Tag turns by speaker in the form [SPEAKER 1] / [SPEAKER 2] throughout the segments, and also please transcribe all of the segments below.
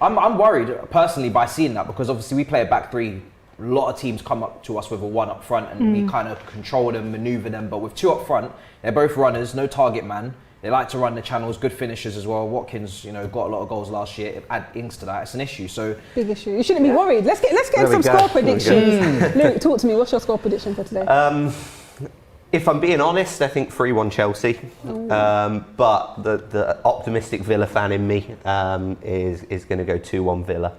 [SPEAKER 1] I'm worried personally by seeing that, because obviously we play a back three. A lot of teams come up to us with a one up front, and we kind of control them, maneuver them. But with two up front, they're both runners, no target man. They like to run the channels, good finishers as well. Watkins, got a lot of goals last year. Add Ings to that, it's an issue. So
[SPEAKER 2] big issue. You shouldn't be worried. Let's get some score predictions. Luke, talk to me. What's your score prediction for today?
[SPEAKER 3] If I'm being honest, I think 3-1 Chelsea. But the optimistic Villa fan in me is going to go 2-1 Villa.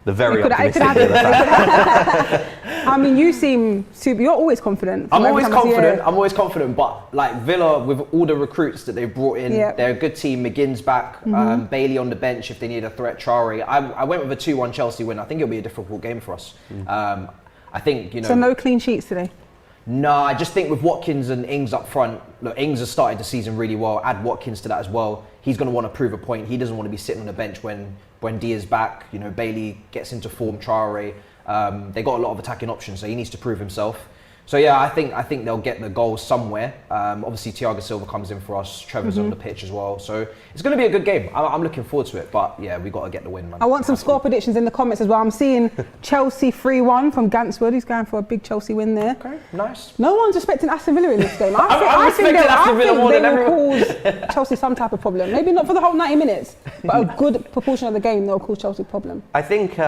[SPEAKER 3] The very optimistic Villa fan.
[SPEAKER 2] I mean, you seem super. You're always confident.
[SPEAKER 1] I'm always confident. But like Villa, with all the recruits that they've brought in, they're a good team. McGinn's back, Bailey on the bench if they need a threat. Traore. I went with a 2-1 Chelsea win. I think it'll be a difficult game for us. I think
[SPEAKER 2] So no clean sheets today.
[SPEAKER 1] No, I just think with Watkins and Ings up front, look, Ings has started the season really well. Add Watkins to that as well. He's going to want to prove a point. He doesn't want to be sitting on the bench when Dia's back. Bailey gets into form. Traore. They got a lot of attacking options, so he needs to prove himself. So yeah, I think they'll get the goals somewhere. Obviously, Thiago Silva comes in for us. Trevor's on the pitch as well, so it's going to be a good game. I'm looking forward to it. But yeah, we got to get the win, man.
[SPEAKER 2] I want some score predictions in the comments as well. I'm seeing Chelsea 3-1 from Ganswood. He's going for a big Chelsea win there.
[SPEAKER 1] Okay, nice.
[SPEAKER 2] No one's expecting Aston Villa in this game.
[SPEAKER 1] I think
[SPEAKER 2] they will cause Chelsea some type of problem. Maybe not for the whole 90 minutes, but a good proportion of the game they'll cause Chelsea a problem.
[SPEAKER 3] I think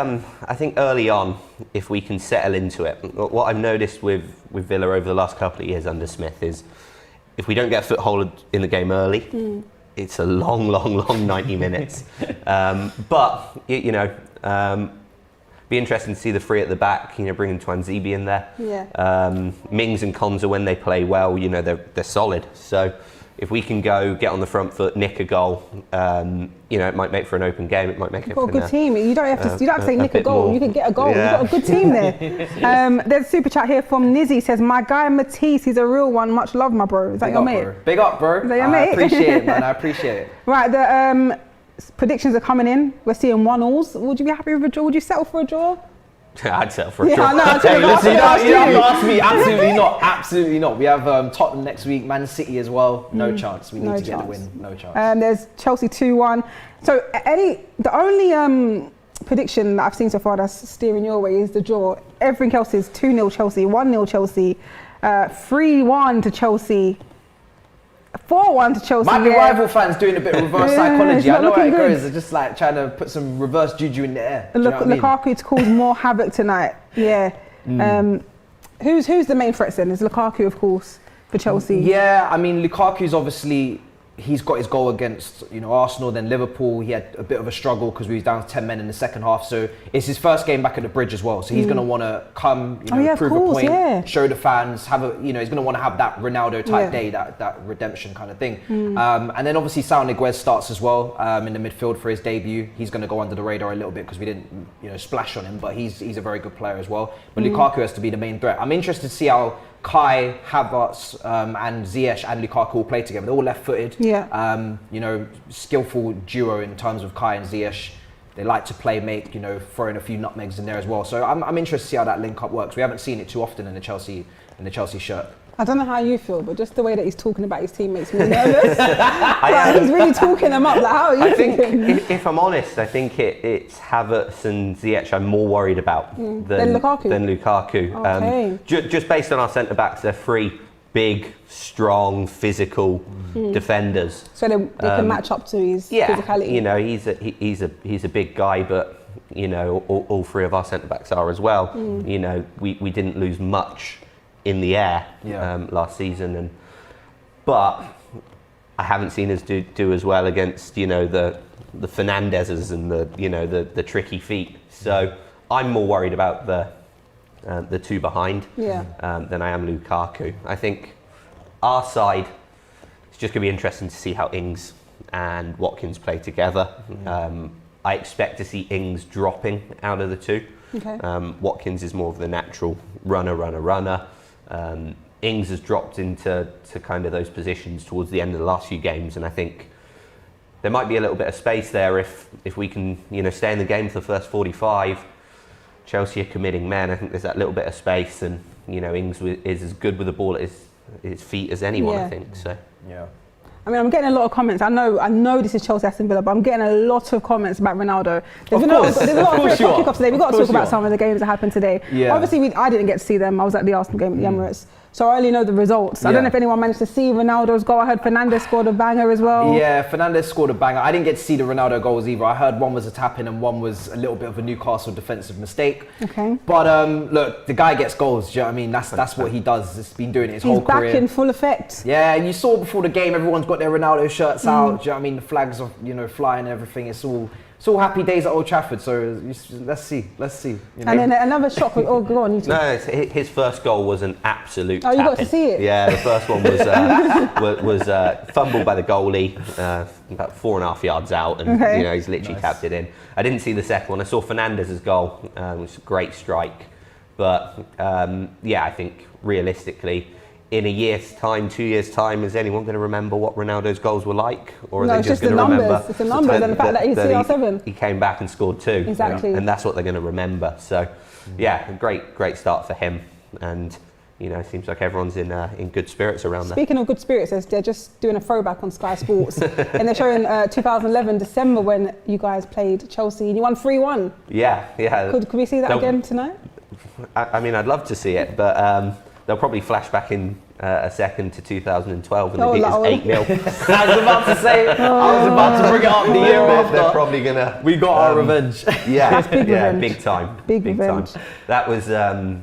[SPEAKER 3] early on, if we can settle into it, what I've noticed with Villa over the last couple of years under Smith is if we don't get a foothold in the game early, it's a long 90 minutes. But be interesting to see the three at the back. Bringing Twanzebe in there.
[SPEAKER 2] Yeah.
[SPEAKER 3] Mings and Konza, when they play well, they're solid. So if we can get on the front foot, nick a goal, it might make for an open game. It might make it for
[SPEAKER 2] a good team. You don't have to say nick a goal.
[SPEAKER 3] More.
[SPEAKER 2] You can get a goal. You've got a good team there. There's a super chat here from Nizzy. Says, my guy Matisse, he's a real one. Much love, my bro. Is that your mate?
[SPEAKER 1] Big up, bro.
[SPEAKER 2] Is that your mate?
[SPEAKER 1] I appreciate it, man. I appreciate it.
[SPEAKER 2] Right, the predictions are coming in. We're seeing 1-1s. Would you be happy with a draw? Would you settle for a draw?
[SPEAKER 3] I'd settle for a draw.
[SPEAKER 2] I know.
[SPEAKER 1] Hey, listen, you don't have to ask me. Absolutely not. Absolutely not. We have Tottenham next week, Man City as well. No chance. We need to get the win. No chance.
[SPEAKER 2] There's Chelsea 2-1. So the only prediction that I've seen so far that's steering your way is the draw. Everything else is 2-0 Chelsea, 1-0 Chelsea, 3-1 to Chelsea. 4-1 to Chelsea.
[SPEAKER 1] Might be rival fans doing a bit of reverse psychology. I know how it goes. They're just like trying to put some reverse juju in the air.
[SPEAKER 2] Lukaku to cause more havoc tonight. Yeah. Who's the main threats then? Is Lukaku, of course, for Chelsea?
[SPEAKER 1] Yeah, I mean, Lukaku's obviously, he's got his goal against Arsenal, then Liverpool. He had a bit of a struggle because we was down to 10 men in the second half. So it's his first game back at the Bridge as well. So he's going to want to come, prove a point, show the fans, he's going to want to have that Ronaldo type day, that redemption kind of thing. And then obviously Sao Niguez starts as well in the midfield for his debut. He's going to go under the radar a little bit because we didn't splash on him, but he's a very good player as well. But Lukaku has to be the main threat. I'm interested to see how Kai, Havertz, and Ziyech and Lukaku all play together. They're all left-footed.
[SPEAKER 2] Yeah.
[SPEAKER 1] Skillful duo in terms of Kai and Ziyech. They like to play, throwing a few nutmegs in there as well. So I'm interested to see how that link-up works. We haven't seen it too often in the Chelsea shirt.
[SPEAKER 2] I don't know how you feel, but just the way that he's talking about his team makes me nervous. He's really talking them up. Like, how are you thinking?
[SPEAKER 3] If I'm honest, I think it's Havertz and Ziyech I'm more worried about than Lukaku.
[SPEAKER 2] Okay.
[SPEAKER 3] Just based on our centre-backs, they're three big, strong, physical defenders.
[SPEAKER 2] So they can match up to his physicality.
[SPEAKER 3] He's a big guy, but all three of our centre-backs are as well. We didn't lose much in the air last season, but I haven't seen us do as well against the Fernandezes and the tricky feet. So I'm more worried about the two behind than I am Lukaku. I think our side, it's just going to be interesting to see how Ings and Watkins play together. I expect to see Ings dropping out of the two.
[SPEAKER 2] Okay.
[SPEAKER 3] Watkins is more of the natural runner. Ings has dropped into kind of those positions towards the end of the last few games, and I think there might be a little bit of space there if we can stay in the game for the first 45. Chelsea are committing men. I think there's that little bit of space, and Ings is as good with the ball at his feet as anyone. I think so.
[SPEAKER 1] Yeah.
[SPEAKER 2] I mean, I'm getting a lot of comments. I know this is Chelsea Aston Villa, but I'm getting a lot of comments about Ronaldo. There's a lot of kickoffs today. We've got to talk about some of the games that happened today.
[SPEAKER 1] Yeah.
[SPEAKER 2] Obviously, I didn't get to see them. I was at the Arsenal game at the Emirates. So I only know the results. I don't know if anyone managed to see Ronaldo's goal. I heard Fernandes scored a banger as well.
[SPEAKER 1] Yeah, Fernandes scored a banger. I didn't get to see the Ronaldo goals either. I heard one was a tap-in and one was a little bit of a Newcastle defensive mistake.
[SPEAKER 2] Okay.
[SPEAKER 1] But look, the guy gets goals. Do you know what I mean? That's what he does. He's been doing it his whole career.
[SPEAKER 2] He's back in full effect.
[SPEAKER 1] Yeah, and you saw before the game, everyone's got their Ronaldo shirts out. Do you know what I mean? The flags are, flying and everything. It's all happy days at Old Trafford. So let's see.
[SPEAKER 2] And then another shot. Go on.
[SPEAKER 3] No, his first goal was an absolute.
[SPEAKER 2] Oh, you got to see it.
[SPEAKER 3] Yeah, the first one was was fumbled by the goalie, about 4.5 yards out, and he's literally tapped it in. I didn't see the second one. I saw Fernandes' goal, which was a great strike. But I think realistically, in a year's time, 2 years' time, is anyone going to remember what Ronaldo's goals were like? Or are they just going to remember?
[SPEAKER 2] It's the numbers and the fact that he's CR7.
[SPEAKER 3] He came back and scored 2.
[SPEAKER 2] Exactly.
[SPEAKER 3] And that's what they're going to remember. So, a great start for him. And, it seems like everyone's in good spirits around there.
[SPEAKER 2] Speaking of good spirits, they're just doing a throwback on Sky Sports. And they're showing 2011 December when you guys played Chelsea and you won 3-1.
[SPEAKER 3] Yeah.
[SPEAKER 2] Could we see that again tonight?
[SPEAKER 3] I mean, I'd love to see it, but... they'll probably flash back in a second to 2012 and they beat us 8-0.
[SPEAKER 1] I was about to say, I was about to bring it up the year after.
[SPEAKER 3] They're probably gonna.
[SPEAKER 1] We got our revenge.
[SPEAKER 2] That's big revenge.
[SPEAKER 3] Big time.
[SPEAKER 2] Big revenge.
[SPEAKER 3] Time. That was the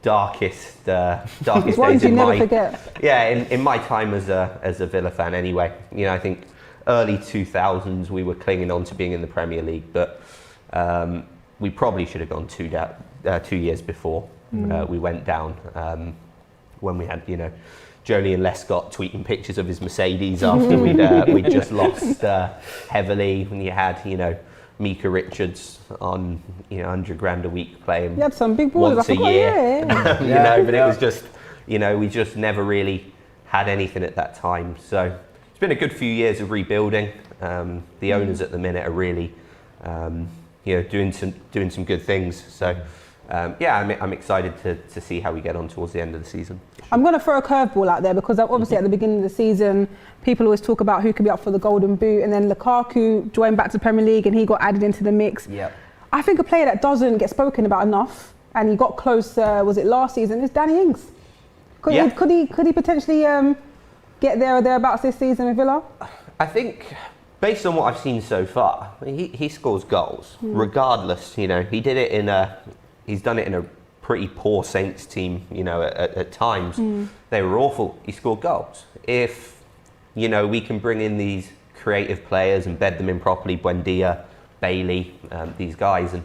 [SPEAKER 3] darkest days
[SPEAKER 2] ones you
[SPEAKER 3] in
[SPEAKER 2] never
[SPEAKER 3] my.
[SPEAKER 2] Forget.
[SPEAKER 3] Yeah, in my time as a Villa fan, anyway. I think early 2000s we were clinging on to being in the Premier League, but we probably should have gone 2 years before we went down, when we had Jolie Lescott tweeting pictures of his Mercedes after we'd just lost heavily. When you had Mika Richards on 100 grand a week playing.
[SPEAKER 2] You had some big ballers
[SPEAKER 3] once a year. But it was just we just never really had anything at that time. So it's been a good few years of rebuilding. The owners at the minute are really doing some good things. So. I'm excited to see how we get on towards the end of the season.
[SPEAKER 2] I'm going to throw a curveball out there because obviously at the beginning of the season, people always talk about who could be up for the Golden Boot, and then Lukaku joined back to Premier League and he got added into the mix.
[SPEAKER 1] Yep.
[SPEAKER 2] I think a player that doesn't get spoken about enough, and he got close, was it last season, is Danny Ings. Could he potentially get there or thereabouts this season with Villa?
[SPEAKER 3] I think, based on what I've seen so far, he scores goals, regardless. He did it he's done it in a pretty poor Saints team, at times. They were awful. He scored goals. If, we can bring in these creative players and bed them in properly, Buendia, Bailey, these guys, and,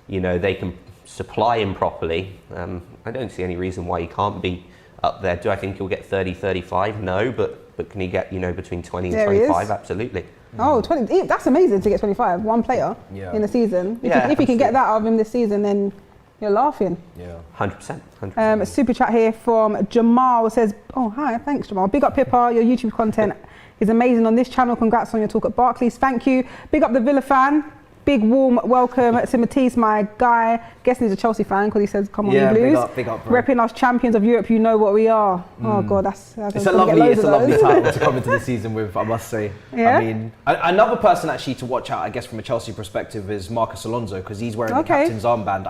[SPEAKER 3] they can supply him properly, I don't see any reason why he can't be up there. Do I think he'll get 30, 35? No, but can he get, between 20 and 25? Absolutely.
[SPEAKER 2] Oh, 20, that's amazing to get 25, one player in a season. If you can get that out of him this season, then you're laughing.
[SPEAKER 1] Yeah,
[SPEAKER 3] 100%.
[SPEAKER 2] A super chat here from Jamal says, oh, hi, thanks, Jamal. Big up Pippa, your YouTube content is amazing on this channel. Congrats on your talk at Barclays. Thank you. Big up the Villa fan. Big warm welcome to Matisse, my guy. Guessing he's a Chelsea fan because he says, come on, you Blues.
[SPEAKER 1] Big up, bro.
[SPEAKER 2] Repping us champions of Europe, you know what we are. Oh, God, that's
[SPEAKER 1] it's a lovely title to come into the season with, I must say.
[SPEAKER 2] Yeah?
[SPEAKER 1] I mean, another person actually to watch out, I guess, from a Chelsea perspective is Marcus Alonso, because he's wearing the captain's armband.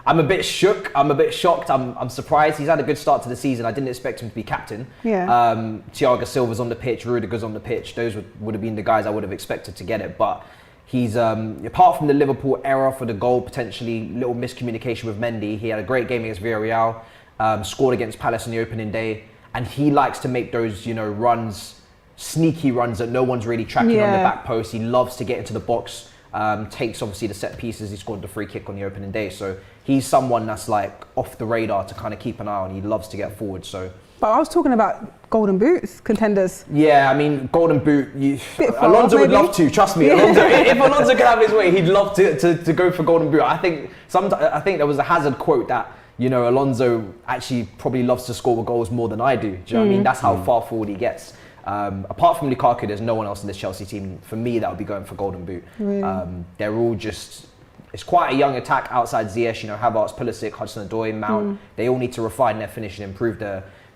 [SPEAKER 1] I'm a bit shook. I'm a bit shocked. I'm surprised. He's had a good start to the season. I didn't expect him to be captain.
[SPEAKER 2] Yeah.
[SPEAKER 1] Thiago Silva's on the pitch. Rudiger's on the pitch. Those would have been the guys I would have expected to get it. But he's, apart from the Liverpool error for the goal, potentially little miscommunication with Mendy, he had a great game against Villarreal, scored against Palace on the opening day. And he likes to make those, runs, sneaky runs that no one's really tracking on the back post. He loves to get into the box. Takes obviously the set pieces. He scored the free kick on the opening day, so he's someone that's like off the radar to kind of keep an eye on. He loves to get forward. So,
[SPEAKER 2] but I was talking about Golden Boots contenders.
[SPEAKER 1] Yeah, I mean Golden Boot. Alonso would love to. Trust me, if Alonso could have his way, he'd love to go for Golden Boot. I think there was a Hazard quote that Alonso actually probably loves to score goals more than I do. Do you know what I mean? That's how far forward he gets. Apart from Lukaku, there's no one else in this Chelsea team for me that would be going for Golden Boot.
[SPEAKER 2] Really?
[SPEAKER 1] They're all just, it's quite a young attack outside Ziyech, Havertz, Pulisic, Hudson-Odoi, Mount. They all need to refine their finish and improve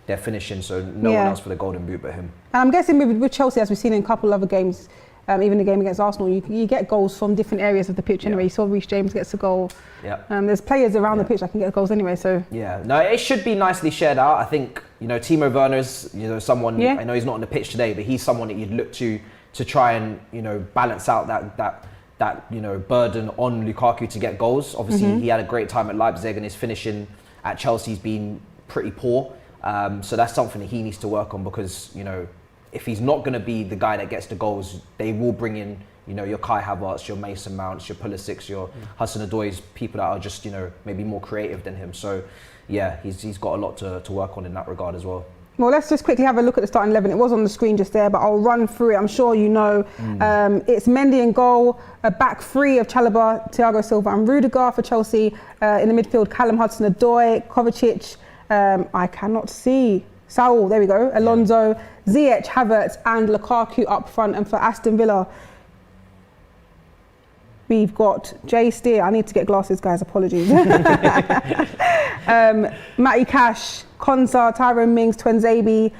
[SPEAKER 1] they're finishing. So no one else for the golden boot but him.
[SPEAKER 2] And I'm guessing with Chelsea, as we've seen in a couple of other games, even the game against Arsenal, you get goals from different areas of the pitch anyway. You saw Reece James gets a goal.
[SPEAKER 1] Yeah.
[SPEAKER 2] There's players around the pitch that can get goals anyway. So
[SPEAKER 1] yeah, no, it should be nicely shared out. I think Timo Werner's someone. I know he's not on the pitch today, but he's someone that you'd look to try and balance out that burden on Lukaku to get goals. Obviously, he had a great time at Leipzig, and his finishing at Chelsea's been pretty poor. So that's something that he needs to work on, because if he's not going to be the guy that gets the goals, they will bring in, your Kai Havertz, your Mason Mounts, your Pulisic, your Hudson-Odoi's, people that are just, maybe more creative than him. So, yeah, he's got a lot to work on in that regard as well.
[SPEAKER 2] Well, let's just quickly have a look at the starting 11. It was on the screen just there, but I'll run through it. I'm sure you know. It's Mendy in goal, a back three of Chalobah, Thiago Silva and Rudiger for Chelsea. In the midfield, Callum Hudson-Odoi, Kovacic, I cannot see. Saul, there we go. Alonso, Ziyech, Havertz and Lukaku up front. And for Aston Villa, we've got Jay Steer. I need to get glasses, guys. Apologies. Matty Cash, Konsa, Tyrone Mings, Twenzabi,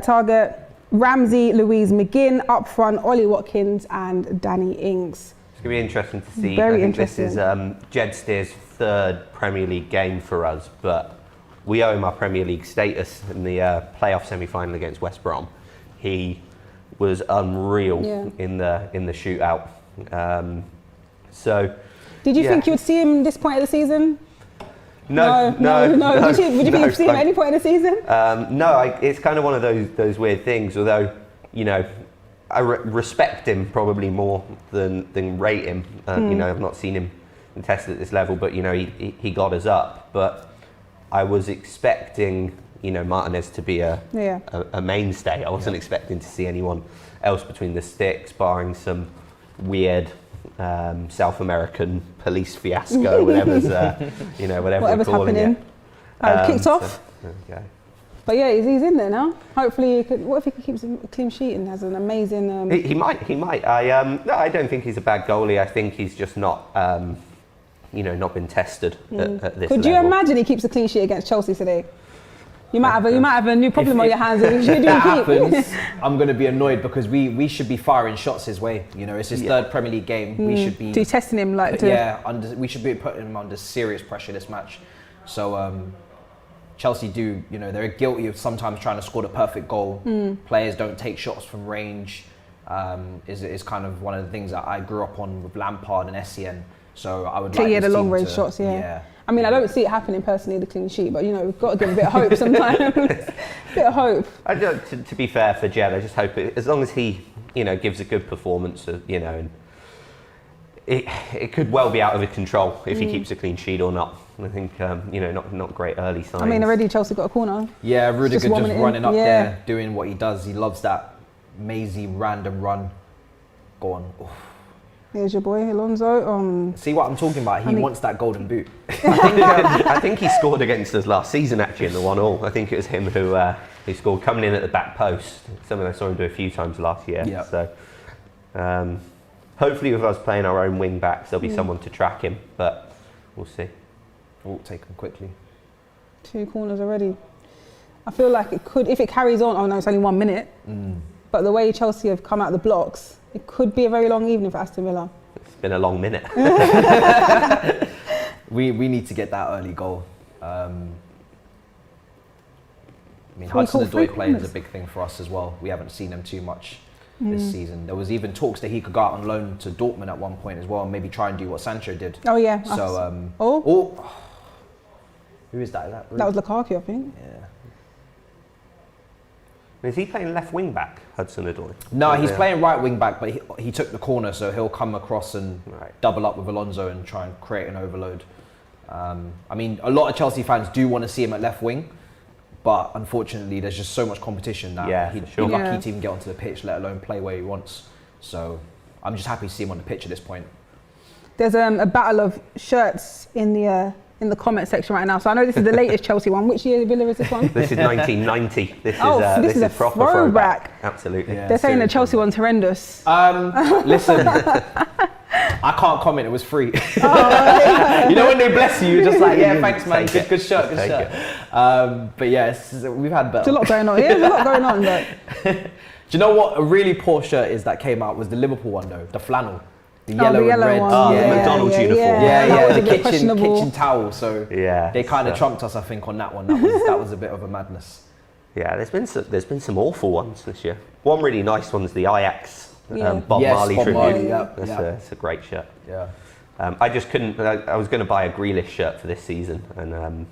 [SPEAKER 2] Target, Ramsey, Louise McGinn up front, Ollie Watkins and Danny Ings.
[SPEAKER 3] It's going to be interesting to see.
[SPEAKER 2] Very
[SPEAKER 3] I think
[SPEAKER 2] interesting.
[SPEAKER 3] This is Jed Steer's third Premier League game for us, but we owe him our Premier League status in the playoff semi-final against West Brom. He was unreal in the shootout.
[SPEAKER 2] Did you think you would see him this point of the season?
[SPEAKER 3] No.
[SPEAKER 2] Would you think you'd see him at any point in the season?
[SPEAKER 3] It's kind of one of those weird things. Although, I respect him probably more than rate him. I've not seen him tested at this level, but he got us up. But I was expecting, Martinez to be a mainstay. I wasn't expecting to see anyone else between the sticks, barring some weird South American police fiasco, whatever's whatever's
[SPEAKER 2] happening. Kicked off.
[SPEAKER 3] Okay.
[SPEAKER 2] But yeah, he's in there now. Hopefully, what if he keeps a clean sheet and has an amazing?
[SPEAKER 3] He might. I don't think he's a bad goalie. I think he's just not, not been tested at this
[SPEAKER 2] Could you
[SPEAKER 3] level.
[SPEAKER 2] imagine he keeps a clean sheet against Chelsea today? You might have a new problem on your hands.
[SPEAKER 1] If that happens, I'm going to be annoyed, because we should be firing shots his way. It's his third Premier League game. We should be
[SPEAKER 2] testing him
[SPEAKER 1] we should be putting him under serious pressure this match. So Chelsea they're guilty of sometimes trying to score the perfect goal. Players don't take shots from range. Is kind of one of the things that I grew up on with Lampard and Essien. So I would like
[SPEAKER 2] the long range shots. Yeah. I mean, I don't see it happening personally, the clean sheet, but we've got to give a bit of hope sometimes. A bit of hope.
[SPEAKER 3] To be fair for Jed, I just hope as long as he, gives a good performance, and it could well be out of his control if he keeps a clean sheet or not. I think, not great early signs.
[SPEAKER 2] I mean, already Chelsea got a corner.
[SPEAKER 1] Yeah, Rudiger just running up there, doing what he does. He loves that mazy, random run. Go on. Oof.
[SPEAKER 2] Here's your boy Alonso.
[SPEAKER 1] See what I'm talking about? He wants that golden boot.
[SPEAKER 3] I think he scored against us last season, actually, in the 1-1. I think it was him who scored coming in at the back post. Something I saw him do a few times last year. Yep. So hopefully with us playing our own wing backs, there'll be someone to track him, but we'll see.
[SPEAKER 1] We'll take him quickly.
[SPEAKER 2] 2 corners already. I feel like it could, if it carries on, it's only 1 minute. But the way Chelsea have come out the blocks, it could be a very long evening for Aston Villa.
[SPEAKER 3] It's been a long minute.
[SPEAKER 1] We need to get that early goal. Hudson-Odoi playing is a big thing for us as well. We haven't seen him too much this season. There was even talks that he could go out on loan to Dortmund at one point as well, and maybe try and do what Sancho did.
[SPEAKER 2] Oh yeah.
[SPEAKER 1] So who is that?
[SPEAKER 2] That was Lukaku, I think.
[SPEAKER 1] Yeah.
[SPEAKER 3] Is he playing left wing back, Hudson-Odoi?
[SPEAKER 1] No, he's playing right wing back, but he took the corner, so he'll come across and double up with Alonso and try and create an overload. I mean, a lot of Chelsea fans do want to see him at left wing, but unfortunately there's just so much competition that he'd be lucky to even get onto the pitch, let alone play where he wants. So I'm just happy to see him on the pitch at this point.
[SPEAKER 2] There's a battle of shirts in the comment section right now. So I know this is the latest Chelsea one. Which year Villa is this one?
[SPEAKER 3] This is 1990. This is a proper throwback. Absolutely.
[SPEAKER 2] They're saying the Chelsea one's horrendous.
[SPEAKER 1] Listen, I can't comment. It was free. You know when they bless you, you're just like, yeah, thanks, man. Good shirt, good shirt. But yeah, we've had better.
[SPEAKER 2] There's a lot going on. Yeah, there's a lot going on. But
[SPEAKER 1] Do you know what a really poor shirt is that came out was the Liverpool one though, the flannel. The yellow and red.
[SPEAKER 2] one.
[SPEAKER 3] Oh, the McDonald's uniform.
[SPEAKER 2] That was a
[SPEAKER 1] the
[SPEAKER 2] bit questionable.
[SPEAKER 1] kitchen towel. So they kind of trumped us, I think, on that one. That was a bit of a madness.
[SPEAKER 3] Yeah, there's been some awful ones this year. One really nice one's the Ajax Bob Marley
[SPEAKER 1] Bob
[SPEAKER 3] tribute.
[SPEAKER 1] Marley,
[SPEAKER 3] That's a great shirt.
[SPEAKER 1] Yeah.
[SPEAKER 3] I just couldn't. I was going to buy a Grealish shirt for this season, and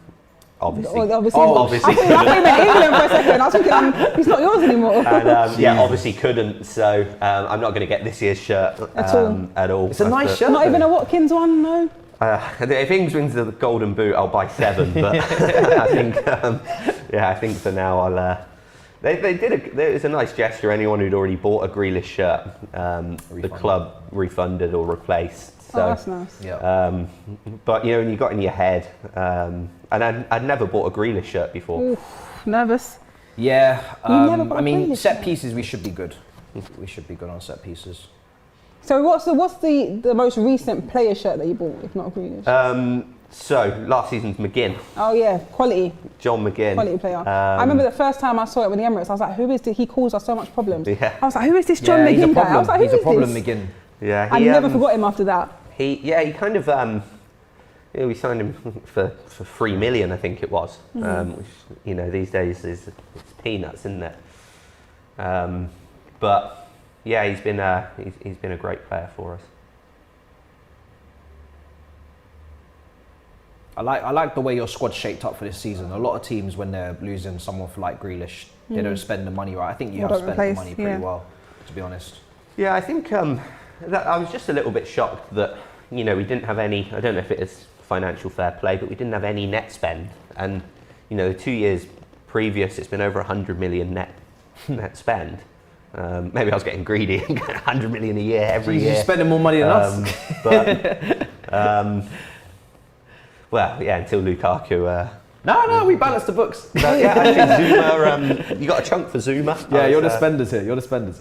[SPEAKER 3] obviously.
[SPEAKER 2] I thought you meant England for a second. I was thinking, he's not yours anymore.
[SPEAKER 3] And obviously couldn't. So I'm not going to get this year's shirt at all.
[SPEAKER 1] It's a nice shirt.
[SPEAKER 2] Not even a Watkins one, no.
[SPEAKER 3] If Ings wins the Golden Boot, I'll buy 7. But I think for now I'll. It was a nice gesture. Anyone who'd already bought a Grealish shirt, the club refunded or replaced. So,
[SPEAKER 2] that's nice.
[SPEAKER 3] Yeah. But when you got in your head, and I'd never bought a Grealish shirt before.
[SPEAKER 2] Oof, nervous.
[SPEAKER 1] Yeah.
[SPEAKER 2] Never bought
[SPEAKER 1] I mean,
[SPEAKER 2] Grealish
[SPEAKER 1] set
[SPEAKER 2] shirt?
[SPEAKER 1] pieces we should be good. We should be good on set pieces.
[SPEAKER 2] So what's the most recent player shirt that you bought, if not a Grealish?
[SPEAKER 3] So last season's McGinn.
[SPEAKER 2] Oh yeah, quality.
[SPEAKER 3] John McGinn.
[SPEAKER 2] Quality player. I remember the first time I saw it with the Emirates, I was like, who is this? He caused us so much problems.
[SPEAKER 3] Yeah.
[SPEAKER 2] I was like, who is this John
[SPEAKER 1] he's a
[SPEAKER 2] McGinn guy?
[SPEAKER 1] problem.
[SPEAKER 2] I was like, who
[SPEAKER 1] He's a
[SPEAKER 2] is
[SPEAKER 1] problem,
[SPEAKER 2] this?
[SPEAKER 1] McGinn.
[SPEAKER 3] Yeah.
[SPEAKER 2] I never forgot him after that.
[SPEAKER 3] He kind of we signed him for 3 million, I think it was. Which these days it's peanuts, isn't it? But yeah, he's been a great player for us.
[SPEAKER 1] I like the way your squad's shaped up for this season. A lot of teams, when they're losing someone for like Grealish, they don't spend the money right. I think you have spent the money pretty well, to be honest. Yeah,
[SPEAKER 3] I think that I was just a little bit shocked that we didn't have any. I don't know if it is financial fair play, but we didn't have any net spend. And the 2 years previous, it's been over 100 million net spend. Maybe I was getting greedy and getting 100 million a year every year.
[SPEAKER 1] You're spending more money than us.
[SPEAKER 3] But well, yeah, until Lukaku.
[SPEAKER 1] No, we balanced the books.
[SPEAKER 3] Yeah, I think Zuma. You got a chunk for Zuma.
[SPEAKER 1] Yeah, you're the spenders here. You're the spenders.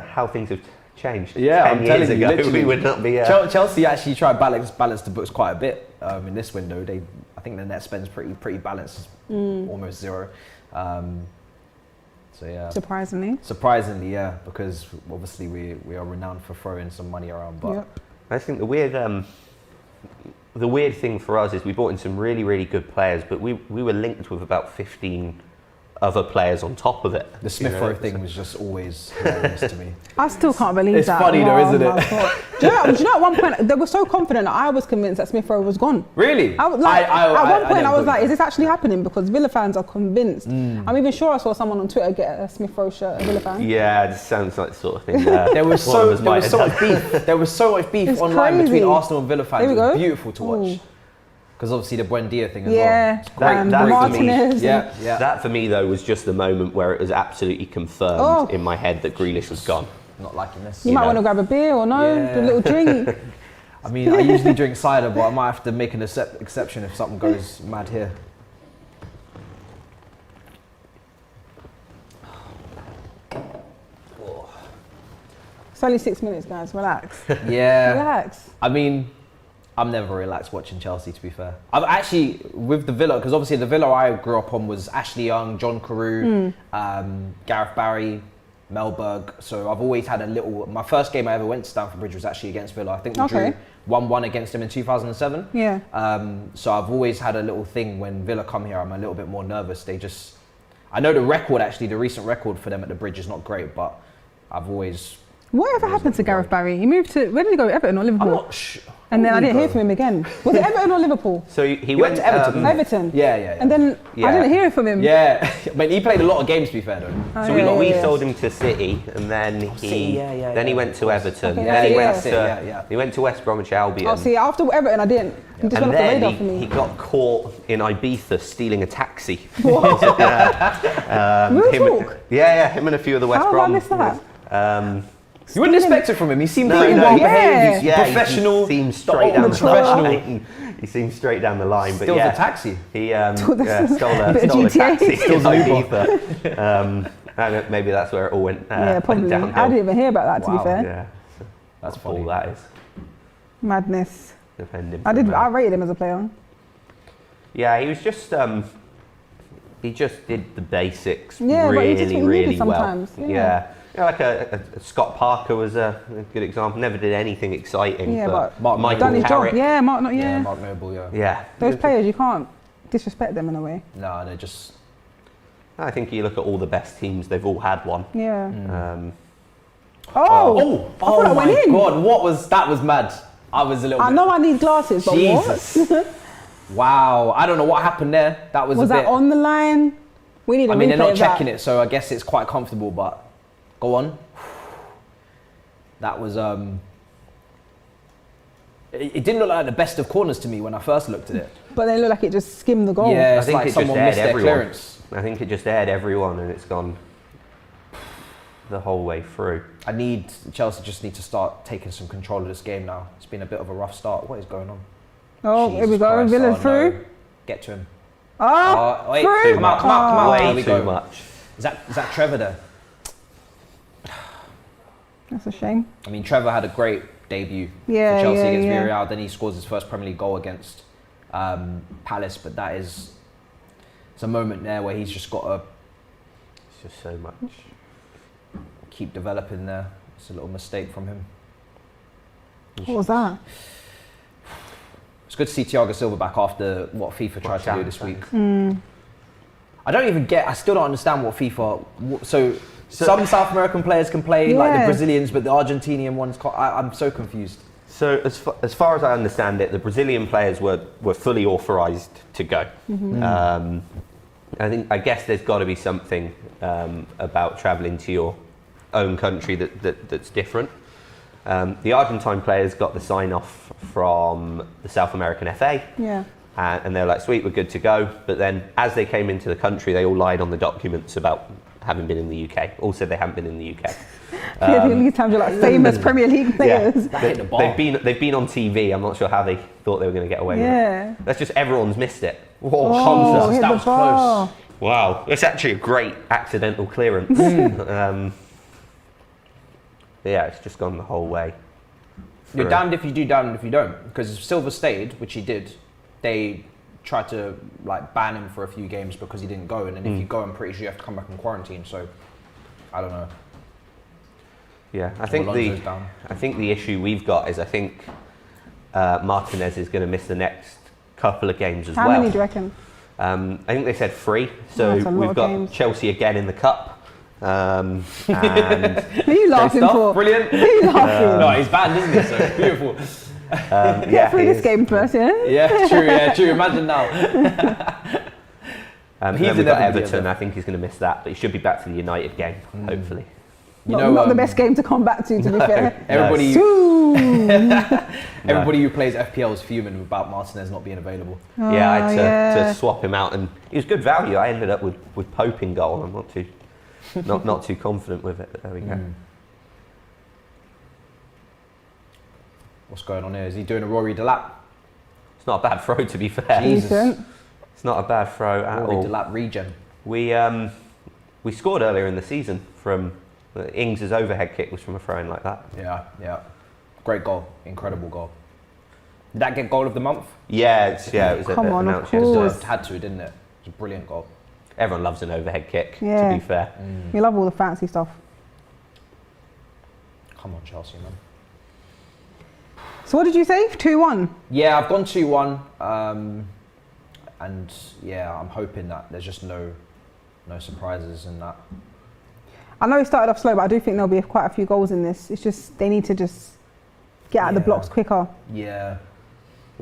[SPEAKER 3] How things have changed.
[SPEAKER 1] Yeah,
[SPEAKER 3] 10 years ago, we would not be.
[SPEAKER 1] Chelsea actually tried balance the books quite a bit in this window. I think the net spend's pretty balanced, almost zero. So yeah. Surprisingly, yeah, because obviously we are renowned for throwing some money around. But
[SPEAKER 3] I think the weird thing for us is we brought in some really, really good players, but we were linked with about 15 other players on top of it.
[SPEAKER 1] The Smith Rowe thing was just always hilarious to me.
[SPEAKER 2] I still can't believe
[SPEAKER 1] it's
[SPEAKER 2] that.
[SPEAKER 1] It's funny though, isn't it?
[SPEAKER 2] Do you know at one point they were so confident that I was convinced that Smith Rowe was gone.
[SPEAKER 1] Really?
[SPEAKER 2] At one point I was like, is this actually happening? Because Villa fans are convinced. I'm even sure I saw someone on Twitter get a Smith Rowe shirt, a Villa fan.
[SPEAKER 3] Yeah, it sounds like the sort of thing.
[SPEAKER 1] There was so much beef. There was so much beef online between Arsenal and Villa fans. It was beautiful to watch. Because obviously the Buendia thing as well.
[SPEAKER 2] Martinez.
[SPEAKER 3] That for me though was just the moment where it was absolutely confirmed in my head that Grealish was gone.
[SPEAKER 1] Not liking this.
[SPEAKER 2] You might want to grab a beer or do a little drink.
[SPEAKER 1] I mean, I usually drink cider, but I might have to make an exception if something goes mad here.
[SPEAKER 2] It's only 6 minutes, guys. Relax.
[SPEAKER 1] Yeah.
[SPEAKER 2] Relax.
[SPEAKER 1] I mean, I'm never relaxed watching Chelsea, to be fair. I've actually, with the Villa, because obviously the Villa I grew up on was Ashley Young, John Carew, Gareth Barry, Melberg. So I've always had my first game I ever went to Stamford Bridge was actually against Villa. I think we drew 1-1 against them in 2007.
[SPEAKER 2] Yeah.
[SPEAKER 1] So I've always had a little thing when Villa come here, I'm a little bit more nervous. I know the recent record for them at the Bridge is not great, but I've always...
[SPEAKER 2] Whatever happened to Gareth Barry? He moved to, where did he go, Everton or Liverpool?
[SPEAKER 1] I'm not sure.
[SPEAKER 2] And then I didn't hear from him again. Was it Everton or Liverpool?
[SPEAKER 3] So he went to Everton.
[SPEAKER 2] Everton.
[SPEAKER 1] Yeah.
[SPEAKER 2] And then I didn't hear from him.
[SPEAKER 1] Yeah, but he played a lot of games, to be fair, though.
[SPEAKER 3] So we sold him to City, and then he went to Everton. Then he went to West Bromwich Albion.
[SPEAKER 2] Oh, see, after Everton, I didn't. He just went off the radar for me.
[SPEAKER 3] He got caught in Ibiza stealing a taxi.
[SPEAKER 2] What?
[SPEAKER 3] Real talk? Yeah, him and a few of the West Brom.
[SPEAKER 2] How have I missed that?
[SPEAKER 1] You wouldn't expect it from him. He seemed pretty well behaved. He's professional.
[SPEAKER 3] He seemed straight down the line. He seemed straight down the line. But
[SPEAKER 1] Steals a taxi.
[SPEAKER 3] He stole a taxi in Ibiza. Maybe that's where it all went.
[SPEAKER 2] Yeah, probably.
[SPEAKER 3] Went downhill.
[SPEAKER 2] I didn't even hear about that, to be
[SPEAKER 1] Wow.
[SPEAKER 2] fair.
[SPEAKER 3] Yeah,
[SPEAKER 1] That's
[SPEAKER 3] all
[SPEAKER 1] funny.
[SPEAKER 3] that is.
[SPEAKER 2] Madness.
[SPEAKER 3] Defending.
[SPEAKER 2] I rated him as a player.
[SPEAKER 3] Yeah, he was just. He just did the basics
[SPEAKER 2] Yeah, but he just
[SPEAKER 3] really,
[SPEAKER 2] what he needed
[SPEAKER 3] really well.
[SPEAKER 2] sometimes, yeah.
[SPEAKER 3] Yeah, like a Scott Parker was a good example. Never did anything exciting.
[SPEAKER 2] Yeah, but
[SPEAKER 1] Mark
[SPEAKER 3] Michael
[SPEAKER 2] done his
[SPEAKER 3] Carrick.
[SPEAKER 2] job. Yeah, Mark. Not, yeah.
[SPEAKER 1] Mark Noble, yeah.
[SPEAKER 3] Yeah.
[SPEAKER 2] Those players, you can't disrespect them in a way.
[SPEAKER 1] No, they're just.
[SPEAKER 3] I think you look at all the best teams; they've all had one.
[SPEAKER 2] Yeah.
[SPEAKER 1] Oh,
[SPEAKER 2] I thought that
[SPEAKER 1] my
[SPEAKER 2] went in.
[SPEAKER 1] God, that was mad. I was a little
[SPEAKER 2] I
[SPEAKER 1] bit.
[SPEAKER 2] know I need glasses, but
[SPEAKER 1] Jesus.
[SPEAKER 2] what?
[SPEAKER 1] Wow, I don't know what happened there. That was
[SPEAKER 2] Was
[SPEAKER 1] a bit.
[SPEAKER 2] that on the line? We need a
[SPEAKER 1] I mean, they're
[SPEAKER 2] replay
[SPEAKER 1] not
[SPEAKER 2] of that.
[SPEAKER 1] checking it, so I guess it's quite comfortable. But go on. That was It didn't look like the best of corners to me when I first looked at it.
[SPEAKER 2] But they look like it just skimmed the goal.
[SPEAKER 1] Yeah,
[SPEAKER 3] I
[SPEAKER 1] it's
[SPEAKER 3] think
[SPEAKER 1] like
[SPEAKER 3] it just
[SPEAKER 1] someone
[SPEAKER 3] aired
[SPEAKER 1] missed their
[SPEAKER 3] everyone.
[SPEAKER 1] clearance.
[SPEAKER 3] I think it just aired everyone, and it's gone the whole way through.
[SPEAKER 1] Chelsea just need to start taking some control of this game now. It's been a bit of a rough start. What is going on?
[SPEAKER 2] Oh, here we
[SPEAKER 1] Jesus
[SPEAKER 2] go.
[SPEAKER 1] Christ,
[SPEAKER 2] Villa
[SPEAKER 1] no.
[SPEAKER 2] through.
[SPEAKER 1] Get to him.
[SPEAKER 2] Oh,
[SPEAKER 1] wait,
[SPEAKER 2] through.
[SPEAKER 1] come out.
[SPEAKER 3] Way
[SPEAKER 1] There we
[SPEAKER 3] too
[SPEAKER 1] go.
[SPEAKER 3] much.
[SPEAKER 1] Is that Trevor there?
[SPEAKER 2] That's a shame.
[SPEAKER 1] I mean, Trevor had a great debut
[SPEAKER 2] Yeah,
[SPEAKER 1] for Chelsea
[SPEAKER 2] yeah,
[SPEAKER 1] against
[SPEAKER 2] yeah.
[SPEAKER 1] Villarreal. Then he scores his first Premier League goal against Palace. But it's a moment there where he's just got to
[SPEAKER 3] It's just so much.
[SPEAKER 1] keep developing there. It's a little mistake from him.
[SPEAKER 2] What was that?
[SPEAKER 1] It's good to see Thiago Silva back after what FIFA tried to do this week.
[SPEAKER 2] Hmm.
[SPEAKER 1] I still don't understand what FIFA. So some South American players can play, like the
[SPEAKER 2] Yeah.
[SPEAKER 1] Brazilians, but the Argentinian ones can't. I'm so confused.
[SPEAKER 3] So as far as I understand it, the Brazilian players were fully authorised to go. I guess there's got to be something about travelling to your own country that's different. The Argentine players got the sign off from the South American FA.
[SPEAKER 2] Yeah.
[SPEAKER 3] And they're like, sweet, we're good to go. But then as they came into the country, they all lied on the documents about having been in the UK. Also, they haven't been in the UK.
[SPEAKER 2] Yeah, the league times are like famous Premier League players.
[SPEAKER 1] That hit the bar.
[SPEAKER 3] They've been on TV. I'm not sure how they thought they were going to get away with
[SPEAKER 2] Yeah.
[SPEAKER 3] it. That's just everyone's missed it. Whoa,
[SPEAKER 2] Oh,
[SPEAKER 3] concept.
[SPEAKER 2] hit
[SPEAKER 1] that
[SPEAKER 2] the
[SPEAKER 1] was
[SPEAKER 2] bar.
[SPEAKER 1] close.
[SPEAKER 3] Wow, that's actually a great accidental clearance. Yeah, it's just gone the whole way.
[SPEAKER 1] You're
[SPEAKER 3] For-
[SPEAKER 1] damned if you do, damned if you don't. Because if Silva stayed, which he did, they tried to ban him for a few games because he didn't go. And then if you go, I'm pretty sure you have to come back in quarantine. So I don't know.
[SPEAKER 3] Yeah, I think
[SPEAKER 1] Alonso's down.
[SPEAKER 3] the issue we've got is I think Martinez is going to miss the next couple of games as
[SPEAKER 2] How
[SPEAKER 3] well.
[SPEAKER 2] many do you reckon?
[SPEAKER 3] I think they said 3, so
[SPEAKER 2] That's a lot
[SPEAKER 3] we've
[SPEAKER 2] of
[SPEAKER 3] got
[SPEAKER 2] games.
[SPEAKER 3] Chelsea again in the cup. And
[SPEAKER 2] Who are you laughing
[SPEAKER 1] stuff.
[SPEAKER 2] for?
[SPEAKER 1] Brilliant.
[SPEAKER 2] Who are you laughing?
[SPEAKER 1] No, he's banned, isn't he? So beautiful.
[SPEAKER 2] Get through
[SPEAKER 3] he
[SPEAKER 2] this
[SPEAKER 3] is.
[SPEAKER 2] game first, yeah?
[SPEAKER 1] Yeah, true. Imagine now.
[SPEAKER 3] He's
[SPEAKER 1] He's
[SPEAKER 3] then we've got
[SPEAKER 1] inevitably
[SPEAKER 3] Everton.
[SPEAKER 1] there.
[SPEAKER 3] I think he's going to miss that, but he should be back to the United game, hopefully.
[SPEAKER 2] Not the best game to come back to be fair.
[SPEAKER 1] Everybody,
[SPEAKER 2] Soon.
[SPEAKER 1] everybody who plays FPL is fuming about Martinez not being available.
[SPEAKER 3] Yeah, I had
[SPEAKER 2] yeah.
[SPEAKER 3] to swap him out, and he was good value. I ended up with Pope in goal. I'm not too confident with it, but there we go.
[SPEAKER 1] What's going on here? Is he doing a Rory Delap?
[SPEAKER 3] It's not a bad throw, to be fair.
[SPEAKER 1] Jesus.
[SPEAKER 2] Decent.
[SPEAKER 3] It's not a bad throw at
[SPEAKER 1] Rory
[SPEAKER 3] all.
[SPEAKER 1] Delap regen.
[SPEAKER 3] We scored earlier in the season from Ings' overhead kick was from a throw-in like that.
[SPEAKER 1] Yeah. Great goal. Incredible goal. Did that get goal of the month?
[SPEAKER 3] Yeah, it was
[SPEAKER 2] Come on, of
[SPEAKER 3] announced
[SPEAKER 2] course.
[SPEAKER 3] yesterday.
[SPEAKER 1] Deserved, had to, didn't it? It was a brilliant goal.
[SPEAKER 3] Everyone loves an overhead kick,
[SPEAKER 2] Yeah.
[SPEAKER 3] to be fair.
[SPEAKER 2] We love all the fancy stuff.
[SPEAKER 1] Come on, Chelsea, man.
[SPEAKER 2] So what did you say? 2-1?
[SPEAKER 1] Yeah, I've gone 2-1. And yeah, I'm hoping that there's just no surprises in that.
[SPEAKER 2] I know it started off slow, but I do think there'll be quite a few goals in this. It's just they need to just get out of the
[SPEAKER 1] Yeah.
[SPEAKER 2] blocks quicker.
[SPEAKER 1] Yeah.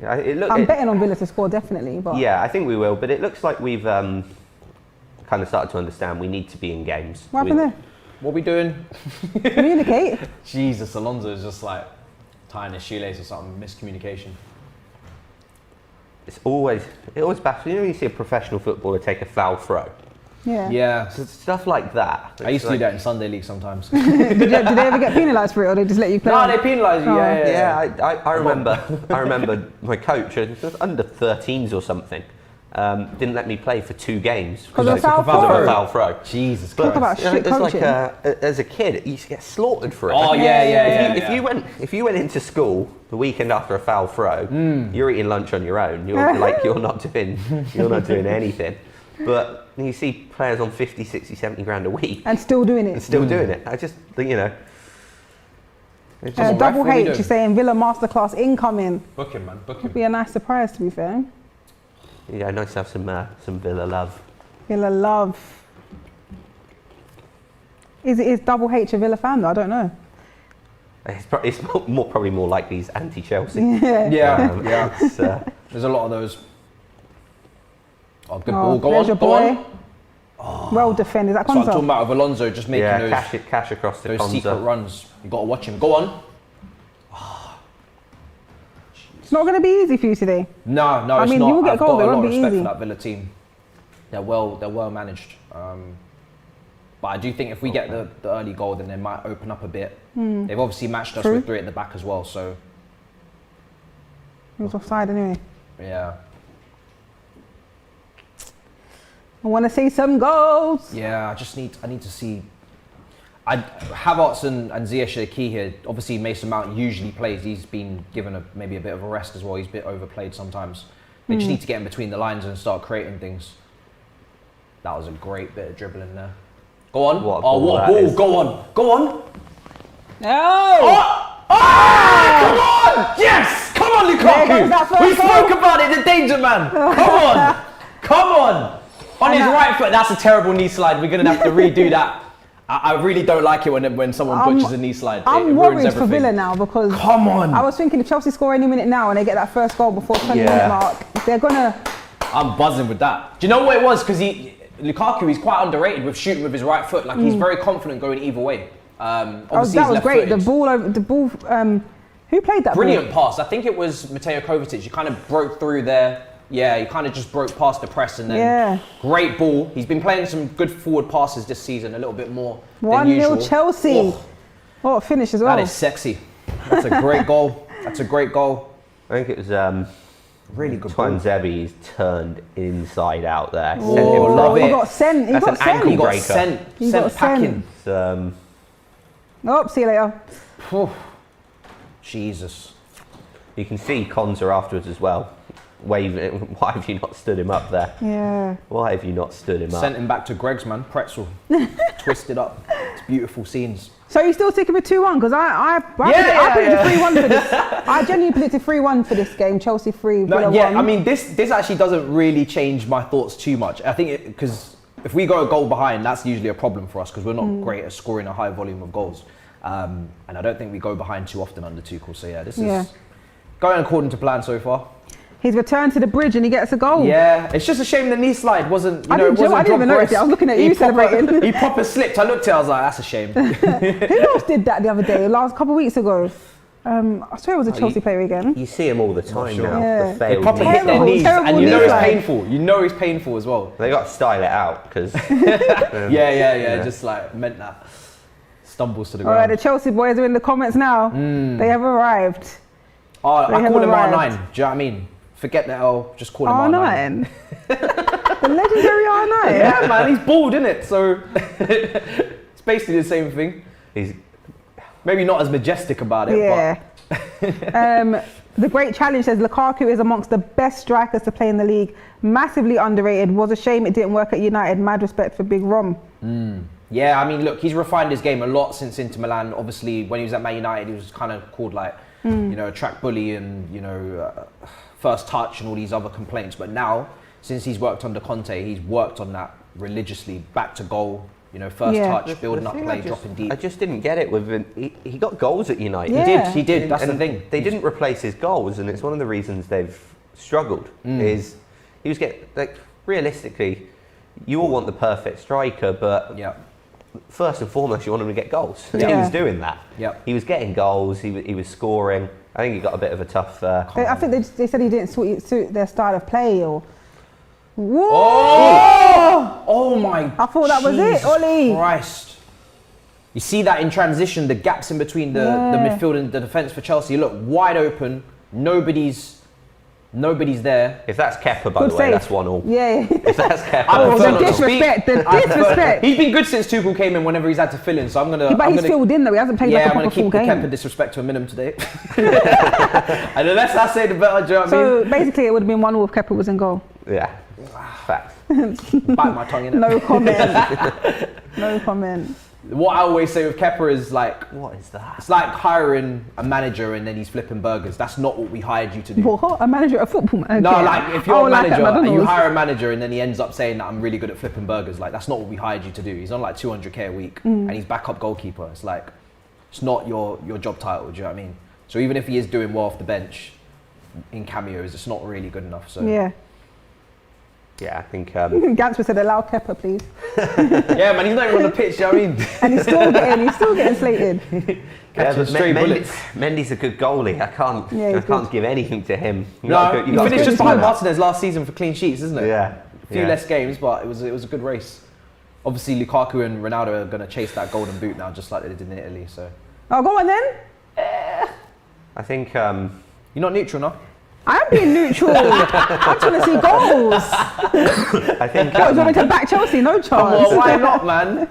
[SPEAKER 3] Yeah,
[SPEAKER 2] I'm betting on Villa to score definitely, but
[SPEAKER 3] Yeah, I think we will, but it looks like we've kind of started to understand we need to be in games.
[SPEAKER 2] what happened
[SPEAKER 1] What are we doing?
[SPEAKER 2] there? Communicate.
[SPEAKER 1] Jesus, Alonso is just like tying his shoelace or something. Miscommunication.
[SPEAKER 3] It always baffles. You know when you see a professional footballer take a foul throw?
[SPEAKER 2] Yeah.
[SPEAKER 1] Yeah.
[SPEAKER 3] So stuff like that.
[SPEAKER 1] I used to do that in Sunday League sometimes.
[SPEAKER 2] Did they ever get penalised for it, or they just let you play?
[SPEAKER 1] No,
[SPEAKER 2] on?
[SPEAKER 1] they penalise you.
[SPEAKER 2] Oh.
[SPEAKER 1] Yeah.
[SPEAKER 3] Yeah, I remember my coach, it was under 13s or something, didn't let me play for 2 games
[SPEAKER 2] Because of foul
[SPEAKER 3] of a
[SPEAKER 2] throw.
[SPEAKER 3] foul throw.
[SPEAKER 1] Jesus
[SPEAKER 3] But,
[SPEAKER 1] Christ.
[SPEAKER 2] Talk about shit
[SPEAKER 3] it's like
[SPEAKER 2] coaching.
[SPEAKER 3] as a kid, you used to get slaughtered for it.
[SPEAKER 1] Oh yeah.
[SPEAKER 3] If you went into school the weekend after a foul throw, you're eating lunch on your own. You're not doing anything. But you see players on 50, 60, 70 grand a week
[SPEAKER 2] And still doing it.
[SPEAKER 3] and still doing it. I just think, it's just
[SPEAKER 2] Double
[SPEAKER 1] What are we
[SPEAKER 2] H
[SPEAKER 1] doing?
[SPEAKER 2] is saying Villa masterclass incoming.
[SPEAKER 1] Book him, man. Book him.
[SPEAKER 2] Be a nice surprise, to be fair.
[SPEAKER 3] nice to have some Villa love.
[SPEAKER 2] Villa love. Is Double H a Villa fan though? I don't know.
[SPEAKER 3] It's probably more like these anti-Chelsea.
[SPEAKER 1] Yeah.
[SPEAKER 3] It's,
[SPEAKER 1] There's a lot of those. Oh, good
[SPEAKER 2] Oh,
[SPEAKER 1] ball. Go
[SPEAKER 2] there's
[SPEAKER 1] on.
[SPEAKER 2] your
[SPEAKER 1] Go
[SPEAKER 2] boy.
[SPEAKER 1] on.
[SPEAKER 2] Well defended. Is that
[SPEAKER 1] That's what I'm talking
[SPEAKER 2] Konsa?
[SPEAKER 1] about with Alonso, just making
[SPEAKER 3] cash across the
[SPEAKER 1] those secret
[SPEAKER 3] Konza.
[SPEAKER 1] runs. You got to watch him. Go on.
[SPEAKER 2] It's not going to be easy for you today.
[SPEAKER 1] No,
[SPEAKER 2] I
[SPEAKER 1] it's
[SPEAKER 2] mean,
[SPEAKER 1] not.
[SPEAKER 2] you will get
[SPEAKER 1] I've
[SPEAKER 2] goals,
[SPEAKER 1] got
[SPEAKER 2] it
[SPEAKER 1] a lot
[SPEAKER 2] won't
[SPEAKER 1] of
[SPEAKER 2] be
[SPEAKER 1] respect
[SPEAKER 2] easy.
[SPEAKER 1] for that Villa team. They're well managed. But I do think if we get the early goal, then they might open up a bit. They've obviously matched us
[SPEAKER 2] True.
[SPEAKER 1] with 3 at the back as well. So
[SPEAKER 2] He was offside anyway.
[SPEAKER 1] yeah,
[SPEAKER 2] I want to see some goals.
[SPEAKER 1] yeah. I need to see. Havertz and Ziyech are key here. Obviously, Mason Mount usually plays. He's been given maybe a bit of a rest as well. He's a bit overplayed sometimes. They just need to get in between the lines and start creating things. That was a great bit of dribbling there. Go on.
[SPEAKER 3] What a
[SPEAKER 1] Oh,
[SPEAKER 3] ball
[SPEAKER 1] what
[SPEAKER 3] that
[SPEAKER 1] ball?
[SPEAKER 3] is.
[SPEAKER 1] Go on. Go on.
[SPEAKER 2] No!
[SPEAKER 1] Come on! Yes! Come on,
[SPEAKER 2] There goes that
[SPEAKER 1] Lukaku!
[SPEAKER 2] first
[SPEAKER 1] We
[SPEAKER 2] goal.
[SPEAKER 1] spoke about it, the danger man! Come on! Come on! On his right foot, that's a terrible knee slide. We're going to have to redo that. I really don't like it when someone butchers a knee slide. It
[SPEAKER 2] I'm
[SPEAKER 1] ruins
[SPEAKER 2] worried for
[SPEAKER 1] everything.
[SPEAKER 2] Villa now because
[SPEAKER 1] Come on!
[SPEAKER 2] I was thinking if Chelsea score any minute now and they get that first goal before 20-minute mark, they're gonna.
[SPEAKER 1] I'm buzzing with that. Do you know what it was? Because Lukaku, he's quite underrated with shooting with his right foot. Like he's very confident going either way. Obviously
[SPEAKER 2] That
[SPEAKER 1] he's
[SPEAKER 2] was great.
[SPEAKER 1] left-footed.
[SPEAKER 2] The ball. Who played that?
[SPEAKER 1] Brilliant pass. I think it was Mateo Kovacic. He kind of broke through there. Yeah, he kind of just broke past the press and then great ball. He's been playing some good forward passes this season, a little bit more than usual.
[SPEAKER 2] 1-0 Chelsea.
[SPEAKER 1] Oh,
[SPEAKER 2] What a finish as well.
[SPEAKER 1] that is sexy. That's a great goal. That's a great goal.
[SPEAKER 3] I think it was
[SPEAKER 1] Really good ball.
[SPEAKER 3] Tuanzebe's turned inside out there.
[SPEAKER 2] Oh,
[SPEAKER 3] Sent him
[SPEAKER 1] love
[SPEAKER 3] flying.
[SPEAKER 2] He
[SPEAKER 1] it.
[SPEAKER 2] got sent. He
[SPEAKER 3] That's
[SPEAKER 2] got
[SPEAKER 3] an
[SPEAKER 2] sent.
[SPEAKER 3] ankle
[SPEAKER 1] He got
[SPEAKER 3] breaker.
[SPEAKER 1] sent.
[SPEAKER 2] He
[SPEAKER 1] Sent
[SPEAKER 2] got
[SPEAKER 1] packing.
[SPEAKER 2] sent. Oh, see you later.
[SPEAKER 1] Phew. Jesus.
[SPEAKER 3] You can see Konza afterwards as well. Waving. Why have you not stood him up there?
[SPEAKER 2] Yeah.
[SPEAKER 3] Why have you not stood him
[SPEAKER 1] Sent
[SPEAKER 3] up?
[SPEAKER 1] him back to Greg's, man. Pretzel. Twisted up. It's beautiful scenes.
[SPEAKER 2] So you still sticking with 2-1? Because I predicted 3-1 for this. I genuinely predicted 3-1 for this game. Chelsea 3, Villa 1.
[SPEAKER 1] I mean, this actually doesn't really change my thoughts too much. I think because if we go a goal behind, that's usually a problem for us because we're not great at scoring a high volume of goals. And I don't think we go behind too often under Tuchel. So yeah, this is going according to plan so far.
[SPEAKER 2] He's returned to the bridge and he gets a goal.
[SPEAKER 1] Yeah, it's just a shame the knee slide wasn't.
[SPEAKER 2] I didn't even notice it. I was looking at you celebrating.
[SPEAKER 1] He proper slipped. I looked at it. I was like, that's a shame.
[SPEAKER 2] Who else did that the other day? Last couple of weeks ago. I swear it was a Chelsea player again.
[SPEAKER 3] You see him all the time now.
[SPEAKER 2] Yeah.
[SPEAKER 3] The
[SPEAKER 1] They
[SPEAKER 3] failed
[SPEAKER 1] proper
[SPEAKER 3] knee
[SPEAKER 1] hit their
[SPEAKER 2] Terrible,
[SPEAKER 1] knees,
[SPEAKER 2] terrible
[SPEAKER 1] and you
[SPEAKER 2] knee
[SPEAKER 1] know it's
[SPEAKER 2] slide.
[SPEAKER 1] painful. You know it's painful as well.
[SPEAKER 3] They got to style it out because
[SPEAKER 1] Yeah. Just like meant that. Stumbles to the
[SPEAKER 2] All right,
[SPEAKER 1] ground.
[SPEAKER 2] the Chelsea boys are in the comments now. They have arrived.
[SPEAKER 1] Oh, I
[SPEAKER 2] They
[SPEAKER 1] call him
[SPEAKER 2] have
[SPEAKER 1] R9.
[SPEAKER 2] arrived.
[SPEAKER 1] Do you know what I mean? Forget the L, just call him R9.
[SPEAKER 2] R9. The legendary R9.
[SPEAKER 1] Yeah, man, he's bald, isn't it? So it's basically the same thing.
[SPEAKER 3] he's
[SPEAKER 1] Maybe not as majestic about it,
[SPEAKER 2] Yeah. The great challenge says Lukaku is amongst the best strikers to play in the league. Massively underrated. Was a shame it didn't work at United. Mad respect for Big Rom.
[SPEAKER 1] Yeah, I mean, look, he's refined his game a lot since Inter Milan. Obviously, when he was at Man United, he was kind of called like, you know, a track bully and, you know, first touch and all these other complaints. But now, since he's worked under Conte, he's worked on that religiously. Back to goal, you know, first touch, building
[SPEAKER 3] The
[SPEAKER 1] up
[SPEAKER 3] thing
[SPEAKER 1] play,
[SPEAKER 3] I
[SPEAKER 1] dropping deep.
[SPEAKER 3] I just didn't get it with him. He got goals at United.
[SPEAKER 2] Yeah.
[SPEAKER 1] He did. That's
[SPEAKER 3] And
[SPEAKER 1] the thing.
[SPEAKER 3] They didn't replace his goals, and it's one of the reasons they've struggled. Is he was getting, like, realistically, you all want the perfect striker, but
[SPEAKER 1] Yeah.
[SPEAKER 3] first and foremost, you want him to get goals. And
[SPEAKER 2] Yeah.
[SPEAKER 3] he was doing that.
[SPEAKER 1] Yep.
[SPEAKER 3] He was getting goals. He was scoring. I think he got a bit of a tough.
[SPEAKER 2] I think they said he didn't suit their style of play or. Whoa!
[SPEAKER 1] Oh my!
[SPEAKER 2] I thought that was it,
[SPEAKER 1] Jesus
[SPEAKER 2] Ollie.
[SPEAKER 1] Christ! You see that in transition, the gaps in between the midfield and the defence for Chelsea. You look wide open. Nobody's Nobody's there.
[SPEAKER 3] If that's Kepa, by
[SPEAKER 2] Good
[SPEAKER 3] the way,
[SPEAKER 2] save.
[SPEAKER 3] that's 1-1.
[SPEAKER 2] Yeah.
[SPEAKER 3] If that's Kepa,
[SPEAKER 2] Oh,
[SPEAKER 1] prefer
[SPEAKER 2] the
[SPEAKER 1] not to
[SPEAKER 2] disrespect. The disrespect.
[SPEAKER 1] He's been good since Tuchel came in. Whenever he's had to fill in, so I'm gonna.
[SPEAKER 2] But
[SPEAKER 1] I'm
[SPEAKER 2] he's
[SPEAKER 1] gonna,
[SPEAKER 2] filled in though. He hasn't played
[SPEAKER 1] Yeah,
[SPEAKER 2] like a
[SPEAKER 1] I'm gonna
[SPEAKER 2] proper full
[SPEAKER 1] keep the
[SPEAKER 2] game.
[SPEAKER 1] Kepa disrespect to a minimum today. And the less I say, the better. Do you know what I mean?
[SPEAKER 2] So basically, it would have been 1-1 if Kepa was in goal.
[SPEAKER 3] yeah, facts.
[SPEAKER 1] Bite my tongue in it.
[SPEAKER 2] No comment. No comment.
[SPEAKER 1] What I always say with Kepa is like,
[SPEAKER 3] What is that?
[SPEAKER 1] it's like hiring a manager and then he's flipping burgers. That's not what we hired you to do.
[SPEAKER 2] What? A manager, a football manager?
[SPEAKER 1] No, like if you're a
[SPEAKER 2] like at
[SPEAKER 1] manager and you
[SPEAKER 2] McDonald's.
[SPEAKER 1] hire a manager and then he ends up saying that I'm really good at flipping burgers, like that's not what we hired you to do. He's on like 200k a week and he's backup goalkeeper. It's like, it's not your job title, do you know what I mean? So even if he is doing well off the bench in cameos, it's not really good enough. So
[SPEAKER 2] Yeah.
[SPEAKER 3] Yeah, I think.
[SPEAKER 2] Gantz said, allow Kepa, please.
[SPEAKER 1] yeah, man, he's not even on the pitch, you know what I mean?
[SPEAKER 2] And he's still getting slated.
[SPEAKER 3] Yeah,
[SPEAKER 1] Catching
[SPEAKER 3] but
[SPEAKER 1] stray bullets.
[SPEAKER 3] Mendy's a good goalie. I can't
[SPEAKER 2] Yeah,
[SPEAKER 3] give anything to him.
[SPEAKER 1] No, he finished just behind
[SPEAKER 2] good.
[SPEAKER 1] Martinez last season for clean sheets, isn't it?
[SPEAKER 3] Yeah.
[SPEAKER 1] A few less games, but it was a good race. Obviously, Lukaku and Ronaldo are going to chase that golden boot now, just like they did in Italy. So
[SPEAKER 2] Oh, go on then.
[SPEAKER 3] I think.
[SPEAKER 1] you're not neutral, no?
[SPEAKER 2] I am being neutral. I'm trying to see goals.
[SPEAKER 3] I think.
[SPEAKER 2] What, do you want me to back Chelsea? No chance.
[SPEAKER 1] Well, why not, man?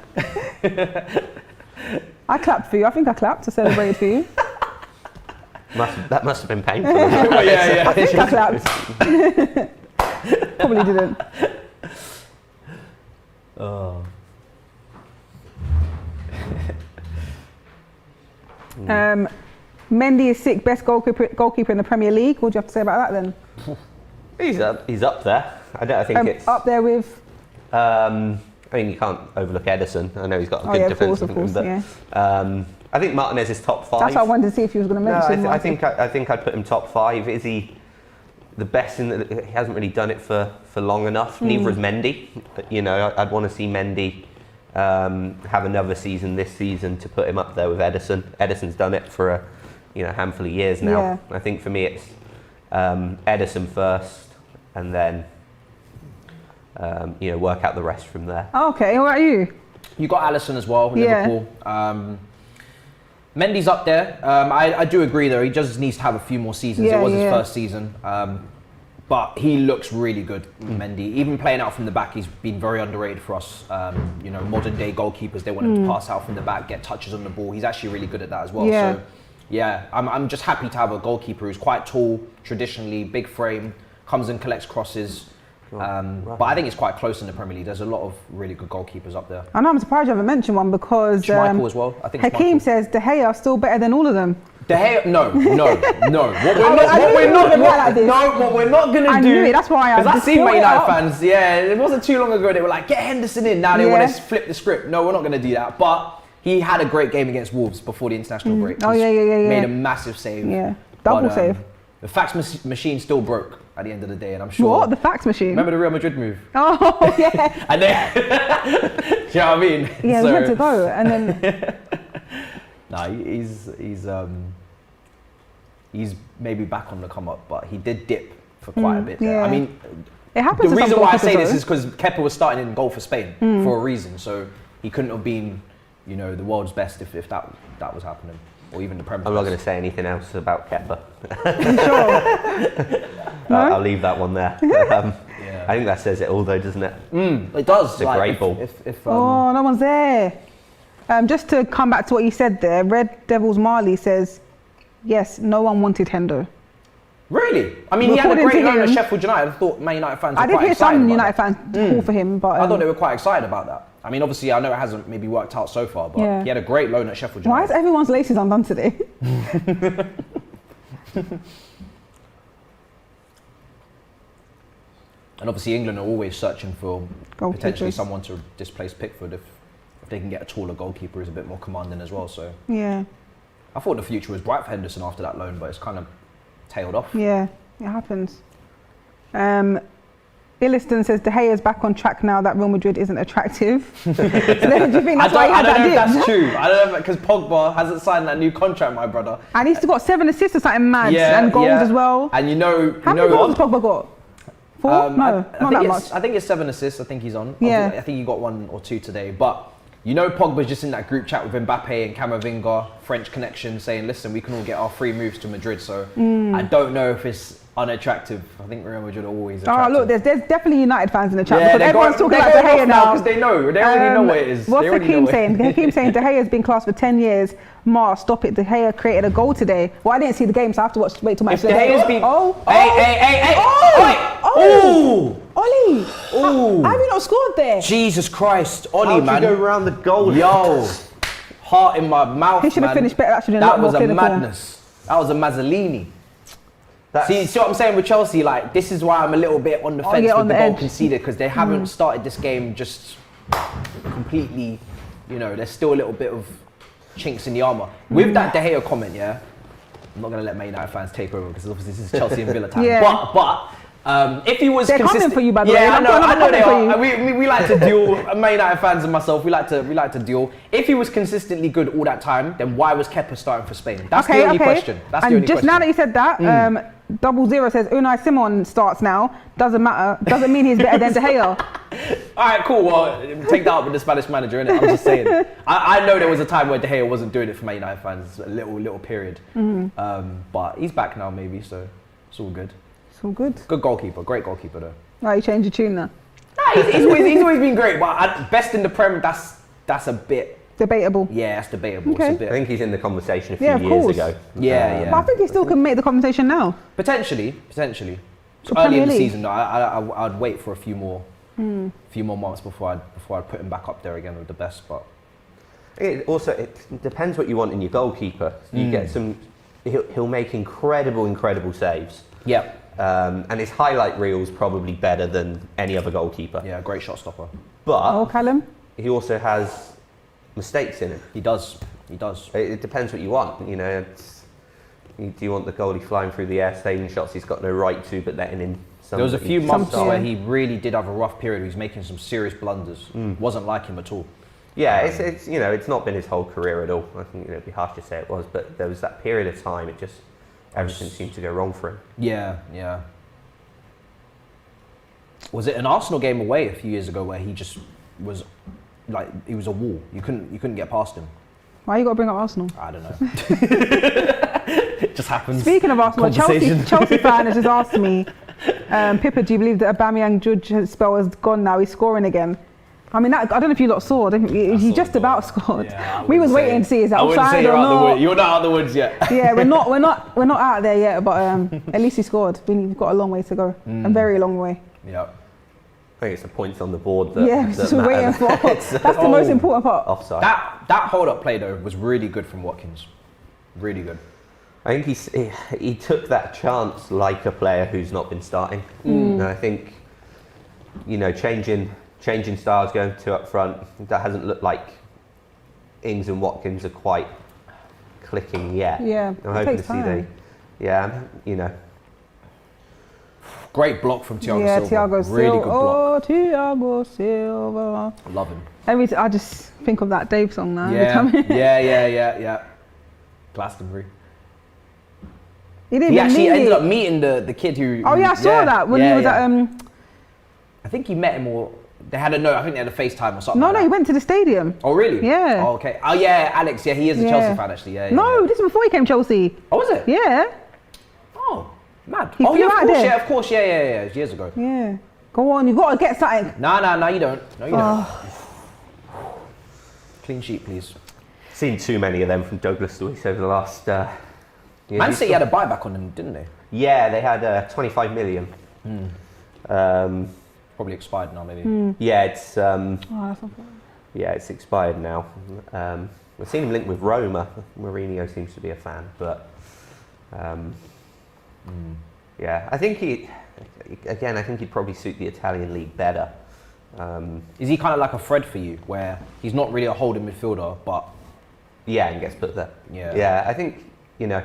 [SPEAKER 2] I clapped for you. I think I clapped to celebrate for you.
[SPEAKER 3] That must have been painful.
[SPEAKER 1] Oh, yeah.
[SPEAKER 2] I think I clapped. Probably didn't.
[SPEAKER 1] Oh.
[SPEAKER 2] Mendy is sick, best goalkeeper in the Premier League. What do you have to say about that then?
[SPEAKER 3] He's up there. I think it's
[SPEAKER 2] up there with.
[SPEAKER 3] I mean, you can't overlook Edison. I know he's got a good
[SPEAKER 2] Yeah,
[SPEAKER 3] defense,
[SPEAKER 2] of course,
[SPEAKER 3] but
[SPEAKER 2] yeah.
[SPEAKER 3] I think Martinez is top 5.
[SPEAKER 2] That's what I wanted to see if you was going to
[SPEAKER 3] No,
[SPEAKER 2] mention.
[SPEAKER 3] I think I'd put him top 5. Is he the best in that? He hasn't really done it for long enough. Neither is Mendy. But, you know, I'd want to see Mendy have another season this season to put him up there with Edison. Edison's done it for a handful of years now.
[SPEAKER 2] Yeah.
[SPEAKER 3] I think for me it's Edison first, and then work out the rest from there.
[SPEAKER 2] Okay, what about you?
[SPEAKER 1] You got Alisson as well,
[SPEAKER 2] Yeah.
[SPEAKER 1] Liverpool. Mendy's up there. I do agree though, he just needs to have a few more seasons.
[SPEAKER 2] Yeah,
[SPEAKER 1] It was his
[SPEAKER 2] yeah.
[SPEAKER 1] first season. But he looks really good, Mendy. Even playing out from the back, he's been very underrated for us. Modern day goalkeepers, they want him to pass out from the back, get touches on the ball. He's actually really good at that as well.
[SPEAKER 2] Yeah.
[SPEAKER 1] So yeah, I'm just happy to have a goalkeeper who's quite tall, traditionally, big frame, comes and collects crosses. But I think it's quite close in the Premier League. There's a lot of really good goalkeepers up there.
[SPEAKER 2] I know I'm surprised you haven't mentioned one because
[SPEAKER 1] Schmeichel as well. I think
[SPEAKER 2] Hakeem
[SPEAKER 1] Schmeichel.
[SPEAKER 2] says De Gea is still better than all of them.
[SPEAKER 1] De Gea, no. What we're not gonna
[SPEAKER 2] I
[SPEAKER 1] do.
[SPEAKER 2] knew it, that's why I
[SPEAKER 1] Because I've
[SPEAKER 2] just
[SPEAKER 1] seen
[SPEAKER 2] built
[SPEAKER 1] Man
[SPEAKER 2] it
[SPEAKER 1] United
[SPEAKER 2] up.
[SPEAKER 1] fans. Yeah, it wasn't too long ago. They were like, get Henderson in. Now they want to flip the script. No, we're not gonna do that. But he had a great game against Wolves before the international break.
[SPEAKER 2] Oh, yeah.
[SPEAKER 1] Made a massive save.
[SPEAKER 2] Yeah, double save.
[SPEAKER 1] The fax machine still broke at the end of the day, and I'm sure.
[SPEAKER 2] What? The fax machine?
[SPEAKER 1] Remember the Real Madrid move?
[SPEAKER 2] Oh, yeah.
[SPEAKER 1] And then, do you know what I mean?
[SPEAKER 2] Yeah, we had to go. And then,
[SPEAKER 1] Nah, he's maybe back on the come up, but he did dip for quite a bit there.
[SPEAKER 2] yeah.
[SPEAKER 1] I mean,
[SPEAKER 2] it happens
[SPEAKER 1] the
[SPEAKER 2] to some
[SPEAKER 1] reason why I
[SPEAKER 2] goalkeepers,
[SPEAKER 1] say this
[SPEAKER 2] though.
[SPEAKER 1] is because Kepa was starting in goal for Spain for a reason, so he couldn't have been, the world's best if that was happening, or even the Premier.
[SPEAKER 3] I'm not going to say anything else about Kepa.
[SPEAKER 2] No?
[SPEAKER 3] I'll leave that one there.
[SPEAKER 1] Yeah.
[SPEAKER 3] I think that says it all, though, doesn't it?
[SPEAKER 1] It does.
[SPEAKER 3] It's a great ball.
[SPEAKER 2] Oh, no one's there. Just to come back to what you said there, Red Devils Marley says, yes, no one wanted Hendo.
[SPEAKER 1] Really? I mean, he had a
[SPEAKER 2] According
[SPEAKER 1] great
[SPEAKER 2] to
[SPEAKER 1] loan at
[SPEAKER 2] him-
[SPEAKER 1] Sheffield United. I thought Man United fans were
[SPEAKER 2] I did
[SPEAKER 1] quite
[SPEAKER 2] hear
[SPEAKER 1] excited
[SPEAKER 2] some
[SPEAKER 1] about
[SPEAKER 2] United
[SPEAKER 1] that.
[SPEAKER 2] fans call for him, but
[SPEAKER 1] I thought they were quite excited about that. I mean, obviously, I know it hasn't maybe worked out so far, but
[SPEAKER 2] Yeah.
[SPEAKER 1] he had a great loan at Sheffield
[SPEAKER 2] why is
[SPEAKER 1] United.
[SPEAKER 2] everyone's laces undone today?
[SPEAKER 1] And obviously, England are always searching for potentially
[SPEAKER 2] Goalkeepers.
[SPEAKER 1] someone to displace Pickford if they can get a taller goalkeeper who's a bit more commanding as well. So
[SPEAKER 2] Yeah,
[SPEAKER 1] I thought the future was bright for Henderson after that loan, but it's kind of tailed off.
[SPEAKER 2] yeah, it happens. Illiston says De Gea's back on track now that Real Madrid isn't attractive. So then, do you think that's why he
[SPEAKER 1] I
[SPEAKER 2] had
[SPEAKER 1] don't
[SPEAKER 2] that
[SPEAKER 1] know if
[SPEAKER 2] dip?
[SPEAKER 1] that's true. I don't know because Pogba hasn't signed that new contract, my brother.
[SPEAKER 2] And he's got 7 assists or something mad,
[SPEAKER 1] Yeah,
[SPEAKER 2] and goals
[SPEAKER 1] yeah.
[SPEAKER 2] as well.
[SPEAKER 1] And
[SPEAKER 2] How many goals has Pogba got? 4?
[SPEAKER 1] I
[SPEAKER 2] Not
[SPEAKER 1] think
[SPEAKER 2] that
[SPEAKER 1] it's,
[SPEAKER 2] much.
[SPEAKER 1] I think it's 7 assists. I think he's on.
[SPEAKER 2] Yeah.
[SPEAKER 1] I think he got 1 or 2 today. But You know, Pogba's just in that group chat with Mbappe and Camavinga, French connection, saying, listen, we can all get our free moves to Madrid. So I don't know if it's unattractive. I think Real Madrid are always attractive.
[SPEAKER 2] Oh, look, there's definitely United fans in the chat.
[SPEAKER 1] Yeah,
[SPEAKER 2] because everyone's talking about De Gea now.
[SPEAKER 1] Because they know. They already know what it is.
[SPEAKER 2] What's Hakeem saying? Hakeem saying De Gea has been classed for 10 years. Mar, stop it. De Gea created a goal today. Well, I didn't see the game, so I have to wait till my.
[SPEAKER 1] If De Gea's been...
[SPEAKER 2] Hey!
[SPEAKER 1] Oh!
[SPEAKER 2] Ollie! How have you not scored there?
[SPEAKER 1] Jesus Christ, Ollie, man.
[SPEAKER 3] How'd you go around the goal?
[SPEAKER 1] Yo, heart in my mouth,
[SPEAKER 2] He should have finished better, actually.
[SPEAKER 1] That was a madness. That was a Mazzolini. See what I'm saying with Chelsea? Like, this is why I'm a little bit on the fence with the goal conceded, because they haven't started this game just completely, you know, there's still a little bit of chinks in the armour. With that De Gea comment, yeah, I'm not going to let Man United fans take over, because obviously this is Chelsea and Villa time.
[SPEAKER 2] Yeah.
[SPEAKER 1] But if he was
[SPEAKER 2] they're
[SPEAKER 1] consistent,
[SPEAKER 2] coming for you, by the way.
[SPEAKER 1] Yeah, I know they are. We like to duel. Man United fans and myself, we like to duel. If he was consistently good all that time, then why was Kepa starting for Spain? That's the only question. That's the only
[SPEAKER 2] just
[SPEAKER 1] question.
[SPEAKER 2] now that you said that, 00 says Unai Simon starts now. Doesn't matter. Doesn't mean he's better than De Gea.
[SPEAKER 1] All right, cool. Well, take that up with the Spanish manager, innit? I'm just saying. I know there was a time where De Gea wasn't doing it for Man United fans, a little period. But he's back now, maybe, so it's all good.
[SPEAKER 2] It's all good.
[SPEAKER 1] Good goalkeeper, great goalkeeper though.
[SPEAKER 2] Right, you changed your tune now.
[SPEAKER 1] Nah, he's always been great, but best in the Prem, that's a bit
[SPEAKER 2] debatable.
[SPEAKER 1] Yeah, that's debatable.
[SPEAKER 2] Okay.
[SPEAKER 1] It's a bit,
[SPEAKER 3] I think he's in the conversation a few
[SPEAKER 2] Yeah, of
[SPEAKER 3] years
[SPEAKER 2] course.
[SPEAKER 3] ago.
[SPEAKER 1] Yeah.
[SPEAKER 2] But I think he still can make the conversation now.
[SPEAKER 1] Potentially. It's
[SPEAKER 2] For
[SPEAKER 1] early
[SPEAKER 2] Premier
[SPEAKER 1] in the
[SPEAKER 2] League.
[SPEAKER 1] season though. I'd wait for a few more months before I'd put him back up there again with the best. But
[SPEAKER 3] It depends what you want in your goalkeeper. You get some. He'll make incredible saves.
[SPEAKER 1] yeah,
[SPEAKER 3] And his highlight reel's probably better than any other goalkeeper.
[SPEAKER 1] yeah, great shot stopper.
[SPEAKER 3] But
[SPEAKER 2] Callum?
[SPEAKER 3] he also has mistakes in him.
[SPEAKER 1] He does.
[SPEAKER 3] It depends what you want. You know, do you want the goalie flying through the air, saving shots he's got no right to, but letting in some?
[SPEAKER 1] There was a few months
[SPEAKER 2] Some-
[SPEAKER 1] where he really did have a rough period. He was making some serious blunders. Wasn't like him at all.
[SPEAKER 3] Yeah, it's you know, it's not been his whole career at all. I think it'd be harsh to say it was, but there was that period of time. It just everything seemed to go wrong for him.
[SPEAKER 1] Yeah. Was it an Arsenal game away a few years ago where he just was like he was a wall? You couldn't get past him.
[SPEAKER 2] Why you got to bring up Arsenal?
[SPEAKER 1] I don't know. It just happens.
[SPEAKER 2] Speaking of Arsenal,
[SPEAKER 1] Conversation.
[SPEAKER 2] Chelsea fan has just asked me, Pippa, do you believe that Aubameyang Judge spell has gone now? He's scoring again. I mean, I don't know if you lot saw. He just about scored.
[SPEAKER 1] Yeah,
[SPEAKER 2] we was waiting to see is that
[SPEAKER 1] I wouldn't
[SPEAKER 2] offside
[SPEAKER 1] say you're
[SPEAKER 2] or
[SPEAKER 1] out the
[SPEAKER 2] not.
[SPEAKER 1] woods. You're not out the woods yet.
[SPEAKER 2] Yeah, we're not out there yet, but at least he scored. We've got a long way to go, a very long way.
[SPEAKER 1] Yeah.
[SPEAKER 3] I think it's the points on the board that
[SPEAKER 2] Yeah,
[SPEAKER 3] that
[SPEAKER 2] just waiting for.
[SPEAKER 3] matter.
[SPEAKER 2] That's the most important part.
[SPEAKER 3] Offside.
[SPEAKER 1] That hold-up play though was really good from Watkins. Really good.
[SPEAKER 3] I think he took that chance like a player who's not been starting. And I think, you know, changing styles, going two up front, that hasn't looked like Ings and Watkins are quite clicking yet.
[SPEAKER 2] Yeah,
[SPEAKER 3] I'm
[SPEAKER 2] it
[SPEAKER 3] hoping
[SPEAKER 2] takes
[SPEAKER 3] to see
[SPEAKER 2] time.
[SPEAKER 3] you know.
[SPEAKER 1] Great block from Thiago
[SPEAKER 2] Yeah,
[SPEAKER 1] Silva.
[SPEAKER 2] Thiago
[SPEAKER 1] Really
[SPEAKER 2] Silva.
[SPEAKER 1] good block.
[SPEAKER 2] Oh, Thiago Silva.
[SPEAKER 1] I love him.
[SPEAKER 2] I just think of that Dave song now.
[SPEAKER 1] Yeah. Glastonbury.
[SPEAKER 2] He didn't
[SPEAKER 1] He
[SPEAKER 2] even
[SPEAKER 1] actually
[SPEAKER 2] mean
[SPEAKER 1] ended
[SPEAKER 2] it.
[SPEAKER 1] up meeting the kid who.
[SPEAKER 2] Oh yeah, I saw that when he was at.
[SPEAKER 1] I think he met him or they had I think they had a FaceTime or something.
[SPEAKER 2] No,
[SPEAKER 1] like
[SPEAKER 2] no,
[SPEAKER 1] that.
[SPEAKER 2] he went to the stadium.
[SPEAKER 1] Oh really?
[SPEAKER 2] Yeah.
[SPEAKER 1] Oh, okay. Oh yeah, Alex. Yeah, he is a Chelsea fan actually. Yeah.
[SPEAKER 2] No,
[SPEAKER 1] yeah.
[SPEAKER 2] this is before he came Chelsea.
[SPEAKER 1] Oh, was it?
[SPEAKER 2] Yeah.
[SPEAKER 1] Oh, mad.
[SPEAKER 2] He
[SPEAKER 1] Oh
[SPEAKER 2] flew
[SPEAKER 1] yeah,
[SPEAKER 2] out
[SPEAKER 1] of course.
[SPEAKER 2] there.
[SPEAKER 1] Yeah, of course. Yeah. Years ago.
[SPEAKER 2] Yeah. Go on, you got to get something.
[SPEAKER 1] No, you don't. No, you don't. Clean sheet, please.
[SPEAKER 3] Seen too many of them from Douglas Luiz over the last year.
[SPEAKER 1] Man City had a buyback on them, didn't they?
[SPEAKER 3] Yeah, they had 25 million.
[SPEAKER 1] Probably expired now, maybe.
[SPEAKER 3] Yeah, it's
[SPEAKER 2] that's not bad.
[SPEAKER 3] yeah, it's expired now. We've seen him linked with Roma. Mourinho seems to be a fan, but yeah, I think I think he'd probably suit the Italian league better.
[SPEAKER 1] Is he kind of like a Fred for you, where he's not really a holding midfielder, but
[SPEAKER 3] Yeah, and gets put there.
[SPEAKER 1] Yeah.
[SPEAKER 3] I think, you know,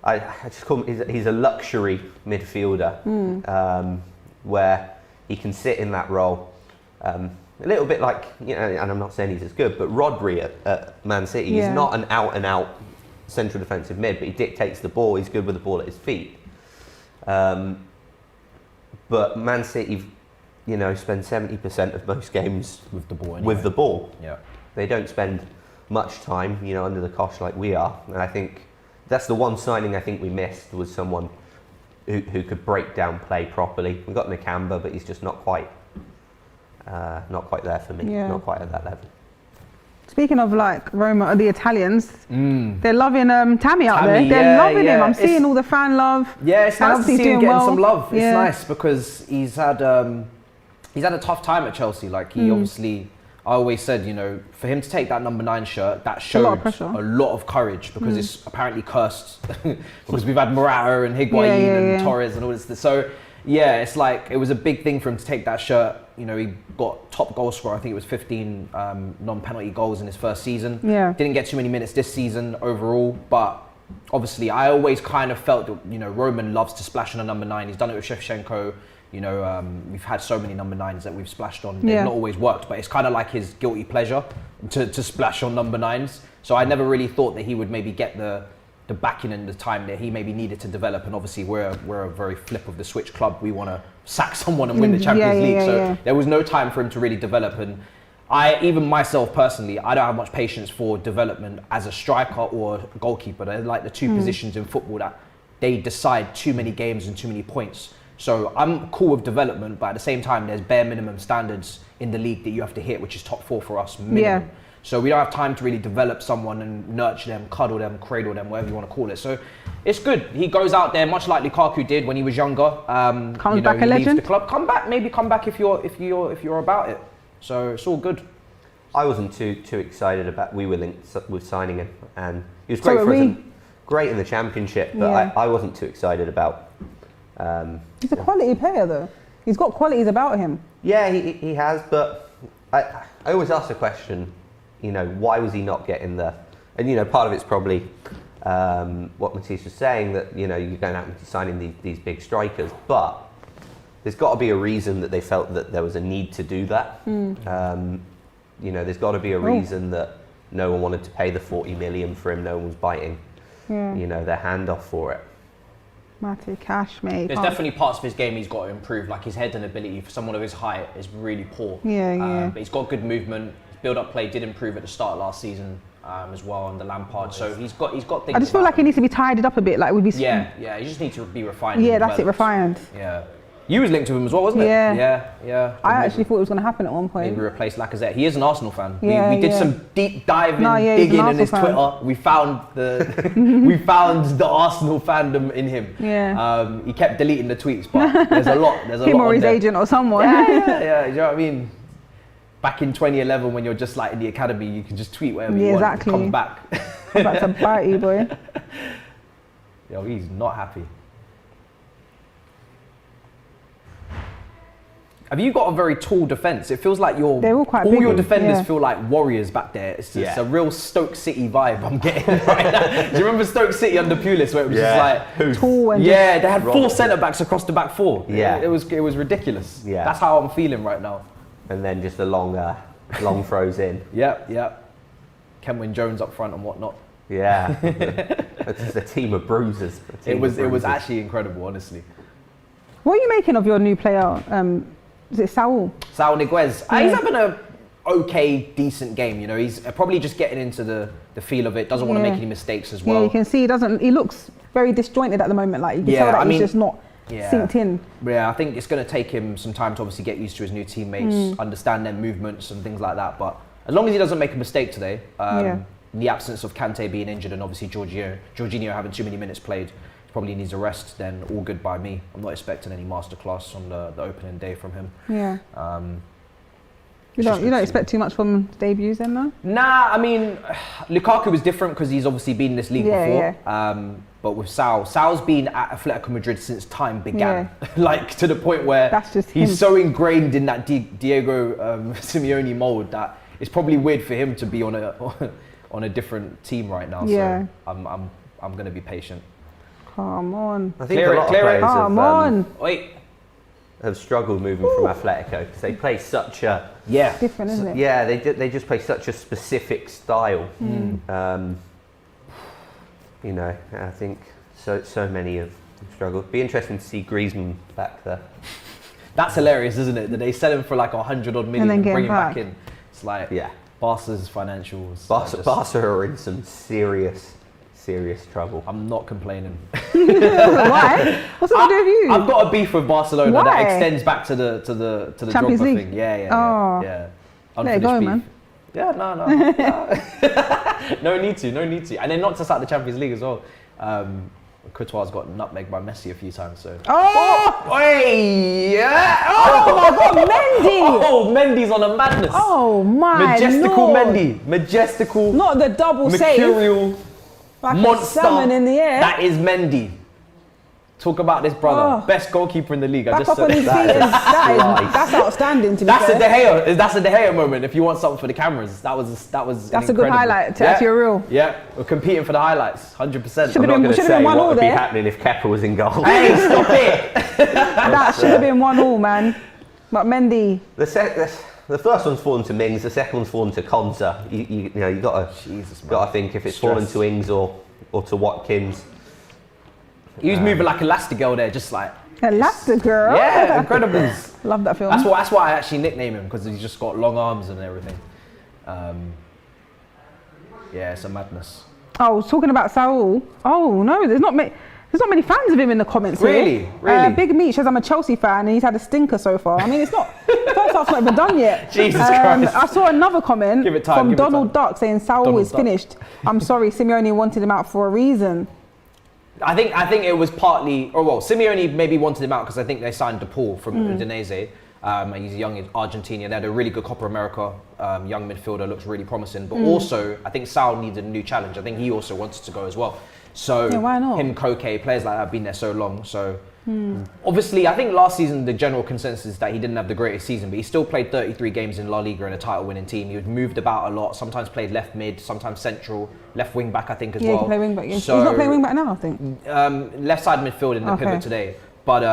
[SPEAKER 3] I just call him, he's a luxury midfielder where he can sit in that role. A little bit like, you know, and I'm not saying he's as good, but Rodri at Man City, he's not an out-and-out central defensive mid, but he dictates the ball, he's good with the ball at his feet. But Man City, you know, spend 70% of most games
[SPEAKER 1] with the ball. Anyway.
[SPEAKER 3] with the ball.
[SPEAKER 1] Yeah.
[SPEAKER 3] They don't spend much time, you know, under the cosh like we are. And I think that's the one signing I think we missed, was someone who could break down play properly. We got Nakamba, but he's just not quite there for me.
[SPEAKER 2] Yeah.
[SPEAKER 3] Not quite at that level.
[SPEAKER 2] Speaking of like Roma, the Italians, they're loving Tammy out there.
[SPEAKER 1] Tammy,
[SPEAKER 2] They're loving him. I'm
[SPEAKER 1] It's-
[SPEAKER 2] seeing all the fan love.
[SPEAKER 1] Yeah, it's
[SPEAKER 2] And
[SPEAKER 1] nice to
[SPEAKER 2] obviously
[SPEAKER 1] see him
[SPEAKER 2] doing
[SPEAKER 1] getting
[SPEAKER 2] well.
[SPEAKER 1] some love. It's
[SPEAKER 2] Yeah.
[SPEAKER 1] nice because he's had a tough time at Chelsea. Like he obviously, I always said, you know, for him to take that number 9 shirt, that showed
[SPEAKER 2] lot of pressure.
[SPEAKER 1] a lot of courage, because it's apparently cursed because we've had Morata and Higuain and Torres and all this. So yeah, it's like it was a big thing for him to take that shirt. You know, he got top goal scorer. I think it was 15 non-penalty goals in his first season.
[SPEAKER 2] Yeah.
[SPEAKER 1] Didn't get too many minutes this season overall, but obviously I always kind of felt that, you know, Roman loves to splash on a number 9. He's done it with Shevchenko. You know, we've had so many number 9s that we've splashed on. They've not always worked, but it's kind of like his guilty pleasure to splash on number 9s. So I never really thought that he would maybe get the backing and the time that he maybe needed to develop. And obviously we're a very flip of the switch club. We want to sack someone and win the Champions League. So there was no time for him to really develop. And even myself personally, I don't have much patience for development as a striker or a goalkeeper. They're like the two positions in football that they decide too many games and too many points. So I'm cool with development, but at the same time, there's bare minimum standards in the league that you have to hit, which is top 4 for us, minimum.
[SPEAKER 2] Yeah.
[SPEAKER 1] So we don't have time to really develop someone and nurture them, cuddle them, cradle them, whatever you want to call it. So it's good. He goes out there, much like Lukaku did when he was younger.
[SPEAKER 2] Comes back a
[SPEAKER 1] he leaves
[SPEAKER 2] legend.
[SPEAKER 1] the club. Come back if you're about it. So it's all good.
[SPEAKER 3] I wasn't too excited about. We were linked with signing him, and he was
[SPEAKER 2] So
[SPEAKER 3] great
[SPEAKER 2] are
[SPEAKER 3] for us.
[SPEAKER 2] we.
[SPEAKER 3] Great in the Championship, but
[SPEAKER 2] Yeah.
[SPEAKER 3] I wasn't too excited about.
[SPEAKER 2] He's a quality player though. He's got qualities about him.
[SPEAKER 3] Yeah, he has, but I always ask the question, you know, why was he not getting the? And you know, part of it's probably what Matisse was saying, that you know you're going out and signing these big strikers, but there's got to be a reason that they felt that there was a need to do that. You know, there's got to be a reason that no one wanted to pay the 40 million for him. No one was biting, you know, their hand off for it.
[SPEAKER 2] Matty Cash, mate.
[SPEAKER 1] There's definitely parts of his game he's got to improve, like his head and ability for someone of his height is really poor.
[SPEAKER 2] Yeah.
[SPEAKER 1] But he's got good movement. His build-up play did improve at the start of last season as well under Lampard. So he's got things.
[SPEAKER 2] I just feel like he needs to be tidied up a bit, like with his.
[SPEAKER 1] Yeah. You just need to be refined.
[SPEAKER 2] Yeah,
[SPEAKER 1] and
[SPEAKER 2] that's it,
[SPEAKER 1] developed.
[SPEAKER 2] refined.
[SPEAKER 1] Yeah. You was linked to him as well, wasn't it? Yeah.
[SPEAKER 2] I actually thought it was going to happen at one point.
[SPEAKER 1] Maybe replace Lacazette. He is an Arsenal fan.
[SPEAKER 2] Yeah,
[SPEAKER 1] we did
[SPEAKER 2] yeah.
[SPEAKER 1] some deep diving,
[SPEAKER 2] No, yeah, he's an
[SPEAKER 1] digging in
[SPEAKER 2] Arsenal
[SPEAKER 1] his
[SPEAKER 2] fan.
[SPEAKER 1] Twitter. We found the Arsenal fandom in him.
[SPEAKER 2] Yeah.
[SPEAKER 1] He kept deleting the tweets, but there's a lot. There's a
[SPEAKER 2] Him
[SPEAKER 1] lot
[SPEAKER 2] or
[SPEAKER 1] on
[SPEAKER 2] his
[SPEAKER 1] there.
[SPEAKER 2] agent or someone.
[SPEAKER 1] Yeah. You know what I mean? Back in 2011, when you're just like in the academy, you can just tweet whatever you want.
[SPEAKER 2] Exactly.
[SPEAKER 1] Come back.
[SPEAKER 2] Come back to bite you, boy.
[SPEAKER 1] Yo, he's not happy. Have you got a very tall defence? It feels like
[SPEAKER 2] They're all quite
[SPEAKER 1] all
[SPEAKER 2] big
[SPEAKER 1] your
[SPEAKER 2] ones,
[SPEAKER 1] defenders
[SPEAKER 2] yeah.
[SPEAKER 1] feel like warriors back there. It's a real Stoke City vibe I'm getting right now. Do you remember Stoke City under Pulis, where it was just like
[SPEAKER 2] Tall and
[SPEAKER 1] they had 4
[SPEAKER 3] Robert.
[SPEAKER 1] centre backs across the back 4.
[SPEAKER 3] Yeah.
[SPEAKER 1] It was ridiculous.
[SPEAKER 3] Yeah.
[SPEAKER 1] That's how I'm feeling right now.
[SPEAKER 3] And then just the long throws in.
[SPEAKER 1] Yep. Kenwyn Jones up front and whatnot.
[SPEAKER 3] Yeah, it's just a team of bruisers.
[SPEAKER 1] It was actually incredible, honestly.
[SPEAKER 2] What are you making of your new player? Is it Saul?
[SPEAKER 1] Saul Niguez.
[SPEAKER 2] Yeah.
[SPEAKER 1] He's having a decent game. You know, he's probably just getting into the feel of it. Doesn't want to make any mistakes as well.
[SPEAKER 2] Yeah, you can see he looks very disjointed at the moment. Like you can tell that he's just not synced in.
[SPEAKER 1] Yeah, I think it's going to take him some time to obviously get used to his new teammates, understand their movements and things like that. But as long as he doesn't make a mistake today, in the absence of Kante being injured and obviously Jorginho having too many minutes played, he probably needs a rest, then all good by me. I'm not expecting any masterclass on the opening day from him.
[SPEAKER 2] Yeah. You
[SPEAKER 1] just
[SPEAKER 2] don't
[SPEAKER 1] good to
[SPEAKER 2] expect too much from debuts then, though?
[SPEAKER 1] Nah, I mean, Lukaku was different because he's obviously been in this league before. But with Sal's been at Atletico Madrid since time began. Like to the point where
[SPEAKER 2] That's just
[SPEAKER 1] he's
[SPEAKER 2] him.
[SPEAKER 1] so ingrained in that Diego Simeone mold that it's probably weird for him to be on a different team right now.
[SPEAKER 2] Yeah.
[SPEAKER 1] So I'm going to be patient.
[SPEAKER 2] Come on.
[SPEAKER 3] I think
[SPEAKER 1] Clear
[SPEAKER 3] a
[SPEAKER 1] it,
[SPEAKER 3] lot of
[SPEAKER 1] clear it.
[SPEAKER 3] players
[SPEAKER 2] Come on.
[SPEAKER 1] Wait.
[SPEAKER 3] have struggled moving from Atletico because they play such a
[SPEAKER 2] Different, isn't it?
[SPEAKER 3] yeah they just play such a specific style. You know, I think so many have struggled. Be interesting to see Griezmann back there.
[SPEAKER 1] That's hilarious, isn't it? That they sell him for like 100 odd million and bring him back in. It's like Barca's financials.
[SPEAKER 3] Barca are in some serious trouble.
[SPEAKER 1] I'm not complaining.
[SPEAKER 2] Why? What's it got to do with you?
[SPEAKER 1] I've got a beef with Barcelona
[SPEAKER 2] Why?
[SPEAKER 1] that extends back to the
[SPEAKER 2] Champions
[SPEAKER 1] Drogba
[SPEAKER 2] League
[SPEAKER 1] thing. Yeah.
[SPEAKER 2] There you go,
[SPEAKER 1] beef.
[SPEAKER 2] man.
[SPEAKER 1] Yeah, no. No need to. And they knocked us out of the Champions League as well. Courtois got nutmegged by Messi a few times, so.
[SPEAKER 2] Oh!
[SPEAKER 1] Hey, yeah!
[SPEAKER 2] Oh my God, Mendy!
[SPEAKER 1] Oh, Mendy's on a madness.
[SPEAKER 2] Oh my
[SPEAKER 1] Majestical
[SPEAKER 2] Lord.
[SPEAKER 1] Mendy. Majestical.
[SPEAKER 2] Not the double save.
[SPEAKER 1] Mercurial.
[SPEAKER 2] Like
[SPEAKER 1] Monster.
[SPEAKER 2] a salmon in the air.
[SPEAKER 1] That is Mendy. Talk about this brother. Best goalkeeper in the league.
[SPEAKER 2] Back up on his feet. That's outstanding to me.
[SPEAKER 1] That's a De Gea. That's a De Gea moment. If you want something for the cameras, that was.
[SPEAKER 2] That's a good highlight to add to your reel.
[SPEAKER 1] Yeah, we're competing for the highlights, 100%.
[SPEAKER 2] Should have been 1 all
[SPEAKER 3] what would be
[SPEAKER 2] there.
[SPEAKER 3] happening if Kepa was in goal.
[SPEAKER 1] Hey, stop it!
[SPEAKER 2] That should have been 1 all, man. But Mendy.
[SPEAKER 3] The first one's fallen to Mings. The second one's fallen to Konsa. You know you got to think if it's fallen to Ings or to Watkins.
[SPEAKER 1] He was moving like Elastigirl there, just like
[SPEAKER 2] Elastigirl.
[SPEAKER 1] yeah, Incredibles.
[SPEAKER 2] Love that film.
[SPEAKER 1] That's why I actually nicknamed him, because he's just got long arms and everything. Yeah, it's a madness.
[SPEAKER 2] Oh, talking about Saul. Oh no, there's not many fans of him in the comments here.
[SPEAKER 1] Really?
[SPEAKER 2] Big Meat says I'm a Chelsea fan and he's had a stinker so far. I mean, it's not first half's not even done yet.
[SPEAKER 1] Jesus Christ.
[SPEAKER 2] I saw another comment
[SPEAKER 1] Give it time,
[SPEAKER 2] from
[SPEAKER 1] give it
[SPEAKER 2] Donald
[SPEAKER 1] time.
[SPEAKER 2] Duck saying Saul
[SPEAKER 1] Donald
[SPEAKER 2] is
[SPEAKER 1] Duck.
[SPEAKER 2] finished. I'm sorry, Simeone wanted him out for a reason.
[SPEAKER 1] I think it was partly, Simeone maybe wanted him out because I think they signed DePaul from Udinese. He's a young Argentinian. They had a really good Copa America young midfielder, looks really promising. But also, I think Saul needed a new challenge. I think he also wanted to go as well. So
[SPEAKER 2] why not?
[SPEAKER 1] Him, Koke, players like that have been there so long. So obviously, I think last season the general consensus is that he didn't have the greatest season, but he still played 33 games in La Liga in a title-winning team. He was moved about a lot. Sometimes played left mid, sometimes central, left wing back, I think as well.
[SPEAKER 2] Yeah, he can play wing back.
[SPEAKER 1] So,
[SPEAKER 2] he's not playing wing back now, I think.
[SPEAKER 1] Left side midfield in the pivot today, but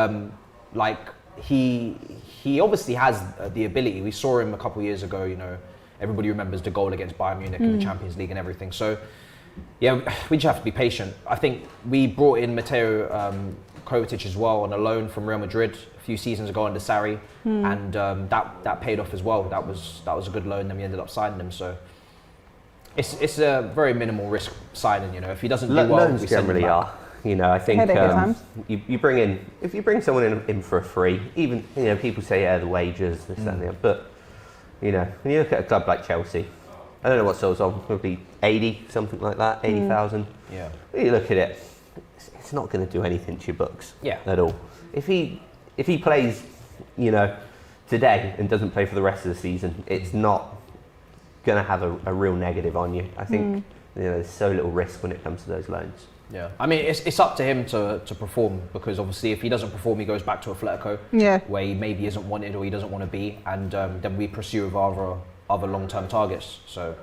[SPEAKER 1] he obviously has the ability. We saw him a couple of years ago. You know, everybody remembers the goal against Bayern Munich in the Champions League and everything. So yeah, we just have to be patient. I think we brought in Mateo Kovacic as well on a loan from Real Madrid a few seasons ago under Sarri, and that paid off as well. That was a good loan. Then we ended up signing him. So it's a very minimal risk signing. You know, if he doesn't do well,
[SPEAKER 3] Loans
[SPEAKER 1] we send him
[SPEAKER 3] generally
[SPEAKER 1] back.
[SPEAKER 3] are. You know, I think
[SPEAKER 2] Headache at times.
[SPEAKER 3] you bring someone in for a free, even people say the wages, this that, and the other, but when you look at a club like Chelsea, I don't know what Sol's on, probably 80, something like that, 80,000.
[SPEAKER 1] Yeah.
[SPEAKER 3] When you look at it, it's not going to do anything to your books at all. If he plays, today and doesn't play for the rest of the season, it's not going to have a real negative on you. I think there's so little risk when it comes to those loans.
[SPEAKER 1] Yeah, I mean, it's up to him to perform, because obviously if he doesn't perform, he goes back to Atletico, where he maybe isn't wanted or he doesn't want to be, and then we pursue with other long-term targets. So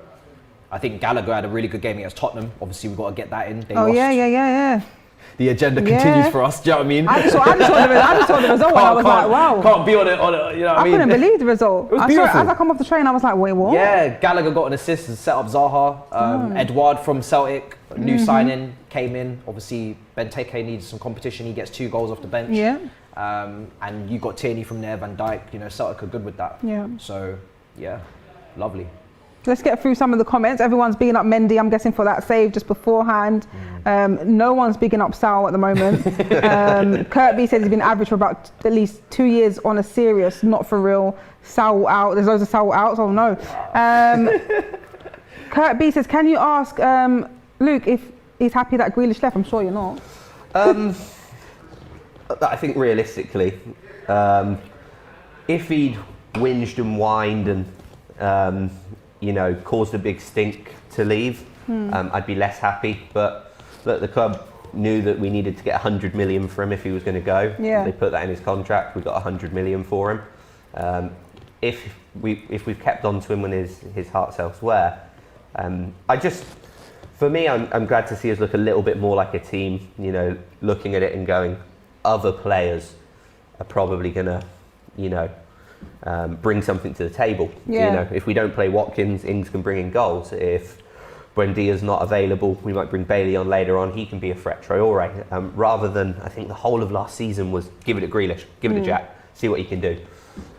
[SPEAKER 1] I think Gallagher had a really good game against Tottenham. Obviously, we've got to get that in. They lost.
[SPEAKER 2] Yeah.
[SPEAKER 1] The agenda continues for us. Do you know what I mean?
[SPEAKER 2] I just saw the result and I was like, wow.
[SPEAKER 1] Can't be on it. You know what I mean?
[SPEAKER 2] Couldn't believe the result.
[SPEAKER 1] It was beautiful.
[SPEAKER 2] As I come off the train, I was like, wait, what?
[SPEAKER 1] Yeah, Gallagher got an assist and set up Zaha. Edouard from Celtic, new signing, came in. Obviously, Benteke needed some competition. He gets 2 goals off the bench. Yeah. And you got Tierney from there, Van Dijk. Celtic are good with that. Yeah. So, yeah, lovely.
[SPEAKER 2] Let's get through some of the comments. Everyone's bigging up Mendy, I'm guessing, for that save just beforehand. No one's bigging up Sal at the moment. Kurt B says he's been average for about at least 2 years on a serious, not for real. Sal out. There's loads of Sal outs. Oh no. Kurt B says, can you ask Luke if he's happy that Grealish left? I'm sure you're not.
[SPEAKER 3] I think realistically, if he'd whinged and whined and caused a big stink to leave, I'd be less happy. But look, the club knew that we needed to get 100 million for him if he was going to go. They put that in his contract. We got 100 million for him. If we've kept on to him when his heart's elsewhere, for me, I'm glad to see us look a little bit more like a team. Looking at it and going, other players are probably going to, bring something to the table. If we don't play Watkins, Ings can bring in goals. If Buendia's not available, we might bring Bailey on later on. He can be a threat. Traore, rather than, I think the whole of last season was give it to Grealish, give it to Jack, see what he can do.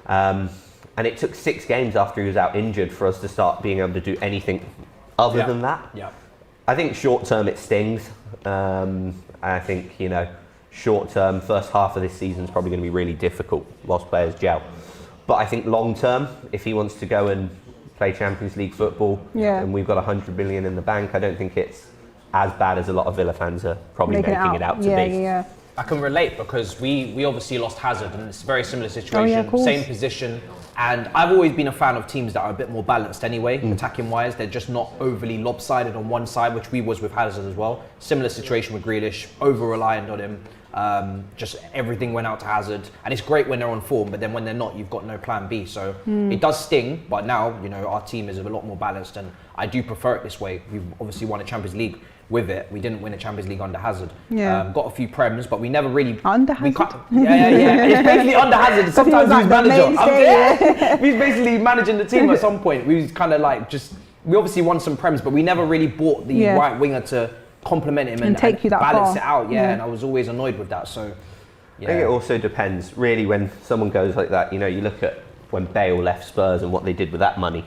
[SPEAKER 3] And it took 6 games after he was out injured for us to start being able to do anything other than that.
[SPEAKER 1] Yeah.
[SPEAKER 3] I think short term it stings. I think, short term, first half of this season is probably going to be really difficult whilst players gel. But I think long term, if he wants to go and play Champions League football, and we've got 100 million in the bank, I don't think it's as bad as a lot of Villa fans are probably making it out to be.
[SPEAKER 2] Yeah.
[SPEAKER 1] I can relate because we obviously lost Hazard and it's a very similar situation, same position. And I've always been a fan of teams that are a bit more balanced anyway, attacking wise. They're just not overly lopsided on one side, which we was with Hazard as well. Similar situation with Grealish, over-reliant on him. Just everything went out to Hazard. And it's great when they're on form, but then when they're not, you've got no plan B. So it does sting, but now, our team is a lot more balanced and I do prefer it this way. We've obviously won a Champions League with it. We didn't win a Champions League under Hazard. Got a few Prems, but we never really...
[SPEAKER 2] Under Hazard?
[SPEAKER 1] Yeah. It's basically under Hazard. Sometimes he's manager. He's basically managing the team at some point. We was kind of like we obviously won some Prems, but we never really bought the right winger to complement him and
[SPEAKER 2] take you that
[SPEAKER 1] balance
[SPEAKER 2] far.
[SPEAKER 1] it out. And I was always annoyed with that. So,
[SPEAKER 3] I think it also depends, really, when someone goes like that. You look at when Bale left Spurs and what they did with that money.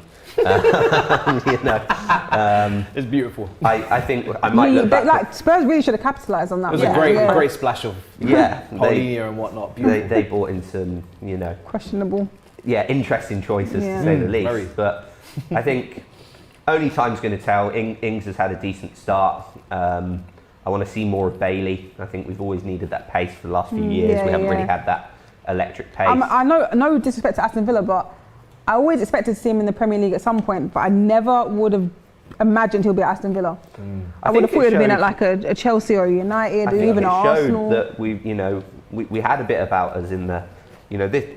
[SPEAKER 1] It's beautiful.
[SPEAKER 3] I think I might look back.
[SPEAKER 2] Like Spurs really should have capitalised on that.
[SPEAKER 1] It was a great splash of Paulinho and whatnot.
[SPEAKER 3] They bought in some,
[SPEAKER 2] questionable.
[SPEAKER 3] Interesting choices to say the least.
[SPEAKER 1] Very.
[SPEAKER 3] But I think only time's going to tell. Ings has had a decent start. I want to see more of Bailey. I think we've always needed that pace for the last few years. We haven't really had that electric pace.
[SPEAKER 2] I know, no disrespect to Aston Villa, but I always expected to see him in the Premier League at some point, but I never would have imagined he'll be at Aston Villa. I would have thought he'd have been at like a Chelsea or a United or even at Arsenal.
[SPEAKER 3] That we had a bit about us in the,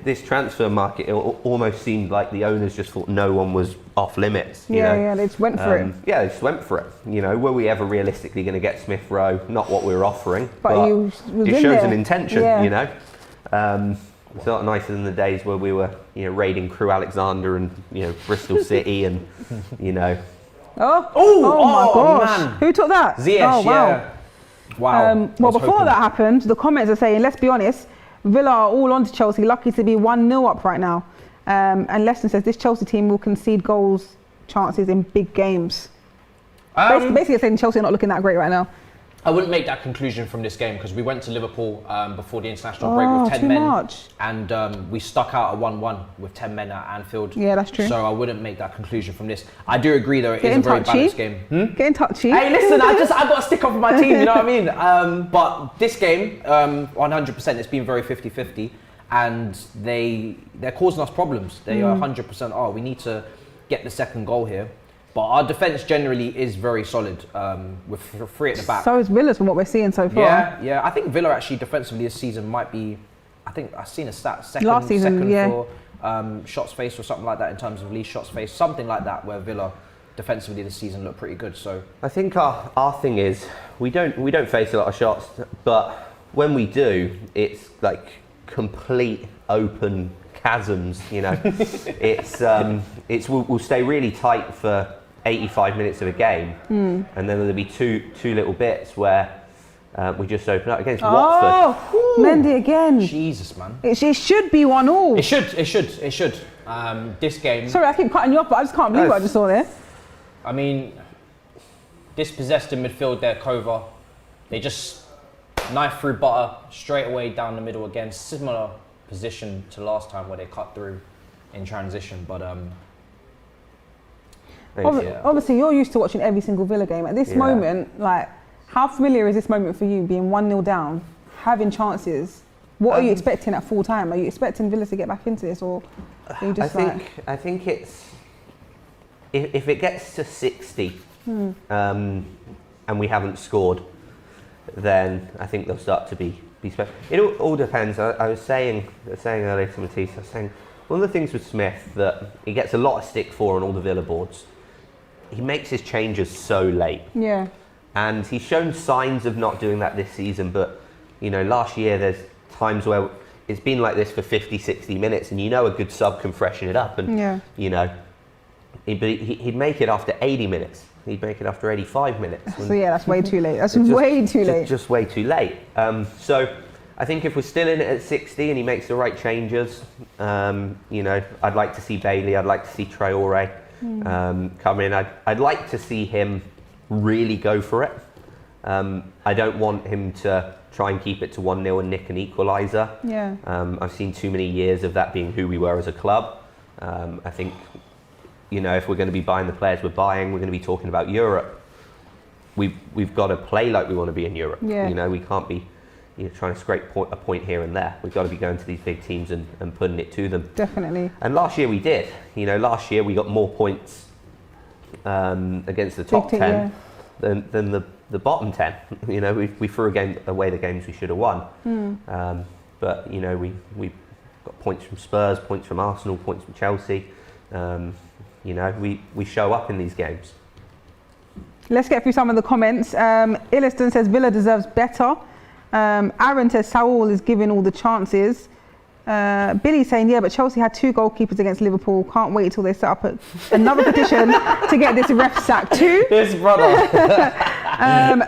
[SPEAKER 3] this transfer market. It almost seemed like the owners just thought no one was off limits.
[SPEAKER 2] They just went for it.
[SPEAKER 3] Yeah, they just went for it. Were we ever realistically going to get Smith Rowe? Not what we were offering,
[SPEAKER 2] but
[SPEAKER 3] it shows an intention. It's not nicer than the days where we were, raiding Crew Alexander and Bristol City and
[SPEAKER 2] Oh my gosh!
[SPEAKER 1] Man.
[SPEAKER 2] Who took that?
[SPEAKER 1] Ziyech, wow.
[SPEAKER 2] Well, before that happened, the comments are saying, let's be honest, Villa are all on to Chelsea, lucky to be 1-0 up right now. And Leston says this Chelsea team will concede goals chances in big games. Basically saying Chelsea are not looking that great right now.
[SPEAKER 1] I wouldn't make that conclusion from this game because we went to Liverpool before the international break with 10 men. And we stuck out a 1-1 with 10 men at Anfield.
[SPEAKER 2] Yeah, that's true.
[SPEAKER 1] So I wouldn't make that conclusion from this. I do agree though, it is a very balanced game.
[SPEAKER 2] Getting touchy.
[SPEAKER 1] Hey, listen, I've got to stick up for my team, you know what I mean? But this game, 100%, it's been very 50-50 and they're causing us problems. They are 100% we need to get the second goal here. But our defence generally is very solid with 3 at the back.
[SPEAKER 2] So is Villa's from what we're seeing so far.
[SPEAKER 1] Yeah. I think Villa actually defensively this season might be, I think I've seen a stat, second for shots faced or something like that in terms of least shots faced, something like that where Villa defensively this season look pretty good. So
[SPEAKER 3] I think our thing is we don't face a lot of shots, but when we do, it's like complete open chasms. We'll stay really tight for 85 minutes of a game, and then there'll be two little bits where we just open up against Watford.
[SPEAKER 2] Mendy again.
[SPEAKER 1] Jesus, man.
[SPEAKER 2] It should be 1-1.
[SPEAKER 1] It should. This game.
[SPEAKER 2] Sorry, I keep cutting you off, but I just can't believe what I just saw there.
[SPEAKER 1] I mean, dispossessed in midfield there, Kova. They just knife through butter straight away down the middle again. Similar position to last time where they cut through in transition, but
[SPEAKER 2] obviously you're used to watching every single Villa game. At this moment, like, how familiar is this moment for you, being 1-0 down, having chances? What are you expecting at full time? Are you expecting Villa to get back into this, or are you just
[SPEAKER 3] I think it's if it gets to 60 and we haven't scored, then I think they'll start to be special. It all depends. I was saying earlier to Matisse, I was saying one of the things with Smith that he gets a lot of stick for on all the Villa boards, he makes his changes so late.
[SPEAKER 2] Yeah.
[SPEAKER 3] And he's shown signs of not doing that this season, but last year there's times where it's been like this for 50, 60 minutes and a good sub can freshen it up and he'd make it after 80 minutes. He'd make it after 85 minutes.
[SPEAKER 2] So that's way too late. That's way too late.
[SPEAKER 3] Just way too late. So I think if we're still in it at 60 and he makes the right changes, you know, I'd like to see Bailey, I'd like to see Traore come in. I'd like to see him really go for it. I don't want him to try and keep it to 1-0 and nick an equaliser.
[SPEAKER 2] Yeah.
[SPEAKER 3] I've seen too many years of that being who we were as a club. I think, you know, if we're going to be buying the players we're buying, we're going to be talking about Europe. We've got to play like we want to be in Europe.
[SPEAKER 2] Yeah.
[SPEAKER 3] You know, we can't be trying to scrape a point here and there. We've got to be going to these big teams and putting it to them.
[SPEAKER 2] Definitely.
[SPEAKER 3] And last year we did. You know, last year we got more points against the top 10 than the bottom 10. You know, we threw away the games we should have won. But, you know, we got points from Spurs, points from Arsenal, points from Chelsea. You know, we show up in these games.
[SPEAKER 2] Let's get through some of the comments. Illiston says Villa deserves better. Aaron says Saul is giving all the chances. Billy saying, yeah, but Chelsea had 2 goalkeepers against Liverpool. Can't wait till they set up another petition to get this ref sacked too.
[SPEAKER 1] This brother.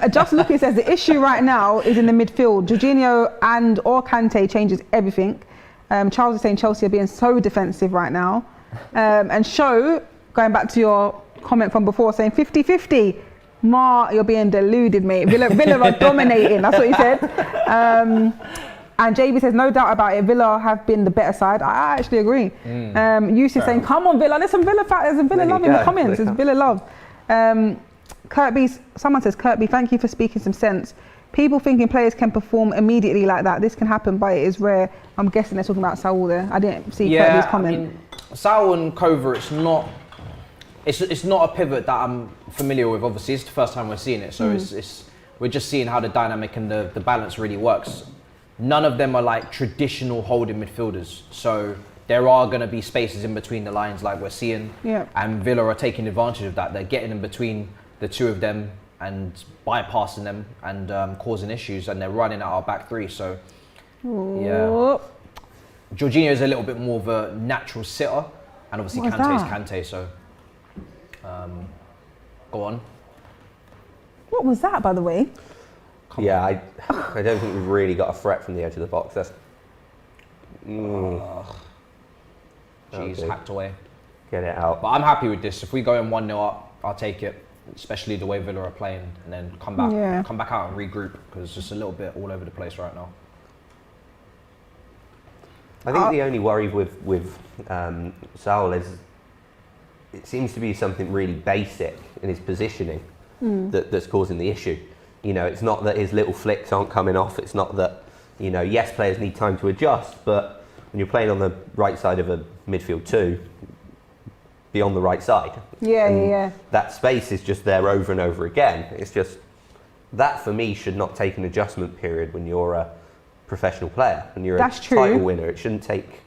[SPEAKER 2] Just looking says the issue right now is in the midfield. Jorginho or Kante changes everything. Charles is saying Chelsea are being so defensive right now. And going back to your comment from before, saying 50-50. You're being deluded, mate. Villa are dominating. That's what he said. And JB says, no doubt about it, Villa have been the better side. I actually agree. Yusuf saying, come on, Villa. There's some Villa factors and Villa love in the comments. There's Villa love. Someone says, Kirby, thank you for speaking some sense. People thinking players can perform immediately like that. This can happen, but it is rare. I'm guessing they're talking about Saul there. I didn't see Kirby's comment.
[SPEAKER 1] I mean, Saul and Kova, it's not a pivot that I'm familiar with. Obviously, it's the first time we're seeing it, so we're just seeing how the dynamic and the balance really works. None of them are like traditional holding midfielders, so there are going to be spaces in between the lines like we're seeing, and Villa are taking advantage of that. They're getting in between the two of them and bypassing them and causing issues, and they're running at our back three. So, yeah, Jorginho is a little bit more of a natural sitter, and obviously Kante's Kante. So, go on.
[SPEAKER 2] What was that, by the way?
[SPEAKER 3] I don't think we've really got a threat from the edge of the box. That's
[SPEAKER 1] hacked away.
[SPEAKER 3] Get it out.
[SPEAKER 1] But I'm happy with this. If we go in 1-0 up, I'll take it. Especially the way Villa are playing, and then come back out and regroup, because it's just a little bit all over the place right now.
[SPEAKER 3] I think the only worry with Saul is it seems to be something really basic in his positioning that's causing the issue. You know, it's not that his little flicks aren't coming off. It's not that, you know, yes, players need time to adjust, but when you're playing on the right side of a midfield two, be on the right side. Yeah. That space is just there over and over again. It's just, that for me should not take an adjustment period when you're a professional player and you're title winner. It shouldn't take,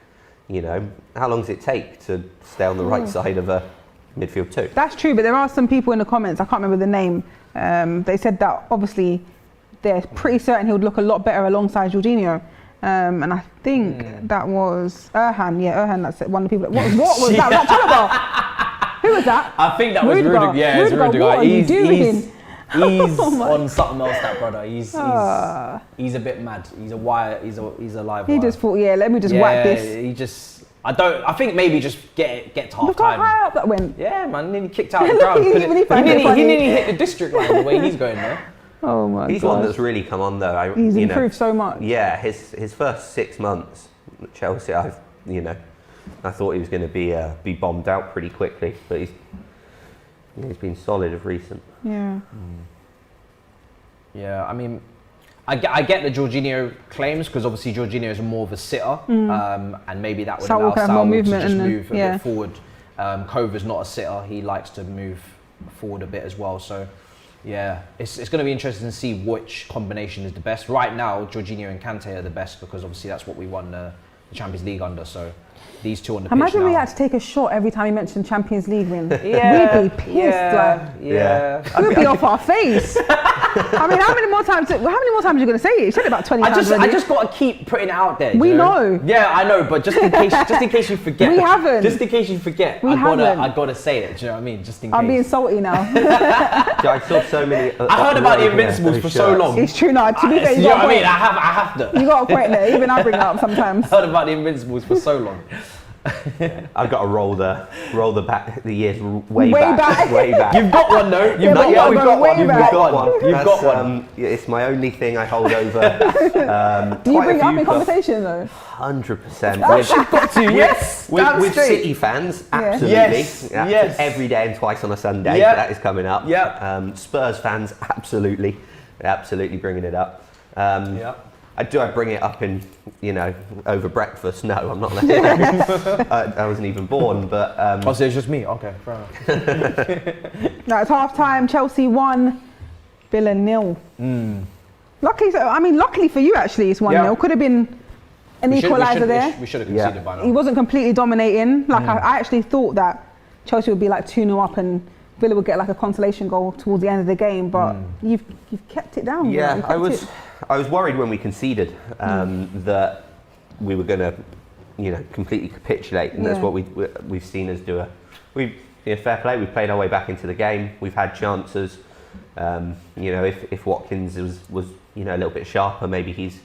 [SPEAKER 3] you know, how long does it take to stay on the right side of a midfield two?
[SPEAKER 2] That's true, but there are some people in the comments, I can't remember the name, they said that obviously they're pretty certain he would look a lot better alongside Jorginho. And I think that was Erhan. Yeah, Erhan, that's one of the people. What was that? Was that Who was that?
[SPEAKER 1] I think that was Rudiger. Yeah, it's Rudiger.
[SPEAKER 2] What are you doing?
[SPEAKER 1] He's on something else, that brother. He's a bit mad. He's a wire. He's a live wire.
[SPEAKER 2] He just thought, let me just whack this.
[SPEAKER 1] I think maybe just get to half
[SPEAKER 2] Look
[SPEAKER 1] time.
[SPEAKER 2] how high up that went.
[SPEAKER 1] Yeah, man. Nearly kicked out the ground. He nearly hit the district line the way he's going there.
[SPEAKER 2] Oh my god.
[SPEAKER 3] He's one that's really come on though.
[SPEAKER 2] He's improved so much.
[SPEAKER 3] Yeah, his first 6 months at Chelsea, I thought he was going to be bombed out pretty quickly, but he's been solid of recent.
[SPEAKER 2] Yeah.
[SPEAKER 1] Yeah, I mean, I get the Jorginho claims, because obviously Jorginho is more of a sitter, and maybe that would allow Saul to just move a bit forward. Kova's not a sitter; he likes to move forward a bit as well. So, yeah, it's going to be interesting to see which combination is the best. Right now, Jorginho and Kante are the best, because obviously that's what we won the Champions League under. So, these two on the
[SPEAKER 2] Imagine
[SPEAKER 1] pitch
[SPEAKER 2] we
[SPEAKER 1] now.
[SPEAKER 2] had to take a shot every time he mentioned Champions League win.
[SPEAKER 1] Yeah,
[SPEAKER 2] We'd be pissed. We'd be off our face. I mean, how many more times are you going to say it? You said it about 20 times already.
[SPEAKER 1] I just got to keep putting it out there.
[SPEAKER 2] We
[SPEAKER 1] you
[SPEAKER 2] know.
[SPEAKER 1] Yeah, I know, but just in case you forget.
[SPEAKER 2] We haven't.
[SPEAKER 1] Just in case you forget, I gotta say it. Do you know what I mean? Just in case.
[SPEAKER 2] I'm being salty now.
[SPEAKER 3] I saw so many.
[SPEAKER 1] I heard about the Invincibles for so long.
[SPEAKER 2] It's true now. To be fair,
[SPEAKER 1] you know what I mean? I have to.
[SPEAKER 2] You got a point there. Even I bring it up sometimes.
[SPEAKER 1] I heard about the Invincibles for so long.
[SPEAKER 3] I've got to roll the years way back.
[SPEAKER 1] You've got one though.
[SPEAKER 2] We've got one.
[SPEAKER 1] You've got one.
[SPEAKER 3] It's my only thing I hold over.
[SPEAKER 2] Do you bring it up in conversation though?
[SPEAKER 3] 100%.
[SPEAKER 1] You've got to. Yes.
[SPEAKER 3] With City fans, absolutely.
[SPEAKER 1] Yes.
[SPEAKER 3] Every day and twice on a Sunday.
[SPEAKER 1] Yeah.
[SPEAKER 3] That is coming up.
[SPEAKER 1] Yeah.
[SPEAKER 3] Spurs fans, absolutely bringing it up. I bring it up in, over breakfast? No, I'm not. I wasn't even born, but.
[SPEAKER 1] So it's just me. Okay, fair enough.
[SPEAKER 2] No, it's half time. Chelsea 1, Villa 0. Luckily for you, actually, it's 1-0. Could have been an equaliser there.
[SPEAKER 1] We should have conceded by now.
[SPEAKER 2] He wasn't completely dominating. I actually thought that Chelsea would be like 2-0 up and Villa would get like a consolation goal towards the end of the game, but you've kept it down.
[SPEAKER 3] Yeah, I was worried when we conceded that we were going to, completely capitulate, and that's what we've seen us do. Fair play. We've played our way back into the game. We've had chances. If Watkins was a little bit sharper, maybe he's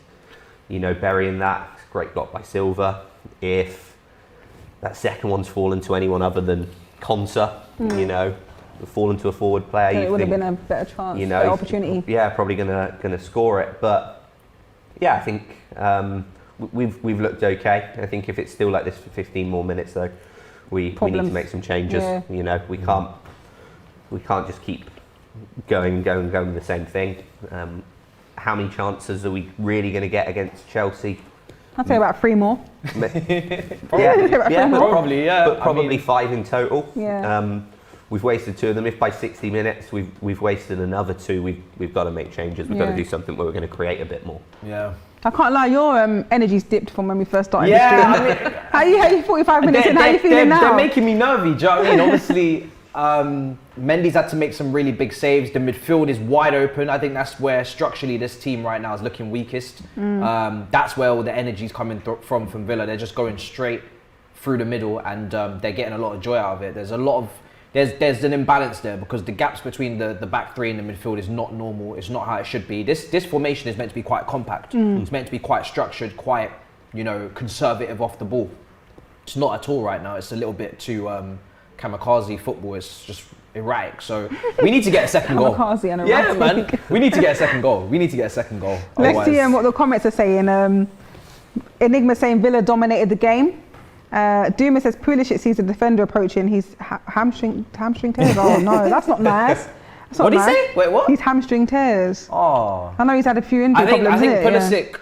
[SPEAKER 3] burying that. Great block by Silva. If that second one's fallen to anyone other than Konsa, fallen to a forward player,
[SPEAKER 2] it would have been a better chance, better opportunity.
[SPEAKER 3] Yeah, probably gonna score it, but yeah, I think we've looked okay. I think if it's still like this for 15 more minutes, though, we need to make some changes.
[SPEAKER 2] Yeah.
[SPEAKER 3] We can't just keep going with the same thing. How many chances are we really going to get against Chelsea?
[SPEAKER 2] I'd say about 3 more.
[SPEAKER 3] Probably 5 in total.
[SPEAKER 2] Yeah.
[SPEAKER 3] We've wasted 2 of them. If by 60 minutes we've wasted another 2, we've got to make changes. We've got to do something where we're going to create a bit more.
[SPEAKER 1] Yeah.
[SPEAKER 2] I can't lie, your energy's dipped from when we first started.
[SPEAKER 1] Yeah.
[SPEAKER 2] How are you 45 minutes in? How are you feeling now?
[SPEAKER 1] They're making me nervy. Do you know what I mean? Obviously, Mendy's had to make some really big saves. The midfield is wide open. I think that's where structurally this team right now is looking weakest. That's where all the energy's coming from Villa. They're just going straight through the middle, and they're getting a lot of joy out of it. There's a lot of there's an imbalance there because the gaps between the back three and the midfield is not normal. It's not how it should be. This formation is meant to be quite compact. It's meant to be quite structured, quite conservative off the ball. It's not at all right now. It's a little bit too kamikaze football. It's just erratic. So we need to get a second goal.
[SPEAKER 2] Kamikaze and
[SPEAKER 1] yeah,
[SPEAKER 2] erratic.
[SPEAKER 1] man. We need to get a second goal.
[SPEAKER 2] Let's see what the comments are saying. Enigma saying Villa dominated the game. Duma says Pulisic sees the defender approaching. He's hamstring tears. Oh no, that's not nice.
[SPEAKER 1] What did he say? Wait, what?
[SPEAKER 2] He's hamstring tears.
[SPEAKER 1] Oh.
[SPEAKER 2] I know he's had a few injury problems.
[SPEAKER 1] I think Pulisic.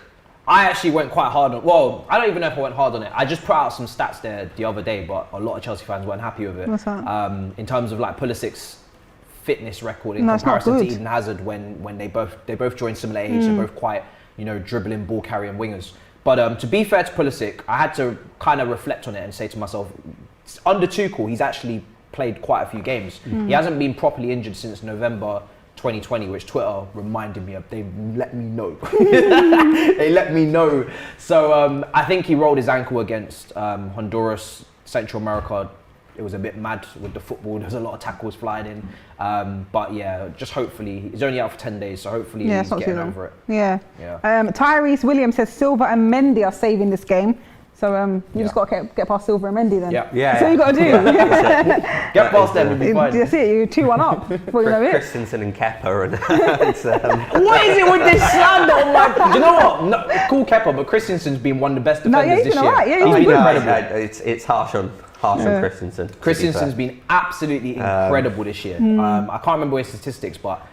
[SPEAKER 1] I actually went quite hard on. Well, I don't even know if I went hard on it. I just put out some stats there the other day, but a lot of Chelsea fans weren't happy with it.
[SPEAKER 2] What's that?
[SPEAKER 1] In terms of like Pulisic's fitness record in comparison to Eden Hazard, when they both joined similar age, they're both quite dribbling, ball carrying wingers. But to be fair to Pulisic, I had to kind of reflect on it and say to myself, under Tuchel, he's actually played quite a few games. He hasn't been properly injured since November 2020, which Twitter reminded me of. They let me know. They let me know. So I think he rolled his ankle against Honduras, Central America. It was a bit mad with the football. There's a lot of tackles flying in. But yeah, just hopefully, he's only out for 10 days, so hopefully he's getting over it.
[SPEAKER 2] Yeah. Tyrese Williams says Silva and Mendy are saving this game. So you just got to get past Silva and Mendy then.
[SPEAKER 1] Yeah.
[SPEAKER 2] So you got to do.
[SPEAKER 1] Get past them and be fine.
[SPEAKER 2] That's it. You're 2-1 up before you know it.
[SPEAKER 3] Christensen and Kepa and
[SPEAKER 1] what is it with this slander? Do you know what? No, cool Kepa, but Christensen's been one of the best defenders this year.
[SPEAKER 2] Right. Yeah,
[SPEAKER 1] he's been incredible.
[SPEAKER 3] It's harsh on Christensen.
[SPEAKER 1] Christensen's been absolutely incredible this year. I can't remember his statistics, but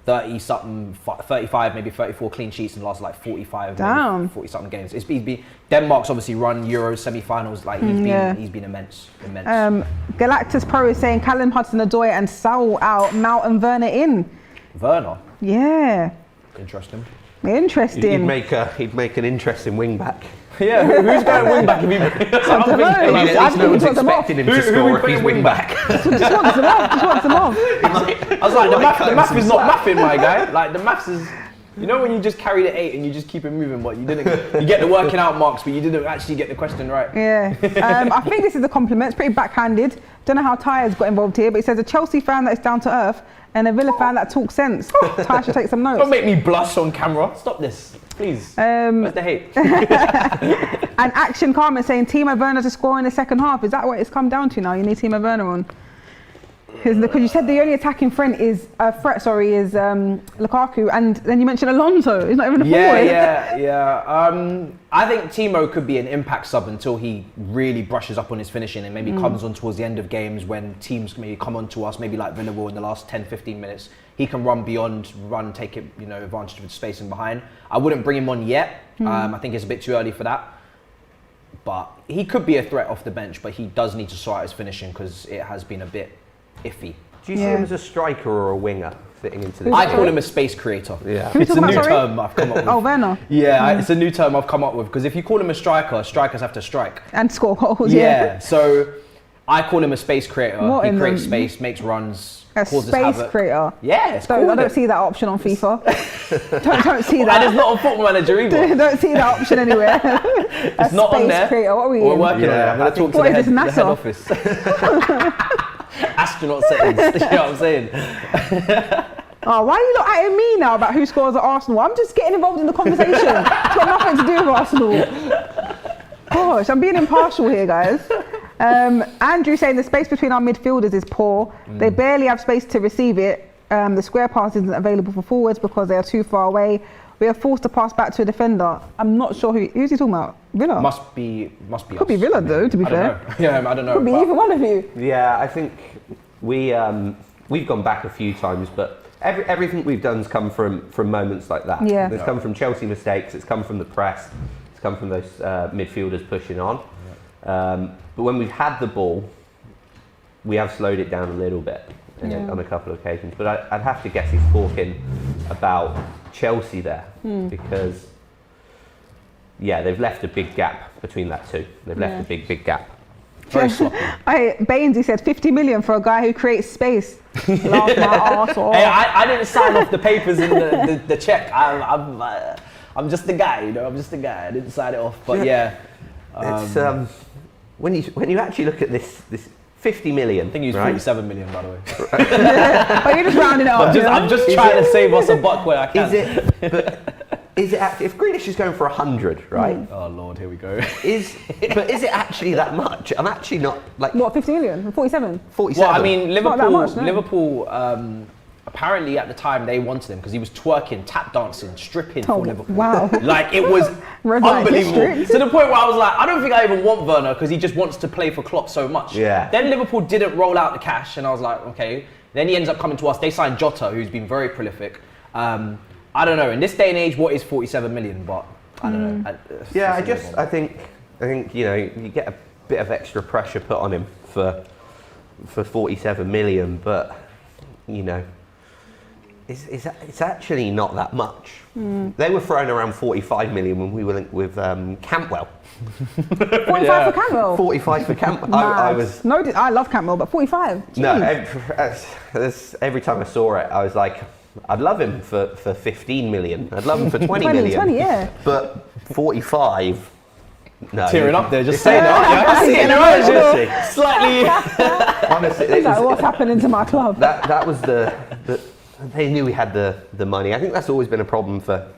[SPEAKER 1] 30-something, 35, maybe 34 clean sheets in the last 45, 40-something games. It's been Denmark's obviously run Euro semi-finals. He's been immense.
[SPEAKER 2] Galactus Pro is saying Callum Hudson-Odoi and Saul out, Mount and Werner in.
[SPEAKER 1] Werner?
[SPEAKER 2] Yeah.
[SPEAKER 1] Interesting.
[SPEAKER 3] He'd make an interesting wing back.
[SPEAKER 1] Yeah, who's going wing back if he?
[SPEAKER 2] I don't know. I
[SPEAKER 3] At least no one's
[SPEAKER 2] think he got
[SPEAKER 3] expecting him
[SPEAKER 1] Who
[SPEAKER 3] to
[SPEAKER 1] we
[SPEAKER 3] score if
[SPEAKER 1] putting
[SPEAKER 3] he's
[SPEAKER 1] wing
[SPEAKER 3] wing back.
[SPEAKER 2] just wants them off. Just wants them off.
[SPEAKER 1] I was like, the math is not mathing, my guy. Like the maths is, you know, when you just carry the 8 and you just keep it moving, but you get the working out marks, but you didn't actually get the question right.
[SPEAKER 2] Yeah. I think this is a compliment. It's pretty backhanded. Don't know how Tyre's got involved here, but he says a Chelsea fan that is down to earth and a Villa fan that talks sense. Tyre should take some notes.
[SPEAKER 1] Don't make me blush on camera. Stop this, please. Where's the hate?
[SPEAKER 2] And Action Carmen saying Timo Werner to score in the second half. Is that what it's come down to now? You need Timo Werner on. Because you said the only attacking threat is Lukaku, and then you mentioned Alonso. He's not even a forward.
[SPEAKER 1] Yeah. I think Timo could be an impact sub until he really brushes up on his finishing and maybe comes on towards the end of games when teams maybe come on to us, maybe like Villa will in the last 10-15 minutes. He can run beyond, take it, advantage of the space in behind. I wouldn't bring him on yet. I think it's a bit too early for that. But he could be a threat off the bench, but he does need to sort out his finishing because it has been a bit iffy.
[SPEAKER 3] Do you see him as a striker or a winger fitting into this?
[SPEAKER 1] I call him a space creator.
[SPEAKER 3] Yeah.
[SPEAKER 1] It's a new term I've come up with.
[SPEAKER 2] Oh, Werner.
[SPEAKER 1] Yeah, it's a new term I've come up with because if you call him a striker, strikers have to strike.
[SPEAKER 2] And score goals,
[SPEAKER 1] Yeah, so I call him a space creator.
[SPEAKER 2] What
[SPEAKER 1] He
[SPEAKER 2] in
[SPEAKER 1] creates
[SPEAKER 2] the-
[SPEAKER 1] space, makes runs,
[SPEAKER 2] A
[SPEAKER 1] causes
[SPEAKER 2] space
[SPEAKER 1] havoc.
[SPEAKER 2] creator.
[SPEAKER 1] Yeah, it's
[SPEAKER 2] I
[SPEAKER 1] cool.
[SPEAKER 2] don't see that option on FIFA. don't see
[SPEAKER 1] And
[SPEAKER 2] that.
[SPEAKER 1] it's not on Football Manager either.
[SPEAKER 2] Don't see that option anywhere.
[SPEAKER 1] It's not on there.
[SPEAKER 2] Creator. What are we
[SPEAKER 1] We're
[SPEAKER 2] in?
[SPEAKER 1] working on it. I'm going to talk to
[SPEAKER 2] What
[SPEAKER 1] the
[SPEAKER 2] is
[SPEAKER 1] head,
[SPEAKER 2] this,
[SPEAKER 1] the head
[SPEAKER 2] NASA?
[SPEAKER 1] office. Astronaut settings. You know what I'm saying?
[SPEAKER 2] Oh, why are you not at me now about who scores at Arsenal? I'm just getting involved in the conversation. It's got nothing to do with Arsenal. Gosh, I'm being impartial here, guys. Andrew saying the space between our midfielders is poor. They barely have space to receive it. The square pass isn't available for forwards because they are too far away. We are forced to pass back to a defender. I'm not sure who's he talking about. Villa?
[SPEAKER 1] Must be
[SPEAKER 2] Could be Villa though, to be fair.
[SPEAKER 1] Yeah, I don't know.
[SPEAKER 2] Could be either one of you.
[SPEAKER 3] Yeah, I think we've gone back a few times, but everything we've done has come from moments like that.
[SPEAKER 2] Yeah.
[SPEAKER 3] It's come from Chelsea mistakes. It's come from the press. It's come from those midfielders pushing on. But when we've had the ball, we have slowed it down a little bit on a couple of occasions. But I'd have to guess he's talking about Chelsea there because, they've left a big gap between that two. They've left a big gap.
[SPEAKER 1] Very sloppy.
[SPEAKER 2] Bainesy said 50 million for a guy who creates space. Laugh my arse off.
[SPEAKER 1] Hey, I didn't sign off the papers in the check. I'm just a guy, I'm just a guy. I didn't sign it off, but
[SPEAKER 3] It's when you actually look at this 50 million.
[SPEAKER 1] I think he was
[SPEAKER 3] right?
[SPEAKER 1] 47 million, by the way.
[SPEAKER 2] But you're just rounding it up.
[SPEAKER 1] I'm just trying to save us a buck where I can.
[SPEAKER 3] Is it actually, if Grealish is going for 100, right?
[SPEAKER 1] Oh Lord, here we go.
[SPEAKER 3] Is it actually that much? I'm actually not like
[SPEAKER 2] What, 50 million? 47?
[SPEAKER 3] 47.
[SPEAKER 1] Well, I mean,
[SPEAKER 2] not that much, no.
[SPEAKER 1] Liverpool. Apparently, at the time, they wanted him because he was twerking, tap dancing, stripping for Liverpool.
[SPEAKER 2] Wow.
[SPEAKER 1] Like it was
[SPEAKER 2] Red light
[SPEAKER 1] unbelievable.
[SPEAKER 2] district.
[SPEAKER 1] To the point where I was like, I don't think I even want Werner because he just wants to play for Klopp so much.
[SPEAKER 3] Yeah.
[SPEAKER 1] Then Liverpool didn't roll out the cash, and I was like, okay. Then he ends up coming to us. They signed Jota, who's been very prolific. I don't know. In this day and age, what is 47 million? But I don't know.
[SPEAKER 3] I think you get a bit of extra pressure put on him for 47 million, but it's actually not that much. They were throwing around 45 million when we were linked with Campbell.
[SPEAKER 2] 45 for Campbell?
[SPEAKER 3] 45 for Campbell.
[SPEAKER 2] I love Campbell, but 45? Jeez.
[SPEAKER 3] No, every time I saw it, I was like, I'd love him for 15 million. I'd love him for 20 million.
[SPEAKER 2] 20, yeah.
[SPEAKER 3] But 45... No,
[SPEAKER 1] tearing up there, just saying it, aren't you? I can see it in your eyes, slightly.
[SPEAKER 3] Honestly,
[SPEAKER 2] What's happening to my club?
[SPEAKER 3] That was the they knew we had the money. I think that's always been a problem for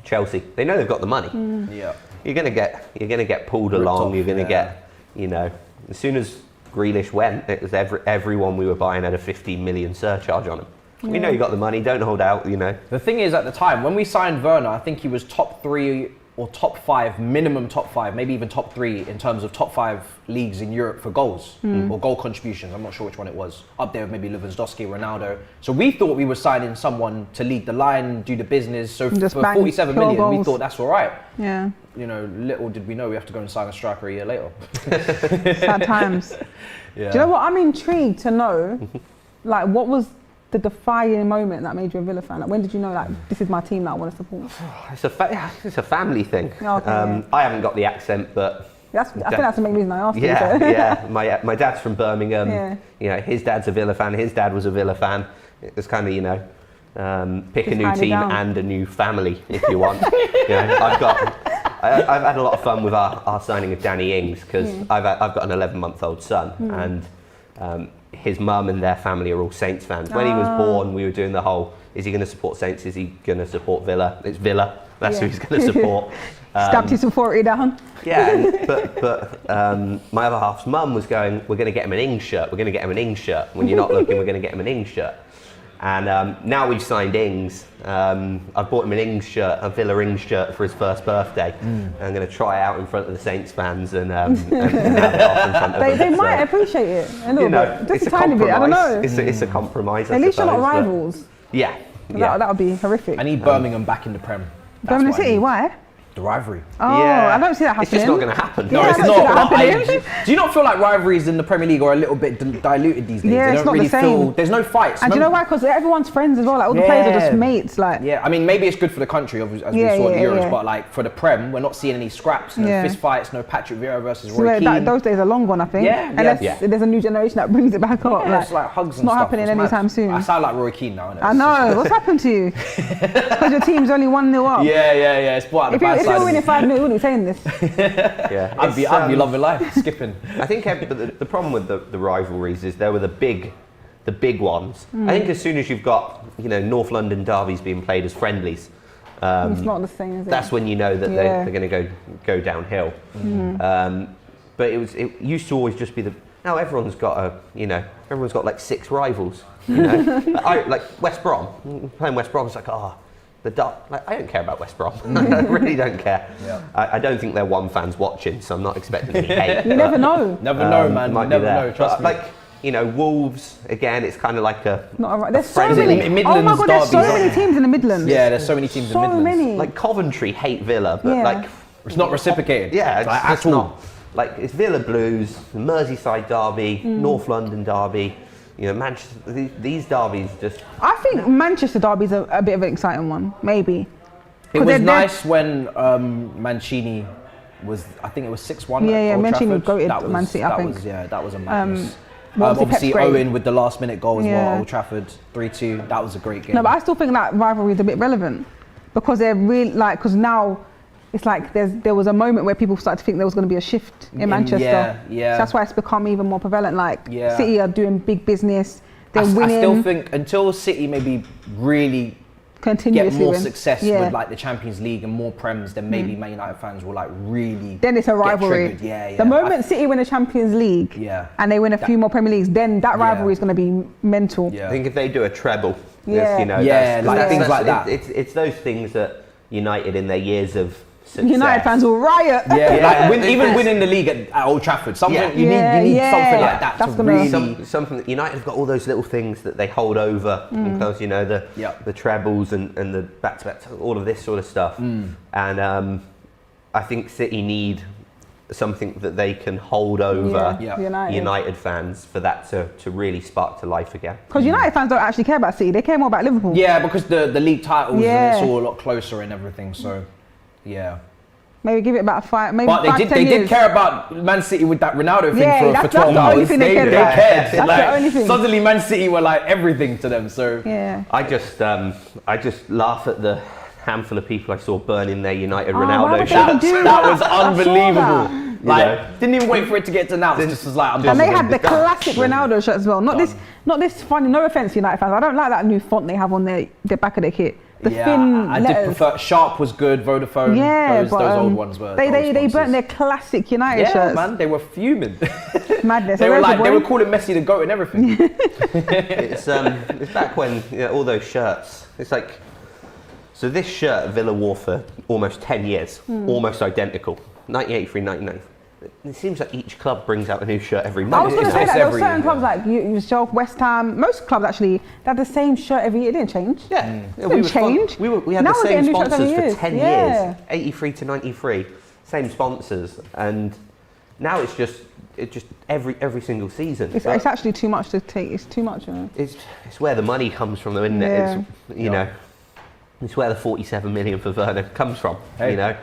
[SPEAKER 3] Chelsea. They know they've got the money.
[SPEAKER 1] Yeah.
[SPEAKER 3] You're gonna get pulled along. You're gonna get, as soon as Grealish went, it was everyone we were buying had a 15 million surcharge on him. We know you got the money. Don't hold out.
[SPEAKER 1] The thing is, at the time when we signed Werner, I think he was top 3 or top 5, minimum top 5, maybe even top 3 in terms of top 5 leagues in Europe for goals or goal contributions. I'm not sure which one it was. Up there with maybe Lewandowski, Ronaldo. So we thought we were signing someone to lead the line, do the business. So
[SPEAKER 2] Just
[SPEAKER 1] for
[SPEAKER 2] bang
[SPEAKER 1] 47
[SPEAKER 2] pure
[SPEAKER 1] million,
[SPEAKER 2] goals.
[SPEAKER 1] we thought that's all right.
[SPEAKER 2] Yeah.
[SPEAKER 1] Little did we know we have to go and sign a striker a year later.
[SPEAKER 2] Sad times.
[SPEAKER 1] Yeah.
[SPEAKER 2] Do you know what? I'm intrigued to know, like, what was the defining moment that made you a Villa fan? Like, when did you know, like, this is my team that I want to support?
[SPEAKER 3] It's a family thing.
[SPEAKER 2] Oh, okay, yeah.
[SPEAKER 3] I haven't got the accent, but
[SPEAKER 2] I think that's the main reason I asked you.
[SPEAKER 3] yeah,
[SPEAKER 2] So.
[SPEAKER 3] yeah. My dad's from Birmingham.
[SPEAKER 2] Yeah.
[SPEAKER 3] You know, his dad's a Villa fan. His dad was a Villa fan. It's kind of, you know, pick
[SPEAKER 2] Just
[SPEAKER 3] a new
[SPEAKER 2] hand it
[SPEAKER 3] team
[SPEAKER 2] down.
[SPEAKER 3] and a new family if you want. You know, I've had a lot of fun with our signing of Danny Ings because I've got an 11-month-old son and his mum and their family are all Saints fans. When he was born, we were doing the whole: is he going to support Saints? Is he going to support Villa? It's Villa. That's who he's going to support.
[SPEAKER 2] Stabbed his authority down.
[SPEAKER 3] Yeah, but my other half's mum was going, we're going to get him an Ings shirt. We're going to get him an Ings shirt. When you're not looking, we're going to get him an Ings shirt. And now we've signed Ings. I've bought him an Ings shirt, a Villa Ings shirt for his first birthday. I'm going to try it out in front of the Saints fans and have it off in front of them.
[SPEAKER 2] They might appreciate it a little
[SPEAKER 3] You know,
[SPEAKER 2] bit. Just a tiny bit, I don't know.
[SPEAKER 3] It's a compromise,
[SPEAKER 2] At least you're not
[SPEAKER 3] suppose, but-
[SPEAKER 2] rivals.
[SPEAKER 3] Yeah.
[SPEAKER 2] That would be horrific.
[SPEAKER 1] I need Birmingham back in the Prem. That's
[SPEAKER 2] Birmingham
[SPEAKER 1] what I
[SPEAKER 2] City,
[SPEAKER 1] need.
[SPEAKER 2] why?
[SPEAKER 1] The rivalry.
[SPEAKER 2] Oh,
[SPEAKER 3] Yeah.
[SPEAKER 2] I don't see that happening.
[SPEAKER 3] It's just not going to happen.
[SPEAKER 1] No,
[SPEAKER 2] Yeah,
[SPEAKER 1] it's
[SPEAKER 2] I don't see that
[SPEAKER 1] not.
[SPEAKER 2] happening.
[SPEAKER 1] Do you not feel like rivalries in the Premier League are a little bit diluted these days?
[SPEAKER 2] Yeah,
[SPEAKER 1] They
[SPEAKER 2] it's
[SPEAKER 1] don't
[SPEAKER 2] not the
[SPEAKER 1] really
[SPEAKER 2] same.
[SPEAKER 1] feel. There's no fights.
[SPEAKER 2] And do you know why? Because everyone's friends as well. Like, all the players are just
[SPEAKER 1] Yeah.
[SPEAKER 2] mates. Like,
[SPEAKER 1] Yeah, I mean, maybe it's good for the country, as we
[SPEAKER 2] Yeah,
[SPEAKER 1] saw at the
[SPEAKER 2] yeah,
[SPEAKER 1] Euros,
[SPEAKER 2] yeah.
[SPEAKER 1] but like for the Prem, we're not seeing any scraps, no
[SPEAKER 2] Yeah.
[SPEAKER 1] fist fights, no Patrick Vieira versus
[SPEAKER 2] so
[SPEAKER 1] Roy Keane.
[SPEAKER 2] those days are long gone, I think.
[SPEAKER 1] Yeah,
[SPEAKER 2] Unless
[SPEAKER 3] yeah.
[SPEAKER 2] there's a new generation that brings it back up.
[SPEAKER 1] Yeah, it's like hugs
[SPEAKER 2] it's
[SPEAKER 1] and
[SPEAKER 2] not
[SPEAKER 1] stuff.
[SPEAKER 2] happening
[SPEAKER 1] It's mad.
[SPEAKER 2] anytime soon.
[SPEAKER 1] I sound like Roy Keane now, innit?
[SPEAKER 2] I know. What's happened to you? Because your team's only 1-0 up.
[SPEAKER 1] Yeah. It's brought out
[SPEAKER 2] If
[SPEAKER 1] the
[SPEAKER 2] you
[SPEAKER 1] bad
[SPEAKER 2] if
[SPEAKER 1] side
[SPEAKER 2] you're
[SPEAKER 1] of
[SPEAKER 2] winning
[SPEAKER 1] me.
[SPEAKER 2] 5-0, you wouldn't be saying this.
[SPEAKER 3] Yeah.
[SPEAKER 1] I'd be loving life, skipping.
[SPEAKER 3] I think but the problem with the rivalries is there were the big ones. I think as soon as you've got, you know, North London derbies being played as friendlies,
[SPEAKER 2] It's not the same, is it?
[SPEAKER 3] that's when you know that
[SPEAKER 2] Yeah.
[SPEAKER 3] they're going to go downhill. But it used to always just be now everyone's got like 6 rivals. You know, like West Brom, playing West Brom, it's like, I don't care about West Brom. I really don't care.
[SPEAKER 1] Yeah.
[SPEAKER 3] I don't think they're one fans watching, so I'm not expecting any hate.
[SPEAKER 2] You never know.
[SPEAKER 1] Never know, man.
[SPEAKER 3] Might
[SPEAKER 1] You
[SPEAKER 3] be
[SPEAKER 1] never
[SPEAKER 3] there.
[SPEAKER 1] know, trust
[SPEAKER 3] But,
[SPEAKER 1] me.
[SPEAKER 3] like, you know, Wolves, again, it's kind of like
[SPEAKER 2] There's so
[SPEAKER 3] friendly-
[SPEAKER 2] many.
[SPEAKER 1] In
[SPEAKER 2] Oh my
[SPEAKER 1] Midlands
[SPEAKER 2] God, there's so
[SPEAKER 1] derbies,
[SPEAKER 2] many teams in the Midlands.
[SPEAKER 1] Yeah, there's so many teams in
[SPEAKER 2] So
[SPEAKER 1] the Midlands.
[SPEAKER 2] many.
[SPEAKER 3] like Coventry hate Villa, but
[SPEAKER 2] Yeah.
[SPEAKER 3] like,
[SPEAKER 1] It's not reciprocated.
[SPEAKER 3] yeah, it's
[SPEAKER 1] like,
[SPEAKER 3] just
[SPEAKER 1] at all.
[SPEAKER 3] not. Like, it's Villa Blues, Merseyside derby, North London derby, you know, Manchester, these derbies just...
[SPEAKER 2] I think Manchester derby's a bit of an exciting one, maybe.
[SPEAKER 1] It
[SPEAKER 2] 'Cause
[SPEAKER 1] was
[SPEAKER 2] they're-
[SPEAKER 1] nice when Mancini was, I think it was 6-1
[SPEAKER 2] Yeah,
[SPEAKER 1] at
[SPEAKER 2] yeah,
[SPEAKER 1] Old
[SPEAKER 2] Mancini
[SPEAKER 1] Trafford.
[SPEAKER 2] goated
[SPEAKER 1] That was-
[SPEAKER 2] Man City, I
[SPEAKER 1] that
[SPEAKER 2] think.
[SPEAKER 1] was, yeah, that was a madness.
[SPEAKER 2] what was it,
[SPEAKER 1] Obviously,
[SPEAKER 2] Pep's great?
[SPEAKER 1] Owen with the last minute goal as
[SPEAKER 2] Yeah.
[SPEAKER 1] well, Old Trafford, 3-2. That was a great game.
[SPEAKER 2] No, but I still think that rivalry is a bit relevant because they're really like, because now it's like there was a moment where people started to think there was going to be a shift in Manchester.
[SPEAKER 1] yeah.
[SPEAKER 2] So that's why it's become even more prevalent. Like
[SPEAKER 1] Yeah.
[SPEAKER 2] City are doing big business, they're
[SPEAKER 1] I
[SPEAKER 2] winning
[SPEAKER 1] still think until City maybe really get
[SPEAKER 2] continuously.
[SPEAKER 1] more
[SPEAKER 2] win.
[SPEAKER 1] success
[SPEAKER 2] Yeah.
[SPEAKER 1] with like the Champions League and more Prems, then maybe Man United fans will like really.
[SPEAKER 2] Then it's a
[SPEAKER 1] get
[SPEAKER 2] rivalry.
[SPEAKER 1] triggered. Yeah.
[SPEAKER 2] The moment City win the Champions League
[SPEAKER 1] Yeah.
[SPEAKER 2] and they win a few more Premier Leagues, then that rivalry is going to be mental.
[SPEAKER 1] Yeah.
[SPEAKER 3] I think if they do a treble,
[SPEAKER 2] Yeah.
[SPEAKER 3] you know,
[SPEAKER 1] Yeah, like things like that.
[SPEAKER 3] It's those things that United in their years of success.
[SPEAKER 2] United fans will riot.
[SPEAKER 1] Yeah, like
[SPEAKER 3] Yeah.
[SPEAKER 1] even winning the league at Old Trafford, something
[SPEAKER 3] Yeah.
[SPEAKER 1] you need
[SPEAKER 2] Yeah.
[SPEAKER 1] something like that
[SPEAKER 2] That's
[SPEAKER 1] to
[SPEAKER 2] gonna-
[SPEAKER 1] really.
[SPEAKER 3] Something that United have got all those little things that they hold over because, you know, the trebles and the back-to-back, all of this sort of stuff. And I think City need something that they can hold over
[SPEAKER 1] Yeah.
[SPEAKER 2] United.
[SPEAKER 3] fans for that to really spark to life again.
[SPEAKER 2] Because United fans don't actually care about City, they care more about Liverpool.
[SPEAKER 1] Yeah, because the league titles
[SPEAKER 2] Yeah.
[SPEAKER 1] and it's all a lot closer and everything. So, yeah.
[SPEAKER 2] Maybe give it about 5, maybe
[SPEAKER 1] But
[SPEAKER 2] 5
[SPEAKER 1] they
[SPEAKER 2] to 10
[SPEAKER 1] did
[SPEAKER 2] years.
[SPEAKER 1] care about Man City with that Ronaldo thing
[SPEAKER 2] Yeah,
[SPEAKER 1] for
[SPEAKER 2] that's
[SPEAKER 1] 12
[SPEAKER 2] the only
[SPEAKER 1] hours.
[SPEAKER 2] thing they cared
[SPEAKER 1] They
[SPEAKER 2] about.
[SPEAKER 1] cared.
[SPEAKER 2] That's
[SPEAKER 1] Like,
[SPEAKER 2] the only thing.
[SPEAKER 1] Suddenly Man City were like everything to them. So
[SPEAKER 2] Yeah.
[SPEAKER 3] I just laugh at the handful of people I saw burning their United
[SPEAKER 2] why
[SPEAKER 3] Ronaldo
[SPEAKER 2] would they
[SPEAKER 3] shirts.
[SPEAKER 2] do
[SPEAKER 1] that was
[SPEAKER 2] I saw
[SPEAKER 1] unbelievable.
[SPEAKER 2] that.
[SPEAKER 1] Like,
[SPEAKER 3] know?
[SPEAKER 1] didn't even wait for it to get announced. Just was like, I'm
[SPEAKER 2] And they
[SPEAKER 1] done.
[SPEAKER 2] had the classic Ronaldo shirt as well. Not
[SPEAKER 1] Done.
[SPEAKER 2] this funny, no offense United fans. I don't like that new font they have on their back of their kit. The
[SPEAKER 1] Yeah,
[SPEAKER 2] thin
[SPEAKER 1] I
[SPEAKER 2] letters.
[SPEAKER 1] did prefer. Sharp was good. Vodafone.
[SPEAKER 2] Yeah,
[SPEAKER 1] those
[SPEAKER 2] but
[SPEAKER 1] old ones were.
[SPEAKER 2] they
[SPEAKER 1] old
[SPEAKER 2] burnt
[SPEAKER 1] sponsors.
[SPEAKER 2] their classic United
[SPEAKER 1] Yeah,
[SPEAKER 2] shirts.
[SPEAKER 1] man, they were fuming.
[SPEAKER 2] Madness.
[SPEAKER 1] They
[SPEAKER 2] So
[SPEAKER 1] were
[SPEAKER 2] there's
[SPEAKER 1] like,
[SPEAKER 2] your
[SPEAKER 1] they
[SPEAKER 2] boy.
[SPEAKER 1] were calling Messi the GOAT and everything.
[SPEAKER 3] It's back when, you know, all those shirts. It's like, so this shirt Villa wore for almost 10 years, almost identical. 1983, 1990. It seems like each club brings out a new shirt every
[SPEAKER 2] I
[SPEAKER 3] month.
[SPEAKER 2] was going to
[SPEAKER 1] It's
[SPEAKER 2] say that there were
[SPEAKER 1] every
[SPEAKER 2] certain
[SPEAKER 1] year.
[SPEAKER 2] clubs like yourself, West Ham, most clubs actually, they had the same shirt every year. It didn't change.
[SPEAKER 3] Yeah,
[SPEAKER 2] Didn't change.
[SPEAKER 3] We had
[SPEAKER 2] Now
[SPEAKER 3] the
[SPEAKER 2] we're
[SPEAKER 3] same
[SPEAKER 2] getting new shirts
[SPEAKER 3] sponsors
[SPEAKER 2] every
[SPEAKER 3] for
[SPEAKER 2] year.
[SPEAKER 3] 10
[SPEAKER 2] Yeah.
[SPEAKER 3] years, 83 to 93, same sponsors, and now it's just every single season.
[SPEAKER 2] It's actually too much to take. It's too much.
[SPEAKER 3] It's where the money comes from, though, isn't it?
[SPEAKER 2] Yeah.
[SPEAKER 3] It's, you know, it's where the 47 million for Werner comes from.
[SPEAKER 1] Hey,
[SPEAKER 3] you know,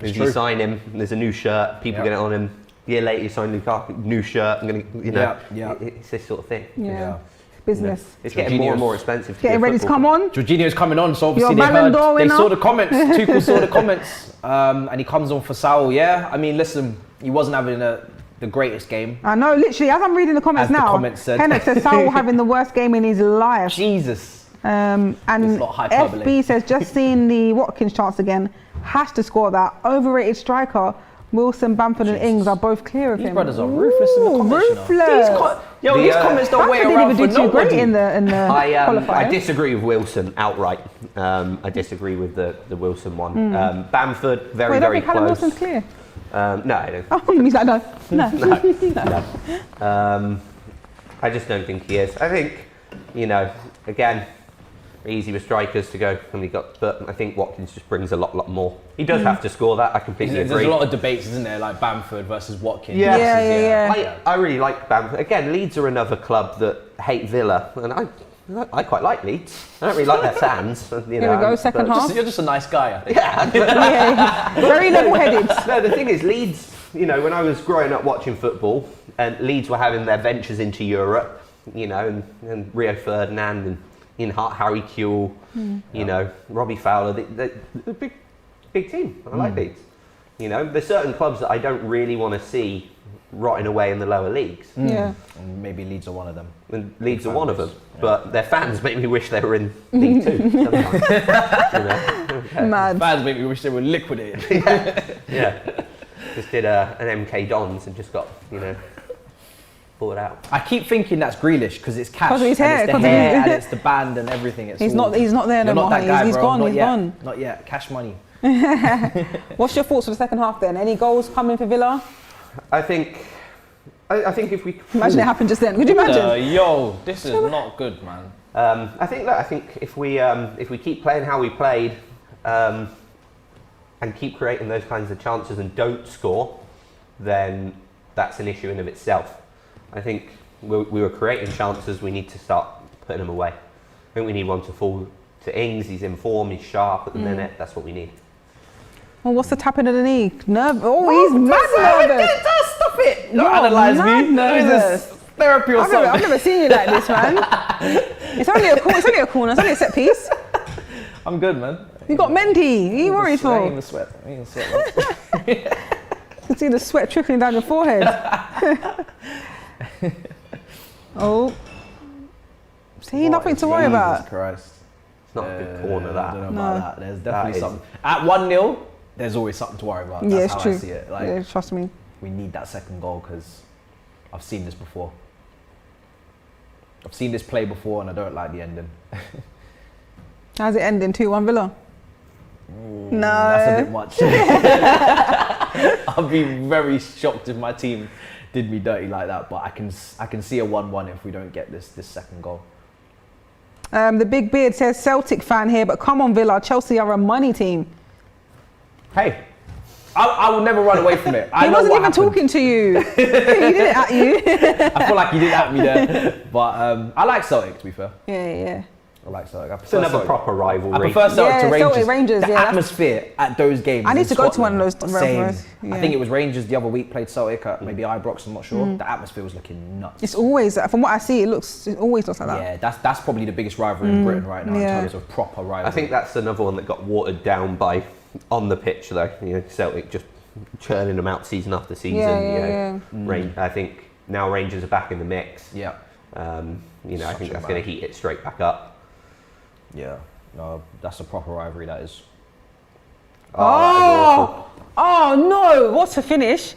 [SPEAKER 3] as you sign him, there's a new shirt. People get it on him. A year later, you sign Lukaku, new shirt. I'm gonna, you know, it's this sort of thing.
[SPEAKER 2] Yeah. Business.
[SPEAKER 3] You know, it's getting more and more expensive.
[SPEAKER 2] Getting ready to come on.
[SPEAKER 1] Jorginho's coming on, so obviously they saw the comments. Tuchel saw the comments, and he comes on for Saul. Yeah, I mean, listen, he wasn't having the greatest game.
[SPEAKER 2] I know, literally, as I'm reading the comments now, Henrik says Saul having the worst game in his life.
[SPEAKER 1] Jesus.
[SPEAKER 2] And FB says, just seeing the Watkins chance again, has to score that. Overrated striker. Wilson, Bamford and Ings are both clear of him.
[SPEAKER 1] These brothers are ruthless in the comments.
[SPEAKER 2] Ruthless.
[SPEAKER 1] These comments don't wait around for nobody. Bamford didn't even do too great in the qualifier.
[SPEAKER 3] I disagree with Wilson outright. I disagree with the Wilson one. Bamford, very close. Callum
[SPEAKER 2] Wilson's clear?
[SPEAKER 3] No, I don't.
[SPEAKER 2] Oh, he's like, no.
[SPEAKER 3] I just don't think he is. I think, you know, again, easy with strikers to go when he got, but I think Watkins just brings a lot more. He does have to score that. I completely agree.
[SPEAKER 1] There's a lot of debates, isn't there? Like Bamford versus Watkins.
[SPEAKER 2] Yeah.
[SPEAKER 3] I really like Bamford. Again, Leeds are another club that hate Villa, and I quite like Leeds. I don't really like their fans. You know,
[SPEAKER 2] Here we go, second half.
[SPEAKER 1] You're just a nice guy, I think.
[SPEAKER 2] Yeah. Very level-headed.
[SPEAKER 3] No, the thing is, Leeds, you know, when I was growing up watching football, and Leeds were having their ventures into Europe, you know, and Rio Ferdinand and Ian Hart, Harry Kewell, you know, Robbie Fowler, they're a big team. I like Leeds. You know, there's certain clubs that I don't really want to see rotting away in the lower leagues.
[SPEAKER 2] Yeah.
[SPEAKER 1] And maybe Leeds are one of them.
[SPEAKER 3] And Leeds are one of them. Yeah. But their fans make me wish they were in League Two sometimes. You know?
[SPEAKER 2] Mad.
[SPEAKER 1] Fans make me wish they were liquidated.
[SPEAKER 3] Yeah. Just did an MK Dons and just got, you know, pulled out.
[SPEAKER 1] I keep thinking that's Grealish because it's cash.
[SPEAKER 2] Because of his hair.
[SPEAKER 1] And it's the hair and it's the band and everything. He's not
[SPEAKER 2] there no more. He's gone. He's gone.
[SPEAKER 1] Not yet. Cash money.
[SPEAKER 2] What's your thoughts for the second half then? Any goals coming for Villa?
[SPEAKER 3] I think if we
[SPEAKER 2] imagine it happened just then. Could you imagine?
[SPEAKER 1] Yo, this is not good, man.
[SPEAKER 3] I think if we keep playing how we played, and keep creating those kinds of chances and don't score, then that's an issue in of itself. I think we were creating chances. We need to start putting them away. I think we need one to fall to Ings. He's in form. He's sharp at the minute. That's what we need.
[SPEAKER 2] Well, what's the tapping of the knee? He's mad nervous.
[SPEAKER 1] Stop it! Don't analyse me.
[SPEAKER 2] Nervous.
[SPEAKER 1] Therapy or something.
[SPEAKER 2] I've never seen you like this, man. It's only a corner. It's only a set piece.
[SPEAKER 1] I'm good, man.
[SPEAKER 2] You got Mendy. What are you worried for?
[SPEAKER 1] I ain't even sweat.
[SPEAKER 2] You can see the sweat trickling down your forehead. Oh. See, nothing to worry about.
[SPEAKER 1] Jesus Christ.
[SPEAKER 3] It's not a good corner, that.
[SPEAKER 1] I don't know about that. There's definitely something. At 1-0, there's always something to worry about. That's how
[SPEAKER 2] true.
[SPEAKER 1] I see it. Like,
[SPEAKER 2] yeah, trust me.
[SPEAKER 1] We need that second goal because I've seen this before. I've seen this play before and I don't like the ending.
[SPEAKER 2] How's it ending? 2-1 Villa? No.
[SPEAKER 1] That's a bit much. I'll be very shocked if my team did me dirty like that, but I can see a 1-1 if we don't get this second goal.
[SPEAKER 2] The Big Beard says Celtic fan here, but come on Villa, Chelsea are a money team.
[SPEAKER 1] Hey, I will never run away from it.
[SPEAKER 2] He wasn't even talking to you. He did it at you.
[SPEAKER 1] I feel like he did at me there, but I like Celtic to be fair.
[SPEAKER 2] Yeah.
[SPEAKER 1] I like Celtic.
[SPEAKER 3] It's another proper rivalry.
[SPEAKER 1] I prefer Celtic to Rangers.
[SPEAKER 2] Celtic, Rangers.
[SPEAKER 1] The atmosphere at those games.
[SPEAKER 2] I need to go to one of those
[SPEAKER 1] rivalries. I think it was Rangers the other week played Celtic at maybe Ibrox. I'm not sure. The atmosphere was looking nuts.
[SPEAKER 2] It's always, from what I see, it always looks like that.
[SPEAKER 1] Yeah, that's probably the biggest rivalry in Britain right now in terms of proper rivalry.
[SPEAKER 3] I think that's another one that got watered down by on the pitch though. You know, Celtic just churning them out season after season. I think now Rangers are back in the mix.
[SPEAKER 1] Yeah.
[SPEAKER 3] You know, I think that's going to heat it straight back up.
[SPEAKER 1] Yeah, no, that's a proper rivalry, that is.
[SPEAKER 2] Oh no, what's a finish?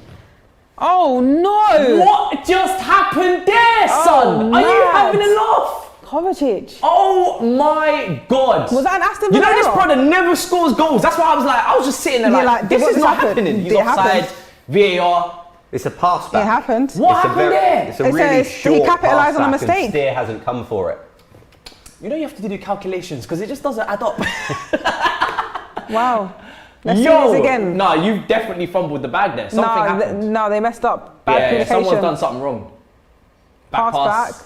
[SPEAKER 2] Oh no!
[SPEAKER 1] What just happened there, son? Are you having a laugh?
[SPEAKER 2] Kovacic.
[SPEAKER 1] Oh my God.
[SPEAKER 2] Was that an Aston
[SPEAKER 1] You
[SPEAKER 2] Villa?
[SPEAKER 1] know this brother never scores goals. That's why I was just sitting there like this is not happening. He's offside, VAR.
[SPEAKER 3] It's a pass back.
[SPEAKER 2] It happened.
[SPEAKER 1] What happened there?
[SPEAKER 3] It's a really short
[SPEAKER 2] he capitalised on a
[SPEAKER 3] pass back
[SPEAKER 2] mistake.
[SPEAKER 3] and Steer hasn't come for it.
[SPEAKER 1] You know you have to do calculations because it just doesn't add up.
[SPEAKER 2] Wow. Let's see this again.
[SPEAKER 1] No, you've definitely fumbled the bag there. Something happened.
[SPEAKER 2] No, they messed up. Bad communication.
[SPEAKER 1] Someone's done something wrong.
[SPEAKER 2] Pass back.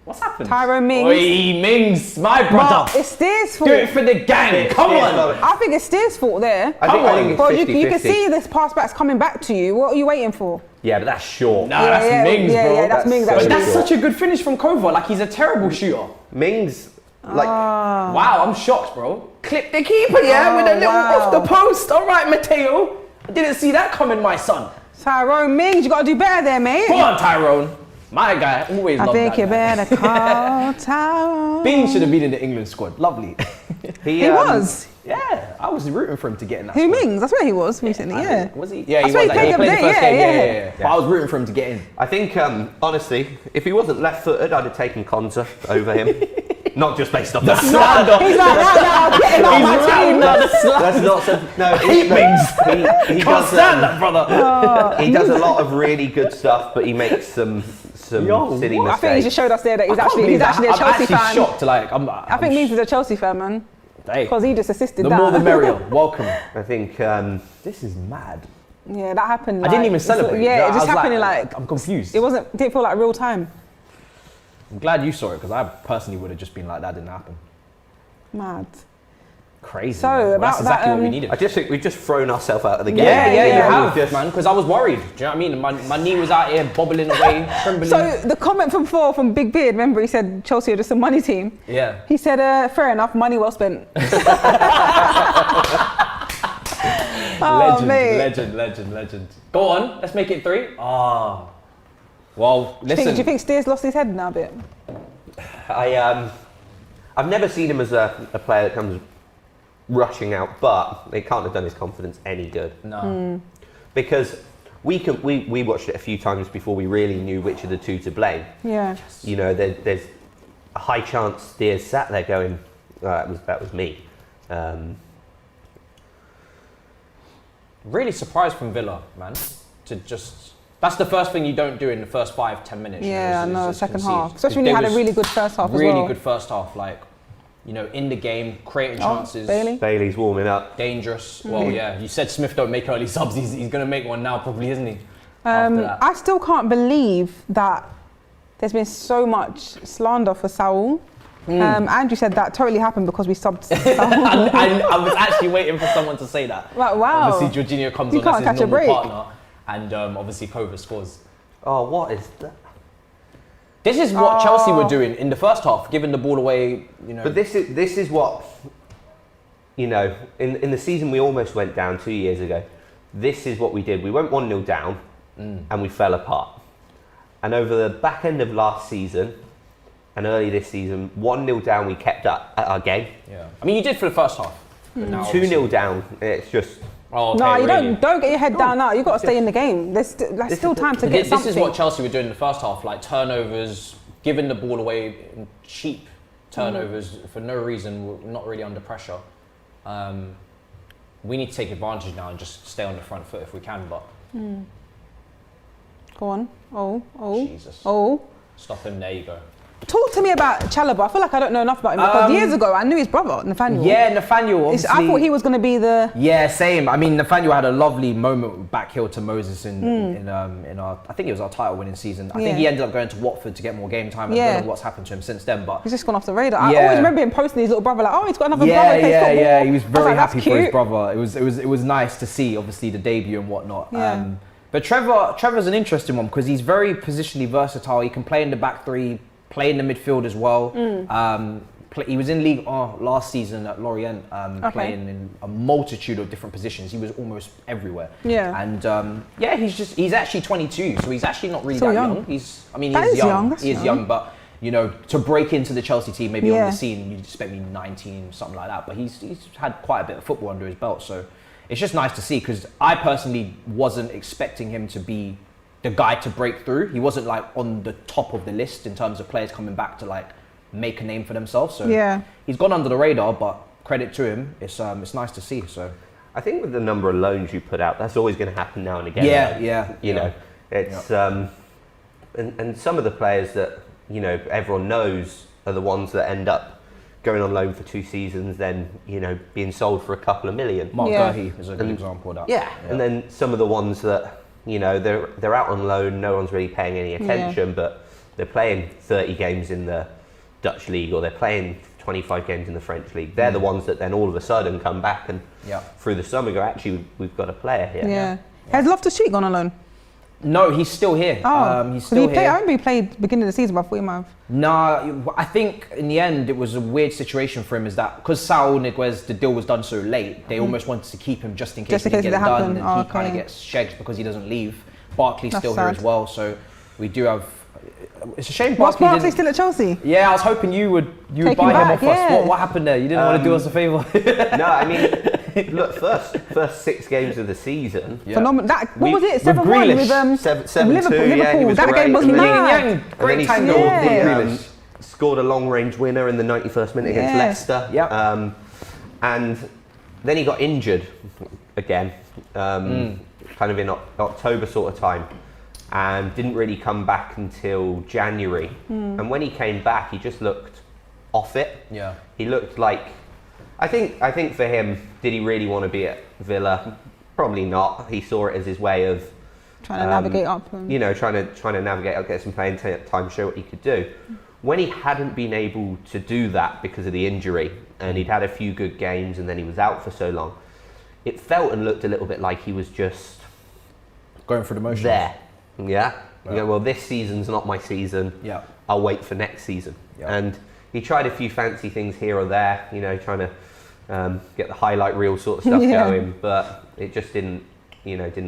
[SPEAKER 1] What's happened?
[SPEAKER 2] Tyrone Mings.
[SPEAKER 1] Oi, Mings, my brother.
[SPEAKER 2] But it's Steers' fault.
[SPEAKER 1] Do it for the gang. Come on.
[SPEAKER 2] I think it's Steers' fault there.
[SPEAKER 3] I think
[SPEAKER 2] Bro,
[SPEAKER 3] it's 50-50.
[SPEAKER 2] you can see this pass back's coming back to you. What are you waiting for?
[SPEAKER 3] Yeah, but that's short.
[SPEAKER 1] Nah, that's Mings, bro.
[SPEAKER 2] Yeah, that's Mings.
[SPEAKER 1] But
[SPEAKER 2] Actually.
[SPEAKER 1] that's such a good finish from Kova. Like, he's a terrible shooter.
[SPEAKER 3] Mings, like,
[SPEAKER 1] Wow, I'm shocked, bro. Clip the keeper, yeah, with a little off the post. All right, Mateo. I didn't see that coming, my son.
[SPEAKER 2] Tyrone Mings, you got to do better there, mate.
[SPEAKER 1] Come on, Tyrone. My guy, always loved that
[SPEAKER 2] I think you
[SPEAKER 1] guy.
[SPEAKER 2] better call Tyrone.
[SPEAKER 1] Bean should have been in the England squad. Lovely.
[SPEAKER 2] He was.
[SPEAKER 1] Yeah, I was rooting for him to get in that
[SPEAKER 2] Who
[SPEAKER 1] squad.
[SPEAKER 2] Mings? That's where he was recently, yeah.
[SPEAKER 1] Was he? Yeah,
[SPEAKER 2] That's
[SPEAKER 1] he
[SPEAKER 2] why
[SPEAKER 1] was.
[SPEAKER 2] he played
[SPEAKER 1] He
[SPEAKER 2] the
[SPEAKER 1] played the
[SPEAKER 2] other
[SPEAKER 1] first
[SPEAKER 2] day,
[SPEAKER 1] game.
[SPEAKER 2] yeah.
[SPEAKER 1] But I was rooting for him to get in.
[SPEAKER 3] I think, honestly, if he wasn't left-footed, I'd have taken Konza over him. Not just based off that.
[SPEAKER 1] Slander.
[SPEAKER 2] He's like, now, get him out of my team.
[SPEAKER 3] That's not so. No,
[SPEAKER 1] hate Mings.
[SPEAKER 3] Can't
[SPEAKER 1] stand that, brother.
[SPEAKER 3] He does a lot of really good stuff, but he makes some silly mistakes.
[SPEAKER 2] I think he just showed us there that he's
[SPEAKER 1] I can't
[SPEAKER 2] actually
[SPEAKER 1] believe that.
[SPEAKER 2] a Chelsea
[SPEAKER 1] I'm actually
[SPEAKER 2] fan.
[SPEAKER 1] shocked. Like,
[SPEAKER 2] I think Mings is a Chelsea fan, man.
[SPEAKER 1] Hey,
[SPEAKER 2] Because he just assisted
[SPEAKER 1] the
[SPEAKER 2] that.
[SPEAKER 1] more the merrier. Welcome.
[SPEAKER 3] I think
[SPEAKER 1] This is mad.
[SPEAKER 2] Yeah, that happened.
[SPEAKER 1] I didn't even celebrate.
[SPEAKER 2] Yeah, it
[SPEAKER 1] I
[SPEAKER 2] just
[SPEAKER 1] was
[SPEAKER 2] happened in like.
[SPEAKER 1] I'm confused.
[SPEAKER 2] Didn't feel like real time.
[SPEAKER 1] I'm glad you saw it because I personally would have just been like, that didn't happen.
[SPEAKER 2] Mad.
[SPEAKER 1] Crazy.
[SPEAKER 2] So,
[SPEAKER 1] man. Well,
[SPEAKER 2] about
[SPEAKER 1] that's exactly
[SPEAKER 2] that,
[SPEAKER 1] what we needed.
[SPEAKER 3] I just think we've just thrown ourselves out of the game.
[SPEAKER 1] Yeah, you have,
[SPEAKER 3] Just-
[SPEAKER 1] man. Because I was worried. Do you know what I mean? My knee was out here bobbling away, trembling.
[SPEAKER 2] So the comment from Big Beard, remember he said Chelsea are just a money team.
[SPEAKER 1] Yeah.
[SPEAKER 2] He said, fair enough, money well spent.
[SPEAKER 1] Legend. Go on, let's make it 3. Ah. Well, listen.
[SPEAKER 2] Do you think Steers lost his head now a bit?
[SPEAKER 3] I've never seen him as a player that comes rushing out, but they can't have done his confidence any good.
[SPEAKER 1] No.
[SPEAKER 3] Because we watched it a few times before we really knew which of the two to blame.
[SPEAKER 2] Yeah.
[SPEAKER 3] You know, there's a high chance Steers sat there going, oh, that was me.
[SPEAKER 1] Really surprised from Villa, man. That's the first thing you don't do in the first 5-10 minutes.
[SPEAKER 2] Yeah, I
[SPEAKER 1] you know,
[SPEAKER 2] know,
[SPEAKER 1] is
[SPEAKER 2] second
[SPEAKER 1] concede.
[SPEAKER 2] half. Especially when you had a really good first half as well.
[SPEAKER 1] Really good first half, like, you know, in the game, creating chances.
[SPEAKER 3] Bailey's warming up.
[SPEAKER 1] Dangerous. Well, yeah, you said Smith don't make early subs. He's going to make one now, probably, isn't he? After that.
[SPEAKER 2] I still can't believe that there's been so much slander for Saul. Andrew said that totally happened because we subbed Saul.
[SPEAKER 1] I was actually waiting for someone to say that.
[SPEAKER 2] Like, wow.
[SPEAKER 1] Obviously, Jorginho comes
[SPEAKER 2] You
[SPEAKER 1] on
[SPEAKER 2] can't
[SPEAKER 1] as
[SPEAKER 2] catch
[SPEAKER 1] his
[SPEAKER 2] a
[SPEAKER 1] normal
[SPEAKER 2] break.
[SPEAKER 1] partner, and obviously Kova scores.
[SPEAKER 3] Oh, what is that?
[SPEAKER 1] This is what Chelsea were doing in the first half, giving the ball away. You know,
[SPEAKER 3] But this is what, you know, in the season we almost went down 2 years ago. This is what we did. We went 1-0 down, and we fell apart. And over the back end of last season and early this season, 1-0 down, we kept up at our game.
[SPEAKER 1] yeah. I mean, you did for the first half. But now
[SPEAKER 3] 2-0 down, it's just.
[SPEAKER 1] Oh, okay,
[SPEAKER 2] No, you
[SPEAKER 1] really?
[SPEAKER 2] don't get your head down now. You've got to stay in the game. There's still time to get
[SPEAKER 1] This
[SPEAKER 2] something.
[SPEAKER 1] is what Chelsea were doing in the first half, like turnovers, giving the ball away, cheap turnovers for no reason, we're not really under pressure. We need to take advantage now and just stay on the front foot if we can, but
[SPEAKER 2] Go on.
[SPEAKER 1] Jesus. Stop him, there you go.
[SPEAKER 2] Talk to me about Chalobah. I feel like I don't know enough about him because years ago I knew his brother, Nathaniel.
[SPEAKER 1] Yeah, Nathaniel, obviously.
[SPEAKER 2] I thought he was going to be the...
[SPEAKER 1] Yeah, same. I mean, Nathaniel had a lovely moment with back heel to Moses in our, I think it was our title winning season. I think he ended up going to Watford to get more game time. I don't know what's happened to him since then, but
[SPEAKER 2] he's just gone off the radar. I always remember him posting his little brother like, oh, he's got another brother who plays football.
[SPEAKER 1] Yeah, he was very
[SPEAKER 2] That's
[SPEAKER 1] happy for his
[SPEAKER 2] cute.
[SPEAKER 1] brother. It was nice to see, obviously, the debut and whatnot.
[SPEAKER 2] Yeah.
[SPEAKER 1] But Trevor's an interesting one because he's very positionally versatile. He can play in the back three, play in the midfield as well. He was in League last season at Lorient, playing in a multitude of different positions. He was almost everywhere.
[SPEAKER 2] Yeah.
[SPEAKER 1] And he's actually 22, so he's actually not really
[SPEAKER 2] So
[SPEAKER 1] that
[SPEAKER 2] young.
[SPEAKER 1] young. He is
[SPEAKER 2] young.
[SPEAKER 1] He is young, but you know, to break into the Chelsea team, maybe on the scene, you'd expect me 19, something like that. But he's had quite a bit of football under his belt, so it's just nice to see because I personally wasn't expecting him to be the guy to break through. He wasn't like on the top of the list in terms of players coming back to like make a name for themselves. So he's gone under the radar, but credit to him. It's nice to see. So
[SPEAKER 3] I think with the number of loans you put out, that's always going to happen now and again. You know, it's and some of the players that you know everyone knows are the ones that end up going on loan for 2 seasons, then being sold for a couple of million.
[SPEAKER 1] Mark
[SPEAKER 2] Yeah.
[SPEAKER 1] Gurhey is a good example of that.
[SPEAKER 3] Yeah, and then some of the ones that they're out on loan, no one's really paying any attention, but they're playing 30 games in the Dutch league, or they're playing 25 games in the French league. They're the ones that then all of a sudden come back and through the summer go, actually, we've got a player here.
[SPEAKER 2] Yeah. Has Loftus-Cheek gone on loan?
[SPEAKER 1] No, he's still here. He's still here.
[SPEAKER 2] I remember he played beginning of the season, but I thought he might have.
[SPEAKER 1] Nah, I think in the end it was a weird situation for him. Is that because Saul Niguez, the deal was done so late, they almost wanted to keep him just in case he didn't get it done, and he kind of gets shagged because he doesn't leave. Barkley's still here as well, so we do have. It's a shame.
[SPEAKER 2] Was Barkley still at Chelsea?
[SPEAKER 1] Yeah, I was hoping you would buy him off us. What happened there? You didn't want to do us a favour.
[SPEAKER 3] No, I mean, look, first 6 games of the season.
[SPEAKER 2] Phenomenal. What was it? 7-1 with
[SPEAKER 3] 7-2.
[SPEAKER 2] Liverpool.
[SPEAKER 3] Yeah, he was
[SPEAKER 2] that
[SPEAKER 3] great.
[SPEAKER 2] game was
[SPEAKER 3] And then
[SPEAKER 2] mad.
[SPEAKER 1] Great
[SPEAKER 3] he
[SPEAKER 1] tangle.
[SPEAKER 3] scored a long-range winner in the 91st minute against Leicester.
[SPEAKER 1] Yep.
[SPEAKER 3] And then he got injured again, kind of in October sort of time, and didn't really come back until January. And when he came back, he just looked off it.
[SPEAKER 1] Yeah.
[SPEAKER 3] He looked like, I think for him, did he really want to be at Villa? Probably not. He saw it as his way of
[SPEAKER 2] trying to navigate up.
[SPEAKER 3] Trying to navigate up, get some playing time, show what he could do. When he hadn't been able to do that because of the injury, and he'd had a few good games, and then he was out for so long, it felt and looked a little bit like he was just
[SPEAKER 1] going through the motions.
[SPEAKER 3] There, yeah. You go, well, this season's not my season.
[SPEAKER 1] Yeah.
[SPEAKER 3] I'll wait for next season.
[SPEAKER 1] Yeah.
[SPEAKER 3] And he tried a few fancy things here or there, trying to get the highlight reel sort of stuff going, but it just didn't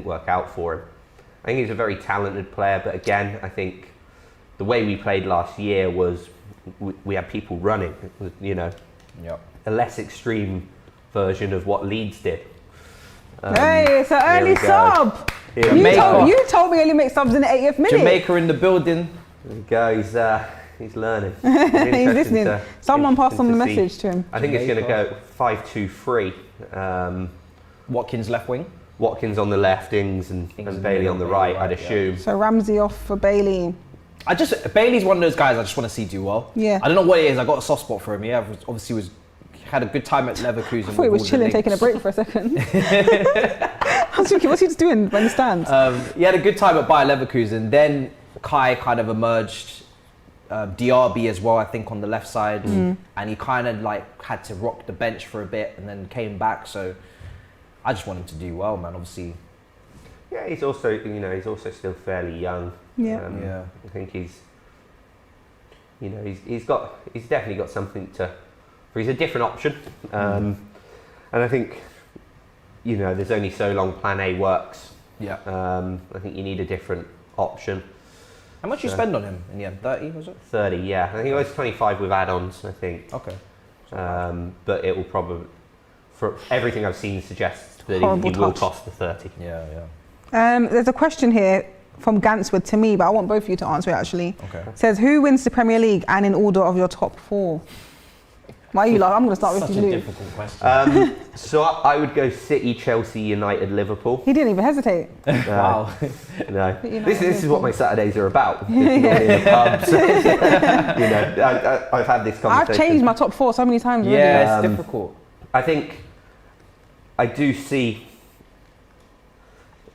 [SPEAKER 3] work out for him. I think he's a very talented player, but again, I think the way we played last year was we had people running. It was, a less extreme version of what Leeds did.
[SPEAKER 2] Hey, it's an early sub. You told me only make subs in the 80th minute.
[SPEAKER 1] Jamaica in the building.
[SPEAKER 3] There we go. He's learning.
[SPEAKER 2] He's listening. Someone passed on the message to him.
[SPEAKER 3] I think it's going to go 5-2-3.
[SPEAKER 1] Watkins left wing.
[SPEAKER 3] Watkins on the left, Ings and Bailey on the right, I'd assume.
[SPEAKER 2] So Ramsey off for Bailey.
[SPEAKER 1] Bailey's one of those guys I just want to see do well.
[SPEAKER 2] Yeah.
[SPEAKER 1] I don't know what it is. I got a soft spot for him. Yeah, obviously had a good time at Leverkusen.
[SPEAKER 2] I thought he was chilling, taking a break for a second. I was thinking, what's he just doing when he stands?
[SPEAKER 1] He had a good time at Bayer Leverkusen. Then Kai kind of emerged. Diaby as well, I think, on the left side, and he kind of had to rock the bench for a bit and then came back. So I just want him to do well, man. Obviously.
[SPEAKER 3] Yeah, he's also still fairly young.
[SPEAKER 2] Yeah.
[SPEAKER 3] I think he's definitely got something to. He's a different option, and I think there's only so long Plan A works.
[SPEAKER 1] Yeah.
[SPEAKER 3] I think you need a different option.
[SPEAKER 1] How much you spend on him in the end? 30 was it?
[SPEAKER 3] 30, yeah. I think it was 25 with add-ons. I think.
[SPEAKER 1] Okay.
[SPEAKER 3] But it will probably, for everything I've seen, suggests that he will cost the 30.
[SPEAKER 1] Yeah.
[SPEAKER 2] There's a question here from Ganswood to me, but I want both of you to answer it actually.
[SPEAKER 1] Okay.
[SPEAKER 2] It says, who wins the Premier League and in order of your top 4? Why are you I'm going to start with you.
[SPEAKER 1] Such a difficult question.
[SPEAKER 3] So I would go City, Chelsea, United, Liverpool.
[SPEAKER 2] He didn't even hesitate.
[SPEAKER 1] Wow.
[SPEAKER 3] No. This is what my Saturdays are about. In the pubs. I've had this conversation.
[SPEAKER 2] I've changed my top 4 so many times already.
[SPEAKER 1] Yeah, it's difficult.
[SPEAKER 3] I think I do see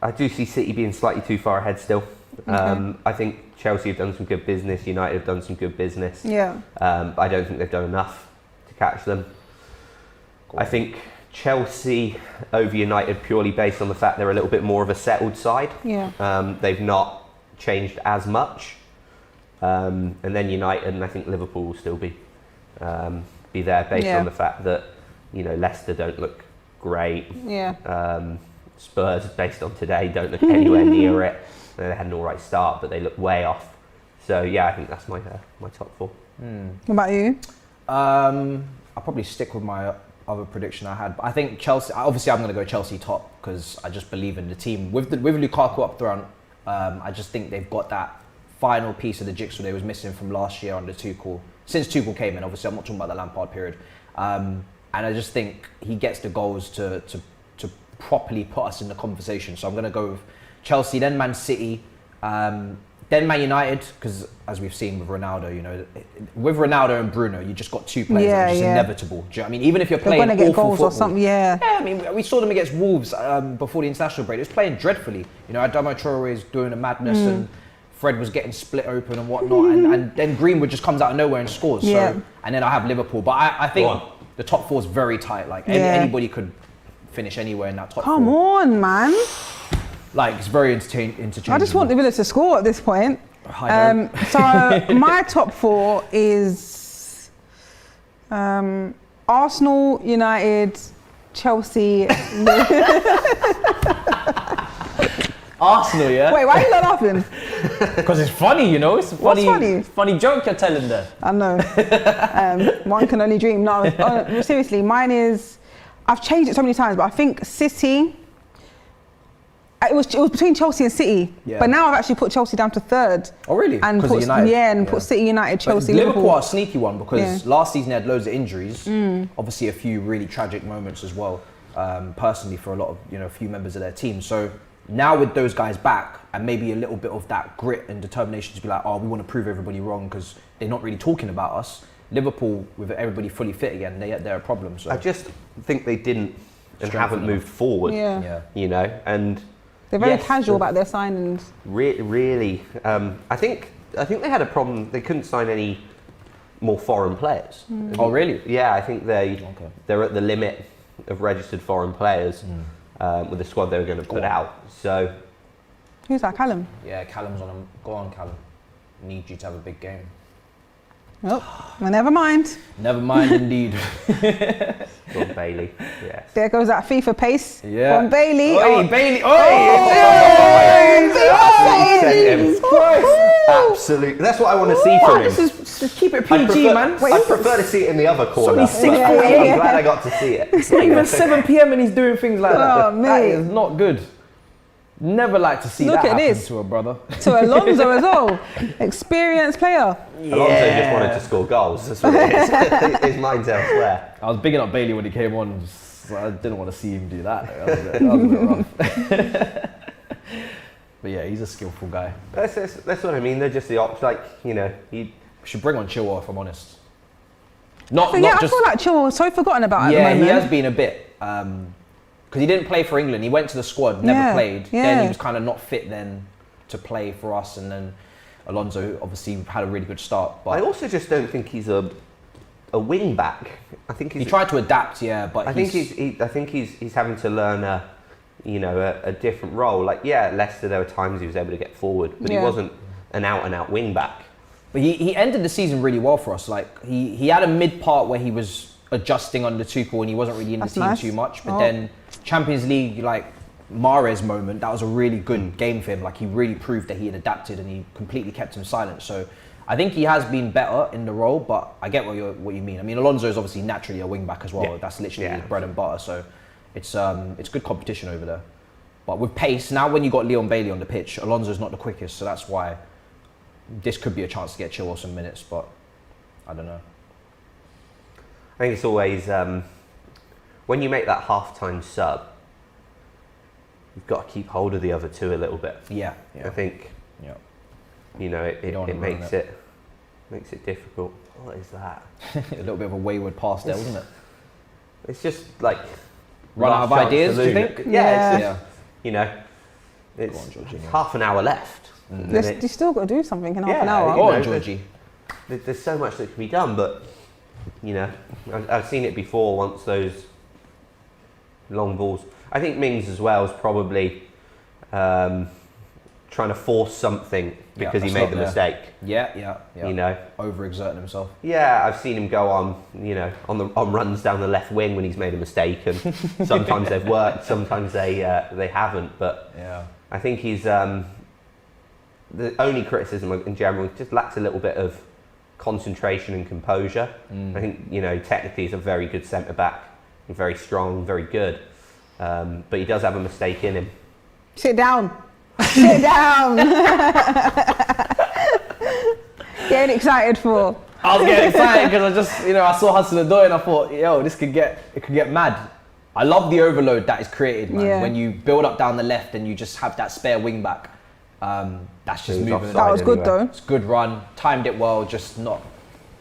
[SPEAKER 3] City being slightly too far ahead still. I think Chelsea have done some good business. United have done some good business.
[SPEAKER 2] Yeah.
[SPEAKER 3] I don't think they've done enough to catch them. I think Chelsea over United purely based on the fact they're a little bit more of a settled side.
[SPEAKER 2] Yeah.
[SPEAKER 3] They've not changed as much. And then United, and I think Liverpool will still be there based on the fact that Leicester don't look great.
[SPEAKER 2] Yeah.
[SPEAKER 3] Spurs, based on today, don't look anywhere near it. They had an all right start, but they look way off. So yeah, I think that's my top 4.
[SPEAKER 2] What about you?
[SPEAKER 1] I'll probably stick with my other prediction I had. But I think Chelsea. Obviously, I'm going to go Chelsea top because I just believe in the team with Lukaku up front. I just think they've got that final piece of the jigsaw they was missing from last year under Tuchel. Since Tuchel came in, obviously, I'm not talking about the Lampard period. And I just think he gets the goals to properly put us in the conversation. So I'm going to go with Chelsea, then Man City, Then Man United, because as we've seen with Ronaldo, you know, with Ronaldo and Bruno, you just got two players that are just inevitable. Do you know what I mean? Even if you're playing
[SPEAKER 2] going to get
[SPEAKER 1] awful
[SPEAKER 2] goals
[SPEAKER 1] football,
[SPEAKER 2] or something, yeah.
[SPEAKER 1] Yeah, I mean, we saw them against Wolves before the international break. It was playing dreadfully. You know, Adama Traore is doing a madness and Fred was getting split open and whatnot. and then Greenwood just comes out of nowhere and scores.
[SPEAKER 2] Yeah.
[SPEAKER 1] So, and then I have Liverpool. But I think the top four is very tight. Like, anybody could finish anywhere in that top four.
[SPEAKER 2] Come on, man.
[SPEAKER 1] Like, it's very interchangeable.
[SPEAKER 2] I just want the Villa to score at this point. So my top four is Arsenal, United, Chelsea.
[SPEAKER 4] Arsenal, yeah?
[SPEAKER 2] Wait, why are you not laughing?
[SPEAKER 4] Because it's funny, you know? It's a
[SPEAKER 2] What's funny?
[SPEAKER 4] funny joke you're telling there.
[SPEAKER 2] I know. One can only dream. No, seriously, mine is, I've changed it so many times, but I think City. It was between Chelsea and City, but now I've actually put Chelsea down to third.
[SPEAKER 1] Oh really?
[SPEAKER 2] And put put City, United, Chelsea,
[SPEAKER 1] Liverpool are a sneaky one because last season they had loads of injuries. Obviously, a few really tragic moments as well. Personally, for a lot of a few members of their team. So now with those guys back and maybe a little bit of that grit and determination to be like, oh, we want to prove everybody wrong because they're not really talking about us. Liverpool, with everybody fully fit again, they're a problem. So
[SPEAKER 3] I just think they didn't and haven't moved forward. You know, and.
[SPEAKER 2] They're very casual about their signings.
[SPEAKER 3] Really, I think they had a problem. They couldn't sign any more foreign players.
[SPEAKER 1] Oh, really?
[SPEAKER 3] Yeah, I think they're at the limit of registered foreign players with the squad they were going to put out. So,
[SPEAKER 2] who's that, Callum?
[SPEAKER 1] Yeah, Callum's on him. Go on, Callum. Need you to have a big game.
[SPEAKER 2] Oh, well, never mind.
[SPEAKER 1] Never mind, indeed.
[SPEAKER 3] Go on, Bailey. Yeah.
[SPEAKER 2] There goes that FIFA pace.
[SPEAKER 1] Yeah.
[SPEAKER 2] From Bailey.
[SPEAKER 1] Oi, Bailey.
[SPEAKER 3] Absolutely. That's what I want to see from him.
[SPEAKER 1] Just keep it PG, man.
[SPEAKER 3] I prefer to see it in the other corner.
[SPEAKER 1] It's only 6:48.
[SPEAKER 3] I'm glad I got to see it.
[SPEAKER 1] It's not even 7 p.m. and he's doing things like that.
[SPEAKER 2] Oh, mate.
[SPEAKER 1] That is not good. Never like to see
[SPEAKER 2] Look
[SPEAKER 1] that
[SPEAKER 2] at
[SPEAKER 1] happen
[SPEAKER 2] this.
[SPEAKER 1] to a brother.
[SPEAKER 2] To Alonso as well. Experienced player.
[SPEAKER 3] Alonso just wanted to score goals. That's what it is. His mind's elsewhere.
[SPEAKER 1] I was bigging up Bailey when he came on. I didn't want to see him do that. That was a bit rough. But yeah, he's a skillful guy.
[SPEAKER 3] That's what I mean. They're just the ops. Like,
[SPEAKER 1] We should bring on Chilwell, if I'm honest.
[SPEAKER 2] I feel like Chilwell was so forgotten about at the moment.
[SPEAKER 1] Yeah, he has been a bit. Because he didn't play for England. He went to the squad, never played. Then he was kind of not fit then to play for us. And then Alonso obviously had a really good start. But
[SPEAKER 3] I also just don't think he's a wing back. I think
[SPEAKER 1] he tried to adapt, but
[SPEAKER 3] I think he's having to learn a different role. Like, Leicester, there were times he was able to get forward, but he wasn't an out wing back.
[SPEAKER 1] But he ended the season really well for us. Like he had a mid part where he was adjusting under Tuchel and he wasn't really in the team too much. But then Champions League, like Mahrez moment, that was a really good game for him. Like, he really proved that he had adapted and he completely kept him silent. So I think he has been better in the role, but I get what you mean. I mean, Alonso is obviously naturally a wing back as well. Yeah. That's literally his bread and butter. So it's good competition over there. But with pace, now when you got Leon Bailey on the pitch, Alonso's not the quickest, so that's why this could be a chance to get Chilwell some minutes, but I don't know.
[SPEAKER 3] I think it's always, when you make that half-time sub, you've got to keep hold of the other two a little bit.
[SPEAKER 1] Yeah.
[SPEAKER 3] I think, it makes it difficult. What is that?
[SPEAKER 1] A little bit of a wayward pass there, wasn't it?
[SPEAKER 3] It's just like...
[SPEAKER 1] Run out of ideas, do you think?
[SPEAKER 3] It's half an hour left.
[SPEAKER 2] You still got to do something in half an hour.
[SPEAKER 1] Go on, Georgie.
[SPEAKER 3] There's so much that can be done, but I've seen it before. Once those long balls, I think Mings as well is probably trying to force something because he made the mistake.
[SPEAKER 1] Yeah. Overexerting himself.
[SPEAKER 3] Yeah, I've seen him go on, on runs down the left wing when he's made a mistake, and sometimes they've worked, sometimes they haven't. But I think he's the only criticism in general. He just lacks a little bit of concentration and composure. I think technically he's a very good centre back, and very strong, very good, but he does have a mistake in him.
[SPEAKER 2] Sit down. Sit down. Getting excited for.
[SPEAKER 1] I was getting excited because I just, I saw Hudson-Odoi and I thought, this could get mad. I love the overload that is created, man. Yeah. When you build up down the left and you just have that spare wing back, That's
[SPEAKER 3] So
[SPEAKER 1] just
[SPEAKER 3] he's
[SPEAKER 1] moving.
[SPEAKER 3] offside
[SPEAKER 2] That was good
[SPEAKER 3] anyway.
[SPEAKER 2] though.
[SPEAKER 1] It's a good run, timed it well, just not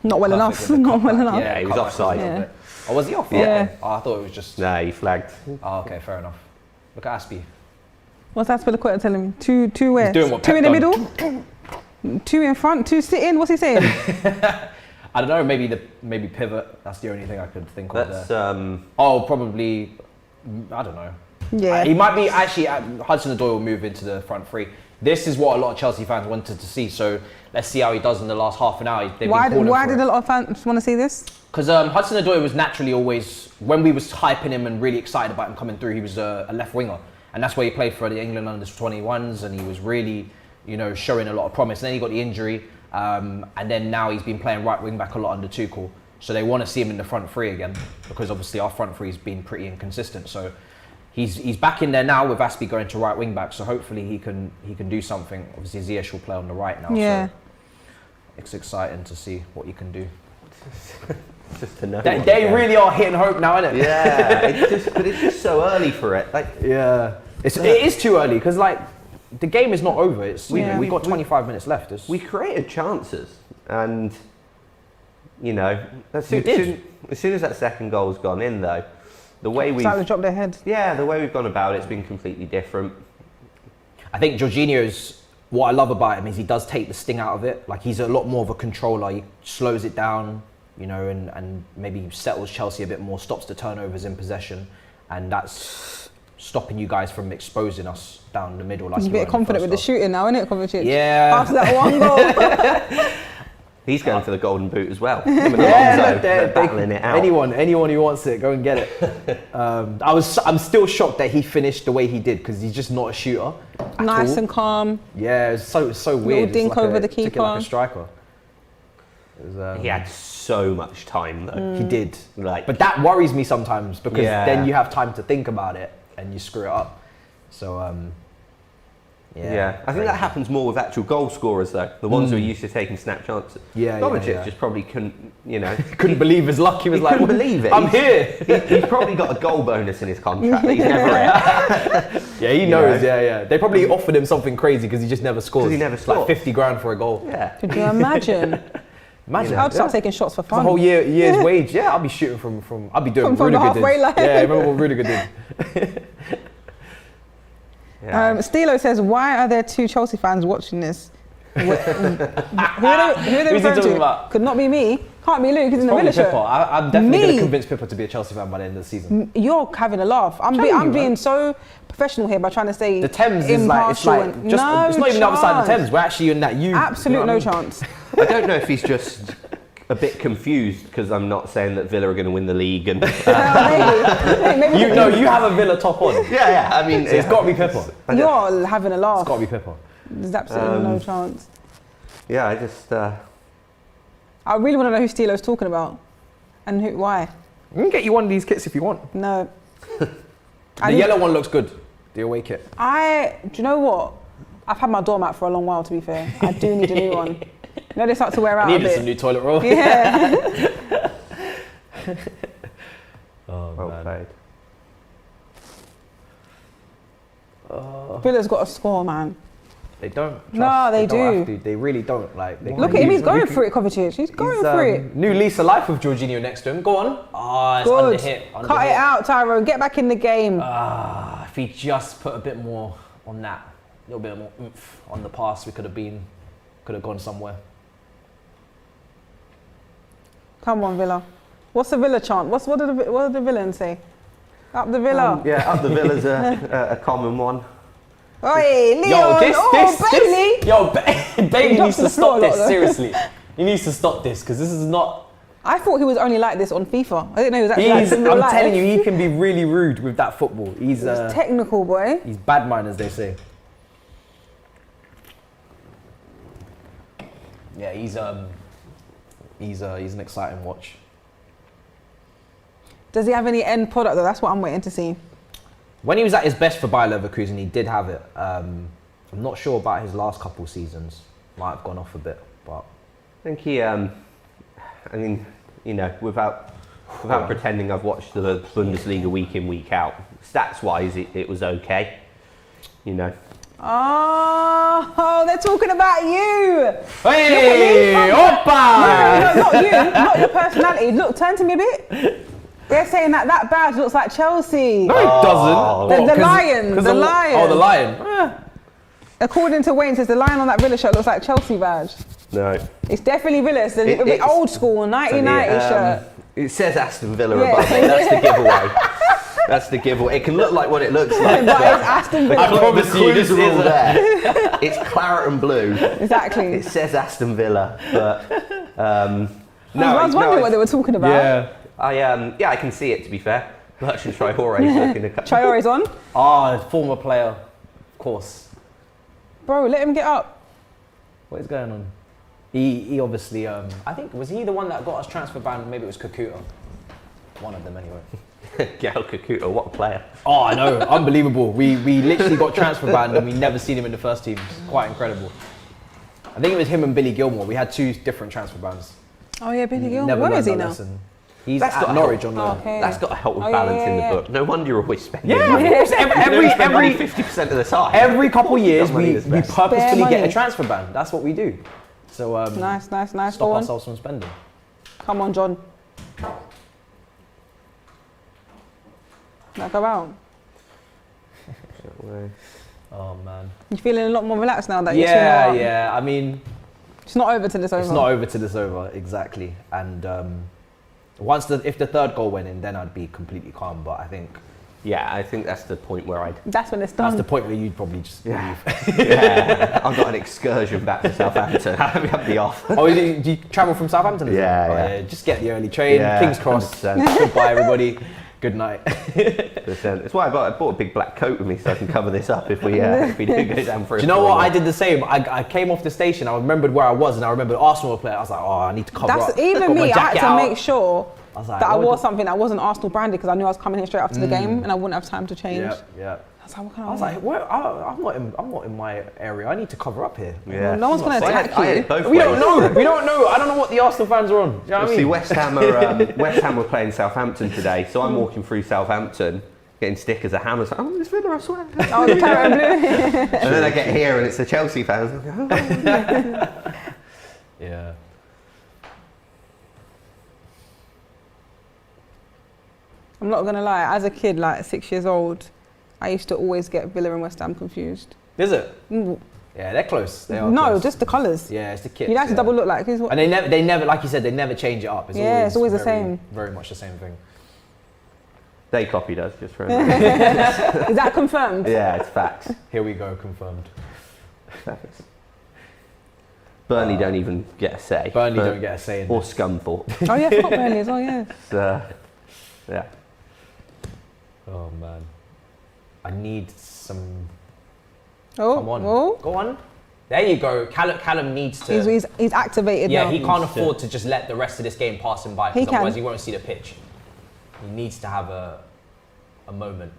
[SPEAKER 2] Not well enough.
[SPEAKER 1] perfect with the
[SPEAKER 2] Not well
[SPEAKER 1] cutback.
[SPEAKER 2] enough.
[SPEAKER 3] Yeah, he was
[SPEAKER 1] cutback
[SPEAKER 3] offside.
[SPEAKER 1] a little
[SPEAKER 2] Yeah.
[SPEAKER 1] bit. Oh, was he off?
[SPEAKER 2] Yeah.
[SPEAKER 1] Okay. Oh, I thought it was just.
[SPEAKER 3] No, he flagged.
[SPEAKER 1] Oh, okay, fair enough. Look at Aspie.
[SPEAKER 2] What's that Spilicueta telling me? Two where?
[SPEAKER 1] He's doing what
[SPEAKER 2] two
[SPEAKER 1] Pep
[SPEAKER 2] in the
[SPEAKER 1] done.
[SPEAKER 2] middle, two in front, two sitting. What's he saying?
[SPEAKER 1] I don't know. Maybe pivot. That's the only thing I could think of
[SPEAKER 3] That's
[SPEAKER 1] there. Oh, probably. I don't know.
[SPEAKER 2] Yeah.
[SPEAKER 1] He might be actually. Hudson-Odoi will move into the front three. This is what a lot of Chelsea fans wanted to see. So let's see how he does in the last half an hour.
[SPEAKER 2] Why did a lot of fans want to see this?
[SPEAKER 1] Because Hudson-Odoi was naturally always, when we was hyping him and really excited about him coming through, he was a left winger. And that's where he played for the England under-21s, and he was really, showing a lot of promise. And then he got the injury, and then now he's been playing right wing back a lot under Tuchel. So they want to see him in the front three again, because obviously our front three has been pretty inconsistent. So he's back in there now with Aspie going to right wing back. So hopefully he can do something. Obviously Ziyech will play on the right now.
[SPEAKER 2] Yeah.
[SPEAKER 1] So it's exciting to see what he can do.
[SPEAKER 3] Just to know.
[SPEAKER 1] They really are hitting hope now, isn't it?
[SPEAKER 3] Yeah, but it's just so early for it. Like,
[SPEAKER 1] Yeah, it is too early because the game is not over. We've got 25 minutes left.
[SPEAKER 3] we created chances, and as soon as that second goal's gone in, though, the way we've
[SPEAKER 2] Starting to drop their head.
[SPEAKER 3] the way we've gone about it's been completely different.
[SPEAKER 1] I think Jorginho's, what I love about him is he does take the sting out of it. Like, he's a lot more of a controller. He slows it down, and maybe settles Chelsea a bit more, stops the turnovers in possession, and that's stopping you guys from exposing us down the middle. Like
[SPEAKER 2] He's a bit confident with the shooting now, isn't it, Kovacic?
[SPEAKER 1] Yeah.
[SPEAKER 2] After that one goal.
[SPEAKER 3] He's going for the golden boot as well. Him and
[SPEAKER 1] Yeah,
[SPEAKER 3] Alonso, they're battling it out.
[SPEAKER 1] Anyone who wants it, go and get it. I'm still shocked that he finished the way he did because he's just not a shooter. at
[SPEAKER 2] Nice
[SPEAKER 1] all.
[SPEAKER 2] and calm.
[SPEAKER 1] Yeah, it's so weird.
[SPEAKER 2] dink
[SPEAKER 1] It's
[SPEAKER 2] over the
[SPEAKER 1] took it
[SPEAKER 2] keeper.
[SPEAKER 1] like a striker. It was,
[SPEAKER 3] He had so much time though.
[SPEAKER 1] He did.
[SPEAKER 3] Like,
[SPEAKER 1] But that worries me sometimes because
[SPEAKER 3] Yeah.
[SPEAKER 1] then you have time to think about it and you screw it up. So
[SPEAKER 3] yeah, I think that happens more with actual goal scorers though. The ones who are used to taking snap chances.
[SPEAKER 1] Yeah,
[SPEAKER 3] Kovacic
[SPEAKER 1] yeah.
[SPEAKER 3] just probably couldn't,
[SPEAKER 1] Couldn't believe his luck. He was
[SPEAKER 3] he
[SPEAKER 1] like,
[SPEAKER 3] couldn't believe it.
[SPEAKER 1] I'm
[SPEAKER 3] He's-
[SPEAKER 1] here.
[SPEAKER 3] He's probably got a goal bonus in his contract that he's never hit.
[SPEAKER 1] Yeah, he knows. Yeah. They probably offered him something crazy because he just never scores.
[SPEAKER 3] 'Cause he never
[SPEAKER 1] It's like
[SPEAKER 3] scores.
[SPEAKER 1] 50 grand for a goal.
[SPEAKER 3] Yeah.
[SPEAKER 2] Could you imagine?
[SPEAKER 1] Imagine.
[SPEAKER 2] I'd start
[SPEAKER 1] yeah.
[SPEAKER 2] taking shots for
[SPEAKER 1] The
[SPEAKER 2] fun.
[SPEAKER 1] whole year's wage. Yeah, I'll be shooting from. I'll be doing
[SPEAKER 2] From the
[SPEAKER 1] Rudiger did.
[SPEAKER 2] halfway line.
[SPEAKER 1] Yeah, remember what Rudiger did?
[SPEAKER 3] Yeah.
[SPEAKER 2] Stilo says, why are there two Chelsea fans watching this? who are they
[SPEAKER 1] Who's he
[SPEAKER 2] referring
[SPEAKER 1] talking
[SPEAKER 2] to?
[SPEAKER 1] about?
[SPEAKER 2] Could not be me. Can't be Luke. He's in the
[SPEAKER 1] Probably
[SPEAKER 2] Villa
[SPEAKER 1] Pippa.
[SPEAKER 2] shirt.
[SPEAKER 1] I'm definitely going
[SPEAKER 2] Me?
[SPEAKER 1] to convince Pippa to be a Chelsea fan by the end of the season.
[SPEAKER 2] You're having a laugh. I'm
[SPEAKER 1] telling you,
[SPEAKER 2] being
[SPEAKER 1] man.
[SPEAKER 2] so professional here by trying to stay
[SPEAKER 1] The Thames is like it's
[SPEAKER 2] impartial
[SPEAKER 1] like
[SPEAKER 2] and-
[SPEAKER 1] just
[SPEAKER 2] no
[SPEAKER 1] it's not even the other side of the
[SPEAKER 2] chance.
[SPEAKER 1] Thames. We're actually in that U.
[SPEAKER 2] Absolute
[SPEAKER 1] you know
[SPEAKER 2] no
[SPEAKER 1] what I mean?
[SPEAKER 2] chance.
[SPEAKER 3] I don't know if he's just a bit confused because I'm not saying that Villa are going to win the league and
[SPEAKER 2] Maybe
[SPEAKER 1] You know, you have a Villa top on.
[SPEAKER 3] yeah, I mean
[SPEAKER 1] So it's got to be Pippa. It's
[SPEAKER 2] you're having a laugh.
[SPEAKER 1] got to be Pippa.
[SPEAKER 2] There's absolutely no chance.
[SPEAKER 3] yeah, I just
[SPEAKER 2] I really want to know who Stilo's talking about and why.
[SPEAKER 1] We can get you one of these kits if you want.
[SPEAKER 2] No.
[SPEAKER 1] The yellow one looks good. The away kit.
[SPEAKER 2] Do you know what? I've had my doormat for a long while, to be fair. I do need a new one. You know, they start to wear out a
[SPEAKER 1] Needed
[SPEAKER 2] bit.
[SPEAKER 1] some new toilet roll.
[SPEAKER 2] Yeah.
[SPEAKER 1] Oh,
[SPEAKER 3] well
[SPEAKER 1] man.
[SPEAKER 3] played.
[SPEAKER 2] Villa's got a score, man.
[SPEAKER 1] They don't.
[SPEAKER 2] No, they
[SPEAKER 1] don't
[SPEAKER 2] do.
[SPEAKER 1] have to. They really don't. Like, they
[SPEAKER 2] Look at him, he's going for it, Kovacic. He's going for it.
[SPEAKER 1] New lease of life with Jorginho next to him. Go on. Ah, it's
[SPEAKER 2] Good.
[SPEAKER 1] under hit.
[SPEAKER 2] Cut it out, Tyrone. Get back in the game.
[SPEAKER 1] If he just put a bit more on that, a little bit more oomph on the pass, we could have gone somewhere.
[SPEAKER 2] Come on, Villa. What's the Villa chant? What did the villains say? Up the Villa.
[SPEAKER 3] Yeah, up the Villa's a common one.
[SPEAKER 2] Oi, Leon.
[SPEAKER 1] Yo, Bailey
[SPEAKER 2] He
[SPEAKER 1] needs
[SPEAKER 2] drops
[SPEAKER 1] to
[SPEAKER 2] to the floor
[SPEAKER 1] stop
[SPEAKER 2] a lot,
[SPEAKER 1] this.
[SPEAKER 2] though.
[SPEAKER 1] Seriously, he needs to stop this because this is not.
[SPEAKER 2] I thought he was only like this on FIFA. I didn't know he was actually like this in real
[SPEAKER 1] I'm
[SPEAKER 2] life.
[SPEAKER 1] telling you, he can be really rude with that football. He's
[SPEAKER 2] He's technical, boy.
[SPEAKER 1] he's bad mind, as they say. Yeah, he's an exciting watch.
[SPEAKER 2] Does he have any end product though? That's what I'm waiting to see.
[SPEAKER 1] When he was at his best for Bayer Leverkusen, he did have it. I'm not sure about his last couple seasons. Might have gone off a bit, but
[SPEAKER 3] I think he, I mean, you know, without pretending I've watched the Bundesliga week in, week out, stats-wise, it was okay. You know,
[SPEAKER 2] Oh, they're talking about you.
[SPEAKER 1] Hey, Opa!
[SPEAKER 2] No, not you, not your personality. Look, turn to me a bit. They're saying that badge looks like Chelsea.
[SPEAKER 1] No, it doesn't.
[SPEAKER 2] The
[SPEAKER 1] What,
[SPEAKER 2] lion, the lion.
[SPEAKER 1] Oh, the lion.
[SPEAKER 2] According to Wayne, says the lion on that Villa shirt looks like Chelsea badge.
[SPEAKER 3] No.
[SPEAKER 2] It's definitely Villa. It's a little bit old school, 1990 shirt.
[SPEAKER 3] It says Aston Villa above it. That's the giveaway. That's the giveaway. It can look like what it looks like.
[SPEAKER 2] But it's Aston Villa.
[SPEAKER 1] I promise you, this
[SPEAKER 3] Clues are all
[SPEAKER 1] is
[SPEAKER 3] there. It's claret and blue.
[SPEAKER 2] Exactly.
[SPEAKER 3] It says Aston Villa, but
[SPEAKER 2] I was wondering what they were talking about.
[SPEAKER 3] I can see it, to be fair. Bertrand Traore is looking to cut.
[SPEAKER 2] Traore's on.
[SPEAKER 1] Former player, of course.
[SPEAKER 2] Bro, let him get up.
[SPEAKER 1] What is going on? He obviously, I think, was he the one that got us transfer banned? Maybe it was Kakuta. One of them anyway.
[SPEAKER 3] Gael Kakuta, what a player.
[SPEAKER 1] Oh, I know, unbelievable. We literally got transfer banned and we never seen him in the first team. It's quite incredible. I think it was him and Billy Gilmore. We had 2 different transfer bans.
[SPEAKER 2] Oh yeah, Billy Gilmore.
[SPEAKER 1] Never
[SPEAKER 2] Where
[SPEAKER 1] learned
[SPEAKER 2] is he
[SPEAKER 1] that
[SPEAKER 2] now?
[SPEAKER 1] lesson. He's
[SPEAKER 3] That's
[SPEAKER 1] at
[SPEAKER 3] got
[SPEAKER 1] Norwich
[SPEAKER 3] help.
[SPEAKER 1] on loan.
[SPEAKER 2] Okay.
[SPEAKER 3] That's got to help with
[SPEAKER 2] Oh,
[SPEAKER 3] balance in
[SPEAKER 2] yeah.
[SPEAKER 3] the book. No wonder you're always spending.
[SPEAKER 1] Yeah, of course. Every
[SPEAKER 3] 50% of the time.
[SPEAKER 1] every couple of years,
[SPEAKER 3] Money
[SPEAKER 1] we
[SPEAKER 3] is best.
[SPEAKER 1] purposefully
[SPEAKER 2] Spare
[SPEAKER 1] get a
[SPEAKER 2] money.
[SPEAKER 1] transfer ban. That's what we do. So
[SPEAKER 2] Nice. Go
[SPEAKER 1] stop
[SPEAKER 2] on.
[SPEAKER 1] ourselves from spending.
[SPEAKER 2] Come on, John. Now go out.
[SPEAKER 1] Oh man.
[SPEAKER 2] You feeling a lot more relaxed now that you're
[SPEAKER 1] Yeah. I mean,
[SPEAKER 2] It's not over till it's over.
[SPEAKER 1] it's not over till it's over, exactly. And if the third goal went in, then I'd be completely calm. But I think
[SPEAKER 3] Yeah, I think that's the point where I'd.
[SPEAKER 2] That's when it's
[SPEAKER 1] that's
[SPEAKER 2] done.
[SPEAKER 1] the point where you'd probably just leave.
[SPEAKER 3] Yeah, I've got an excursion back to Southampton. We have the off.
[SPEAKER 1] Oh, do you travel from Southampton?
[SPEAKER 3] Yeah.
[SPEAKER 1] Just get the early train.
[SPEAKER 3] Yeah,
[SPEAKER 1] King's Cross.
[SPEAKER 3] 100%.
[SPEAKER 1] Goodbye, everybody. Good night.
[SPEAKER 3] It's why I bought a big black coat with me so I can cover this up if we do go down for a
[SPEAKER 1] Do you know what?
[SPEAKER 3] tour.
[SPEAKER 1] I did the same. I came off the station. I remembered where I was, and I remembered Arsenal player. I was like, oh, I need to cover up.
[SPEAKER 2] That's even
[SPEAKER 1] Got my
[SPEAKER 2] me. I had
[SPEAKER 1] jacket
[SPEAKER 2] to
[SPEAKER 1] out.
[SPEAKER 2] make sure
[SPEAKER 1] I was like,
[SPEAKER 2] that I
[SPEAKER 1] what
[SPEAKER 2] wore
[SPEAKER 1] the-
[SPEAKER 2] something that wasn't Arsenal branded because I knew I was coming here straight after the game and I wouldn't have time to change.
[SPEAKER 1] Yeah.
[SPEAKER 2] I was like, what can
[SPEAKER 1] I was like, where, I'm not in my area. I need to cover up here.
[SPEAKER 3] Yeah.
[SPEAKER 2] no one's going to
[SPEAKER 3] So I
[SPEAKER 2] attack
[SPEAKER 3] had
[SPEAKER 2] you.
[SPEAKER 3] it both
[SPEAKER 1] We don't
[SPEAKER 3] ways.
[SPEAKER 1] know. We don't know. I don't know what the Arsenal fans are on. Do you know what I
[SPEAKER 3] See,
[SPEAKER 1] mean?
[SPEAKER 3] West Ham were playing Southampton today, so I'm walking through Southampton, getting stickers of hammers. Oh, it's Villa, I swear.
[SPEAKER 2] Oh, the carrot and blue.
[SPEAKER 3] And then I get here and it's the Chelsea fans. I'm like, oh.
[SPEAKER 1] Yeah.
[SPEAKER 2] I'm not going to lie. As a kid, like 6 years old, I used to always get Villa and West Ham confused.
[SPEAKER 1] Is it?
[SPEAKER 2] Mm.
[SPEAKER 1] Yeah, they're close. They are
[SPEAKER 2] No,
[SPEAKER 1] close.
[SPEAKER 2] just the colours.
[SPEAKER 1] Yeah, it's the kit.
[SPEAKER 2] You like to double look like. Who's what?
[SPEAKER 1] And they never, like you said, they never change it up.
[SPEAKER 2] Yeah, it's always the
[SPEAKER 1] very-
[SPEAKER 2] same.
[SPEAKER 1] Very much the same thing.
[SPEAKER 3] They copied us, just for a
[SPEAKER 2] Is that confirmed?
[SPEAKER 3] Yeah, it's facts.
[SPEAKER 1] Here we go, confirmed.
[SPEAKER 3] Facts. Burnley don't even get a say.
[SPEAKER 1] Burnley don't get a say in
[SPEAKER 3] Or
[SPEAKER 1] this.
[SPEAKER 3] Scunthorpe.
[SPEAKER 2] Oh yeah, Scott Burnley as well. Yeah.
[SPEAKER 3] Yeah.
[SPEAKER 1] Oh man, I need some.
[SPEAKER 2] Oh,
[SPEAKER 1] Come on,
[SPEAKER 2] oh.
[SPEAKER 1] go on. There you go. Callum needs to.
[SPEAKER 2] He's activated
[SPEAKER 1] Yeah,
[SPEAKER 2] now.
[SPEAKER 1] he can't afford to just let the rest of this game pass him by.
[SPEAKER 2] He
[SPEAKER 1] 'Cause
[SPEAKER 2] can.
[SPEAKER 1] Otherwise, he won't see the pitch. He needs to have a moment.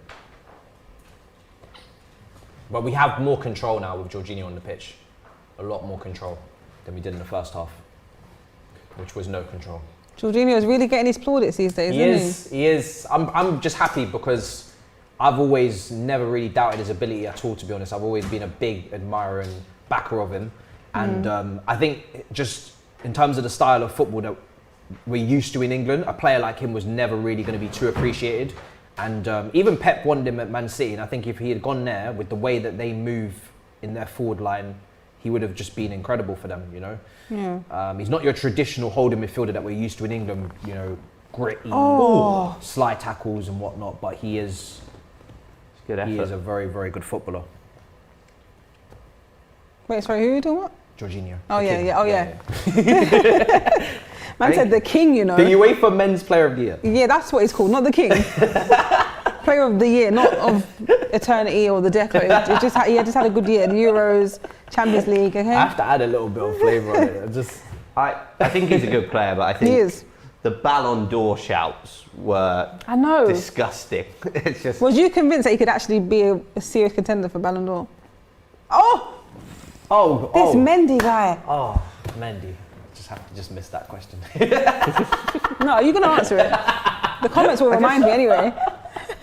[SPEAKER 1] But we have more control now with Jorginho on the pitch. A lot more control than we did in the first half, which was no control.
[SPEAKER 2] Jorginho is really getting his plaudits these days, isn't
[SPEAKER 1] He is. I'm just happy because I've always never really doubted his ability at all, to be honest. I've always been a big admirer and backer of him. And I think just in terms of the style of football that we're used to in England, a player like him was never really going to be too appreciated. And even Pep wanted him at Man City. And I think if he had gone there with the way that they move in their forward line, he would have just been incredible for them, you know.
[SPEAKER 2] Yeah.
[SPEAKER 1] He's not your traditional holding midfielder that we're used to in England, you know, gritty, slide tackles and whatnot. But he is
[SPEAKER 3] Good effort.
[SPEAKER 1] he is a very, very good footballer.
[SPEAKER 2] Wait, sorry, who are you talking about?
[SPEAKER 1] Jorginho.
[SPEAKER 2] Oh
[SPEAKER 1] the
[SPEAKER 2] yeah,
[SPEAKER 1] king.
[SPEAKER 2] yeah, oh yeah. Man said the king, you know.
[SPEAKER 1] The UEFA Men's Player of the Year.
[SPEAKER 2] Yeah, that's what it's called, not the king. Player of the year, not of eternity or the decade. It just he just had a good year. The Euros, Champions League. Okay.
[SPEAKER 1] I have to add a little bit of flavour on it.
[SPEAKER 3] I think he's a good player, but I think
[SPEAKER 2] He is.
[SPEAKER 3] the Ballon d'Or shouts were
[SPEAKER 2] I know.
[SPEAKER 3] disgusting. It's just
[SPEAKER 2] Was you convinced that he could actually be a serious contender for Ballon d'Or? Oh, this Mendy guy.
[SPEAKER 1] Oh, Mendy. Just missed that question.
[SPEAKER 2] No, are you going to answer it? The comments will remind me anyway.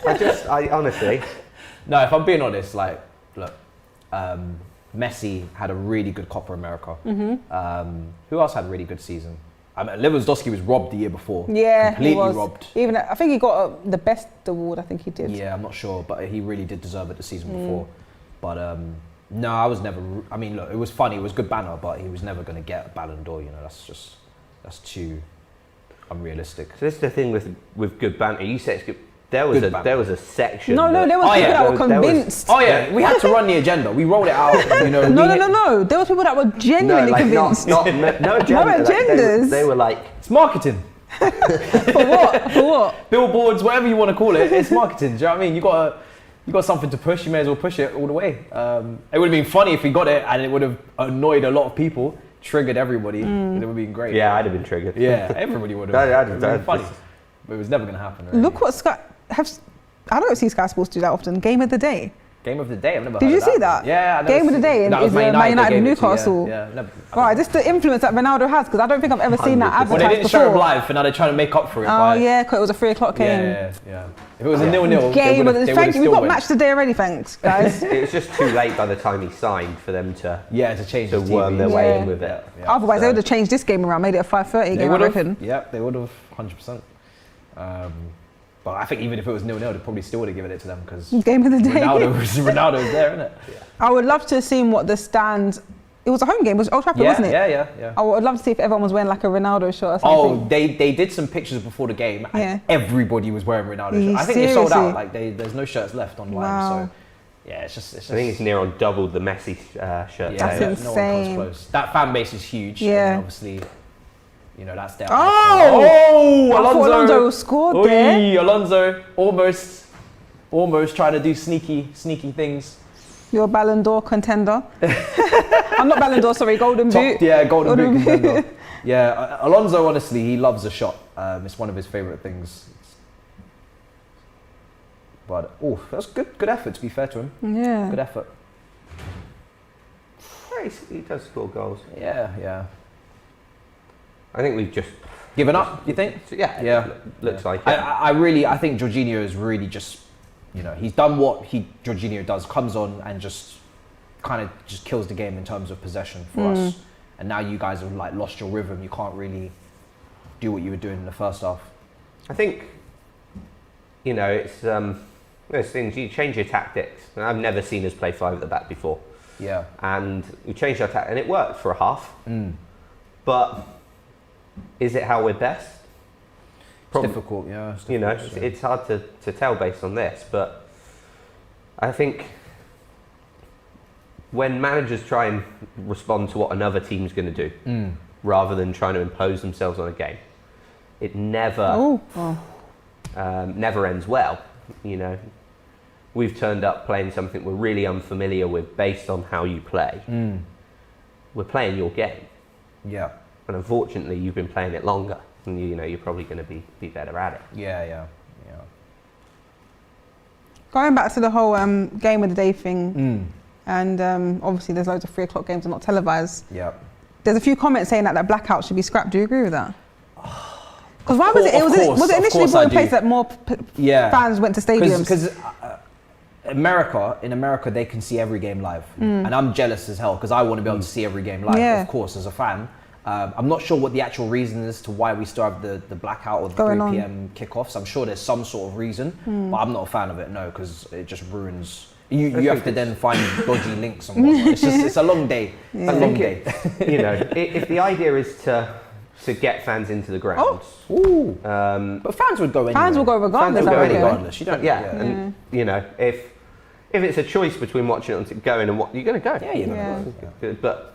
[SPEAKER 3] I honestly,
[SPEAKER 1] No, if I'm being honest, like, look, Messi had a really good Copa America. Who else had a really good season? I mean, Lewandowski was robbed the year before.
[SPEAKER 2] Yeah,
[SPEAKER 1] completely
[SPEAKER 2] he was.
[SPEAKER 1] robbed.
[SPEAKER 2] Even I think he got the best award. I think he did.
[SPEAKER 1] Yeah, I'm not sure, but he really did deserve it the season before. But no, I was never. I mean, look, it was funny. It was good banner, but he was never going to get a Ballon d'Or. You know, that's too unrealistic.
[SPEAKER 3] So this is the thing with good banter. You said it's good. There was a section.
[SPEAKER 2] No, there was people that were convinced.
[SPEAKER 1] Oh yeah, we had to run the agenda. We rolled it out. You know.
[SPEAKER 2] No. There was people that were genuinely convinced.
[SPEAKER 3] No agendas. They were like,
[SPEAKER 1] it's marketing.
[SPEAKER 2] For what?
[SPEAKER 1] Billboards, whatever you want to call it, it's marketing. Do you know what I mean? You got something to push. You may as well push it all the way. It would have been funny if we got it, and it would have annoyed a lot of people, triggered everybody. It would have been great.
[SPEAKER 3] Yeah, I'd have been triggered.
[SPEAKER 1] Yeah, everybody would have. It would have been funny, but it was never going to happen. Really.
[SPEAKER 2] Look what Sky I don't see Sky Sports do that often. Game of the day.
[SPEAKER 1] Game of the day. I've never.
[SPEAKER 2] Did
[SPEAKER 1] heard
[SPEAKER 2] you
[SPEAKER 1] of
[SPEAKER 2] see that?
[SPEAKER 1] Yeah,
[SPEAKER 2] Game of the day is Man United Newcastle.
[SPEAKER 1] Yeah, never.
[SPEAKER 2] Right, this is the influence that Ronaldo has, because I don't think I've ever seen that
[SPEAKER 3] 100%.
[SPEAKER 2] advertised
[SPEAKER 1] Well, they didn't
[SPEAKER 2] before.
[SPEAKER 1] show him live, and now they're trying to make up for it.
[SPEAKER 2] Oh yeah, because it was a 3:00 game.
[SPEAKER 1] Yeah. If it was a 0-0,
[SPEAKER 2] Game of the thank you. We've got
[SPEAKER 1] went.
[SPEAKER 2] match of the day already. Thanks, guys.
[SPEAKER 3] it was just too late by the time he signed for them to
[SPEAKER 1] change
[SPEAKER 3] to
[SPEAKER 1] the
[SPEAKER 3] worm their way in with it.
[SPEAKER 1] Yeah.
[SPEAKER 2] Otherwise, they would have changed this game around, made it a 5:30 game. I reckon.
[SPEAKER 1] Yeah, they would have 100%. But I think even if it was 0-0, they probably still would have given it to them because
[SPEAKER 2] Game of the day.
[SPEAKER 1] Ronaldo was there, isn't it? Yeah.
[SPEAKER 2] I would love to have seen what the stand. It was a home game. It was Old Trafford, wasn't it?
[SPEAKER 1] Yeah.
[SPEAKER 2] I would love to see if everyone was wearing like a Ronaldo shirt or something.
[SPEAKER 1] Oh, they did some pictures before the game, and everybody was wearing Ronaldo shirts. I think
[SPEAKER 2] Seriously?
[SPEAKER 1] they sold out. Like there's no shirts left online.
[SPEAKER 2] Wow.
[SPEAKER 1] So yeah, it's just.
[SPEAKER 3] I think it's near on double the Messi shirt.
[SPEAKER 2] That's
[SPEAKER 1] No one
[SPEAKER 2] insane.
[SPEAKER 1] comes close. That fan base is huge.
[SPEAKER 2] Yeah.
[SPEAKER 1] And obviously, you know that's their.
[SPEAKER 2] Oh! I thought
[SPEAKER 1] Alonso
[SPEAKER 2] Alonso scored there.
[SPEAKER 1] Alonso almost trying to do sneaky things.
[SPEAKER 2] You're a Ballon d'Or contender. I'm not Ballon d'Or, sorry, Golden Boot.
[SPEAKER 1] Yeah, Golden Boot contender. Yeah, Alonso, honestly, he loves a shot. It's one of his favourite things. But, that's good effort, to be fair to him.
[SPEAKER 2] Yeah.
[SPEAKER 1] Good effort.
[SPEAKER 3] Yeah, he does score goals.
[SPEAKER 1] Yeah.
[SPEAKER 3] I think we've just
[SPEAKER 1] Given up, you think?
[SPEAKER 3] Yeah. Looks like it.
[SPEAKER 1] I think Jorginho is really just, he's done what Jorginho does, comes on and just kind of just kills the game in terms of possession for us. And now you guys have like lost your rhythm. You can't really do what you were doing in the first half.
[SPEAKER 3] I think, it's those things, you change your tactics. And I've never seen us play 5 at the back before.
[SPEAKER 1] Yeah.
[SPEAKER 3] And we changed our tactics, and it worked for a half. But is it how we're best?
[SPEAKER 1] It's difficult, yeah.
[SPEAKER 3] It's hard to tell based on this, but I think when managers try and respond to what another team's going to do, rather than trying to impose themselves on a game, it never ends well. We've turned up playing something we're really unfamiliar with based on how you play. We're playing your game.
[SPEAKER 1] Yeah.
[SPEAKER 3] And unfortunately, you've been playing it longer, and you're probably going to be better at it.
[SPEAKER 1] Yeah.
[SPEAKER 2] Going back to the whole game of the day thing, and obviously there's loads of 3:00 games that are not televised.
[SPEAKER 1] Yeah.
[SPEAKER 2] There's a few comments saying that blackout should be scrapped. Do you agree with that? Because why was it? Was it initially brought in place that more fans went to stadiums?
[SPEAKER 1] Because in America, they can see every game live, and I'm jealous as hell because I want to be able to see every game live.
[SPEAKER 2] Yeah.
[SPEAKER 1] Of course, as a fan. I'm not sure what the actual reason is to why we still have the blackout or the 3 p.m. kickoffs. I'm sure there's some sort of reason, but I'm not a fan of it. No, because it just ruins. You have to then find dodgy links and whatnot. It's a long day.
[SPEAKER 2] Yeah.
[SPEAKER 1] A long day.
[SPEAKER 3] If the idea is to get fans into the grounds,
[SPEAKER 1] but fans would go anyway.
[SPEAKER 2] Fans will go regardless.
[SPEAKER 3] Fans will go
[SPEAKER 1] regardless. You don't.
[SPEAKER 3] And if it's a choice between watching it and going and what you're going to go.
[SPEAKER 1] Yeah, you're going to go.
[SPEAKER 3] But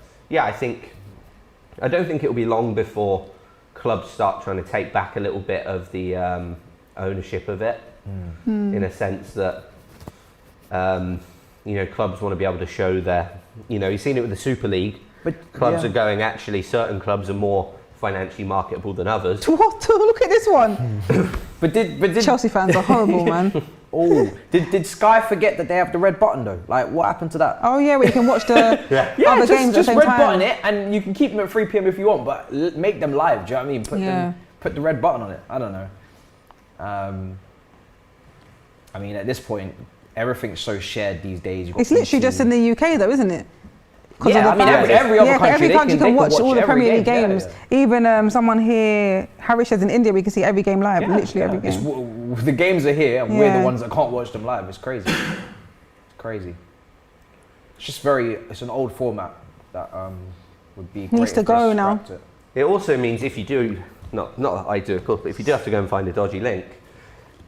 [SPEAKER 3] I don't think it'll be long before clubs start trying to take back a little bit of the ownership of it, in a sense that clubs want to be able to show their. You've seen it with the Super League. But clubs are going. Actually, certain clubs are more financially marketable than others.
[SPEAKER 2] What? Look at this one.
[SPEAKER 1] But did
[SPEAKER 2] Chelsea fans are horrible, man.
[SPEAKER 1] Did Sky forget that they have the red button though? Like, what happened to that?
[SPEAKER 2] Oh yeah, where you can watch the other games at the
[SPEAKER 1] just
[SPEAKER 2] same
[SPEAKER 1] red
[SPEAKER 2] time.
[SPEAKER 1] button it, and you can keep them at 3 p.m. if you want, but make them live. Do you know what I mean? Put the red button on it. I don't know. I mean, at this point, everything's so shared these days. You've got
[SPEAKER 2] It's literally just in the UK though, isn't it?
[SPEAKER 1] Yeah, I mean, every other country,
[SPEAKER 2] every country can watch all the
[SPEAKER 1] every
[SPEAKER 2] Premier League
[SPEAKER 1] game.
[SPEAKER 2] games. Even someone here, Harry says in India, we can see every game live, literally every
[SPEAKER 1] It's,
[SPEAKER 2] game.
[SPEAKER 1] the games are here, and we're the ones that can't watch them live. It's crazy. It's crazy. It's just it's an old format that would be great.
[SPEAKER 2] Needs to
[SPEAKER 1] if they
[SPEAKER 2] go now.
[SPEAKER 1] scrapped it.
[SPEAKER 3] It also means if you do, not that I do, of course, but if you do have to go and find a dodgy link,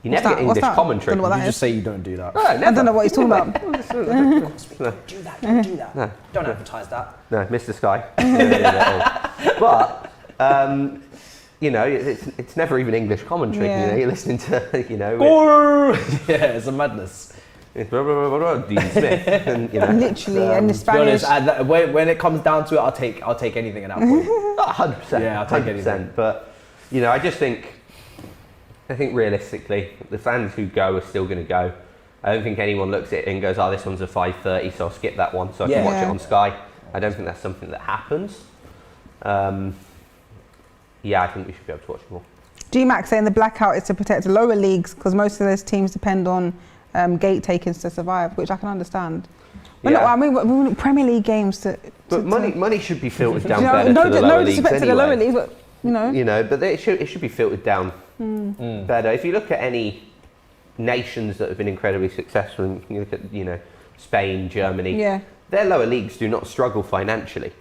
[SPEAKER 3] you never get English commentary.
[SPEAKER 2] Don't know what
[SPEAKER 1] You
[SPEAKER 2] that
[SPEAKER 1] just
[SPEAKER 2] is.
[SPEAKER 1] say you don't do that.
[SPEAKER 3] No,
[SPEAKER 2] I don't know what he's talking about.
[SPEAKER 1] Do that, don't do that.
[SPEAKER 3] No.
[SPEAKER 1] Don't advertise that.
[SPEAKER 3] No, Mr. Sky. But you know, it's never even English commentary.
[SPEAKER 2] Yeah.
[SPEAKER 3] You know, you're listening to
[SPEAKER 1] Yeah, it's a madness.
[SPEAKER 3] Dean Smith, and, you know,
[SPEAKER 2] Literally, and the
[SPEAKER 1] To be honest,
[SPEAKER 2] Spanish.
[SPEAKER 1] when it comes down to it, I'll take anything at that point.
[SPEAKER 3] 100%.
[SPEAKER 1] Yeah, I'll take
[SPEAKER 3] 100%.
[SPEAKER 1] anything.
[SPEAKER 3] But you know, I think realistically, the fans who go are still going to go. I don't think anyone looks at it and goes, "Oh, this one's a 5:30, so I'll skip that one so I can watch it on Sky." I don't think that's something that happens. Yeah, I think we should be able to watch more.
[SPEAKER 2] GMAX saying the blackout is to protect the lower leagues because most of those teams depend on gate takings to survive, which I can understand. But no, I mean, we want Premier League games to.
[SPEAKER 3] But money should be filtered down
[SPEAKER 2] You know,
[SPEAKER 3] better to the lower
[SPEAKER 2] no
[SPEAKER 3] leagues
[SPEAKER 2] disrespect to the
[SPEAKER 3] anyway.
[SPEAKER 2] lower leagues, but you know.
[SPEAKER 3] You know, but it should be filtered down better. If you look at any nations that have been incredibly successful, and you look at Spain, Germany, their lower leagues do not struggle financially.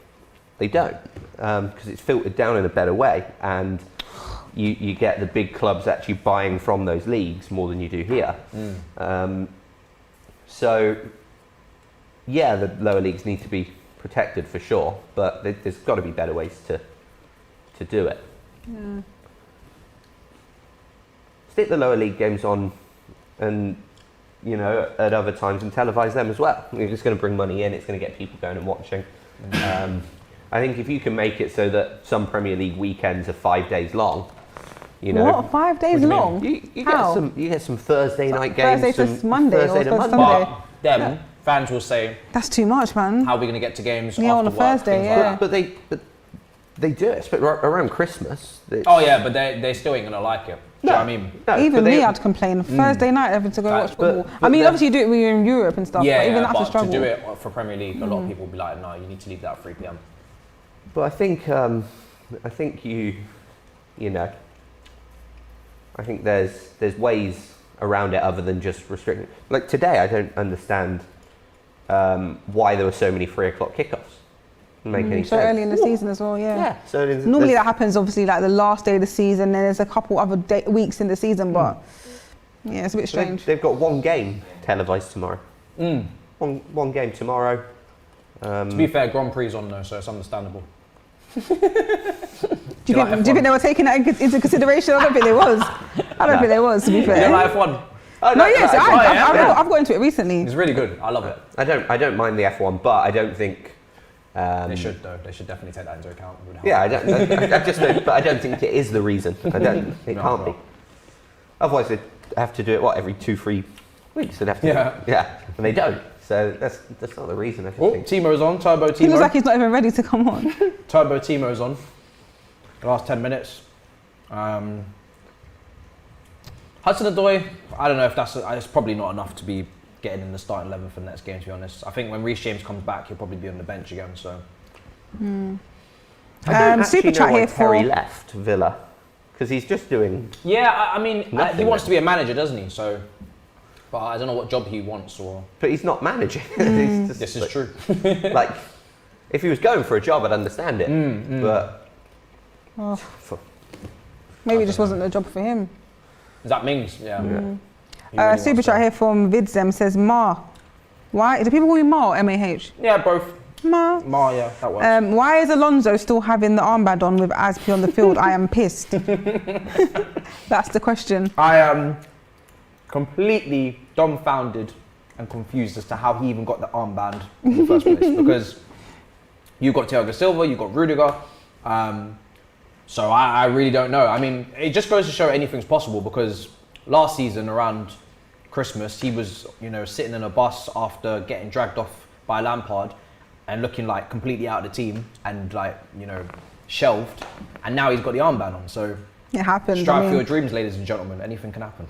[SPEAKER 3] They don't, because it's filtered down in a better way, and you get the big clubs actually buying from those leagues more than you do here. So, yeah, the lower leagues need to be protected for sure, but there's got to be better ways to do it.
[SPEAKER 2] Yeah.
[SPEAKER 3] Stick the lower league games on, and at other times, and televise them as well. You're just going to bring money in. It's going to get people going and watching. I think if you can make it so that some Premier League weekends are 5 days long,
[SPEAKER 2] What, 5 days long?
[SPEAKER 3] you
[SPEAKER 2] How?
[SPEAKER 3] get some Thursday night games,
[SPEAKER 2] Thursday to
[SPEAKER 3] some
[SPEAKER 2] Monday
[SPEAKER 3] Thursday
[SPEAKER 2] or
[SPEAKER 3] to
[SPEAKER 2] Thursday
[SPEAKER 3] Monday.
[SPEAKER 2] Sunday.
[SPEAKER 1] But them fans will say,
[SPEAKER 2] That's too much, man.
[SPEAKER 1] "How are we going to get to games
[SPEAKER 2] Yeah, on
[SPEAKER 1] after
[SPEAKER 2] a
[SPEAKER 1] work?"
[SPEAKER 2] Thursday,
[SPEAKER 1] things
[SPEAKER 2] yeah.
[SPEAKER 1] like
[SPEAKER 3] But they do it, especially around Christmas.
[SPEAKER 1] that. Oh yeah, but they still ain't going to like it. Do you know what I mean?
[SPEAKER 3] No,
[SPEAKER 2] Even
[SPEAKER 3] but
[SPEAKER 2] me, I'd complain. Thursday night having to go watch football.
[SPEAKER 3] but
[SPEAKER 2] I mean,
[SPEAKER 3] then-
[SPEAKER 2] obviously you do it when you're in Europe and stuff, but even that's a
[SPEAKER 1] but
[SPEAKER 2] struggle.
[SPEAKER 1] to do it for Premier League, a lot of people will be like, "No, you need to leave that at 3 p.m."
[SPEAKER 3] But I think I think there's ways around it other than just restricting. Like today, I don't understand why there were so many 3 o'clock kickoffs. Doesn't make any
[SPEAKER 2] So
[SPEAKER 3] sense.
[SPEAKER 2] early in the season as well, yeah.
[SPEAKER 3] Yeah. So
[SPEAKER 2] Normally that happens obviously like the last day of the season, then there's a couple other weeks in the season, but yeah, it's a bit strange.
[SPEAKER 3] They've got one game televised tomorrow. One game tomorrow.
[SPEAKER 1] To be fair, Grand Prix on though, so it's understandable.
[SPEAKER 2] Do you think they were taking that into consideration? I don't think they was. I don't think they was, to be
[SPEAKER 1] You
[SPEAKER 2] fair.
[SPEAKER 1] don't like F1?
[SPEAKER 3] Oh,
[SPEAKER 2] No, yes,
[SPEAKER 1] yeah.
[SPEAKER 2] I've got into it recently.
[SPEAKER 1] It's really good. I love it.
[SPEAKER 3] I don't mind the F1, but I don't think.
[SPEAKER 1] They should though. They should definitely take that into account. It would help.
[SPEAKER 3] Yeah, I just don't, but I don't think it is the reason. It can't be. Otherwise, they'd have to do it every 2-3 weeks. They'd have to. Yeah, and they don't. So that's not the reason. I just think.
[SPEAKER 1] Timo's on. Turbo Timo.
[SPEAKER 2] He looks like he's not even ready to come on.
[SPEAKER 1] Turbo Timo's on. The last 10 minutes. Hudson-Odoi, I don't know if it's probably not enough to be getting in the starting 11 for the next game, to be honest. I think when Reece James comes back, he'll probably be on the bench again. So.
[SPEAKER 3] I don't actually
[SPEAKER 2] Super
[SPEAKER 3] know
[SPEAKER 2] chat
[SPEAKER 3] why
[SPEAKER 2] here
[SPEAKER 3] Terry
[SPEAKER 2] for.
[SPEAKER 3] left Villa, because he's just doing.
[SPEAKER 1] Yeah, I mean, he
[SPEAKER 3] Nothing
[SPEAKER 1] wants to be a manager, doesn't he? So, but I don't know what job he wants or.
[SPEAKER 3] But he's not managing. He's just,
[SPEAKER 1] This is true.
[SPEAKER 3] Like, if he was going for a job, I'd understand it. But
[SPEAKER 2] Oh, maybe it just wasn't the job for him.
[SPEAKER 1] Is that Mings? Yeah. He really
[SPEAKER 2] Super
[SPEAKER 1] wants
[SPEAKER 2] chat
[SPEAKER 1] to.
[SPEAKER 2] here from Vidzem says Ma. Why do people call you Ma or M-A-H?
[SPEAKER 1] Yeah, both.
[SPEAKER 2] Ma.
[SPEAKER 1] Yeah, that works.
[SPEAKER 2] Why is Alonso still having the armband on with Aspi on the field? I am pissed. That's the question.
[SPEAKER 1] I am completely dumbfounded and confused as to how he even got the armband in the first place. Because you got Thiago Silva, you got Rudiger. So I really don't know. I mean, it just goes to show anything's possible, because last season around Christmas, he was, sitting in a bus after getting dragged off by Lampard and looking like completely out of the team and shelved. And now he's got the armband on. So
[SPEAKER 2] It happens.
[SPEAKER 1] Strive for your dreams, ladies and gentlemen. Anything can happen.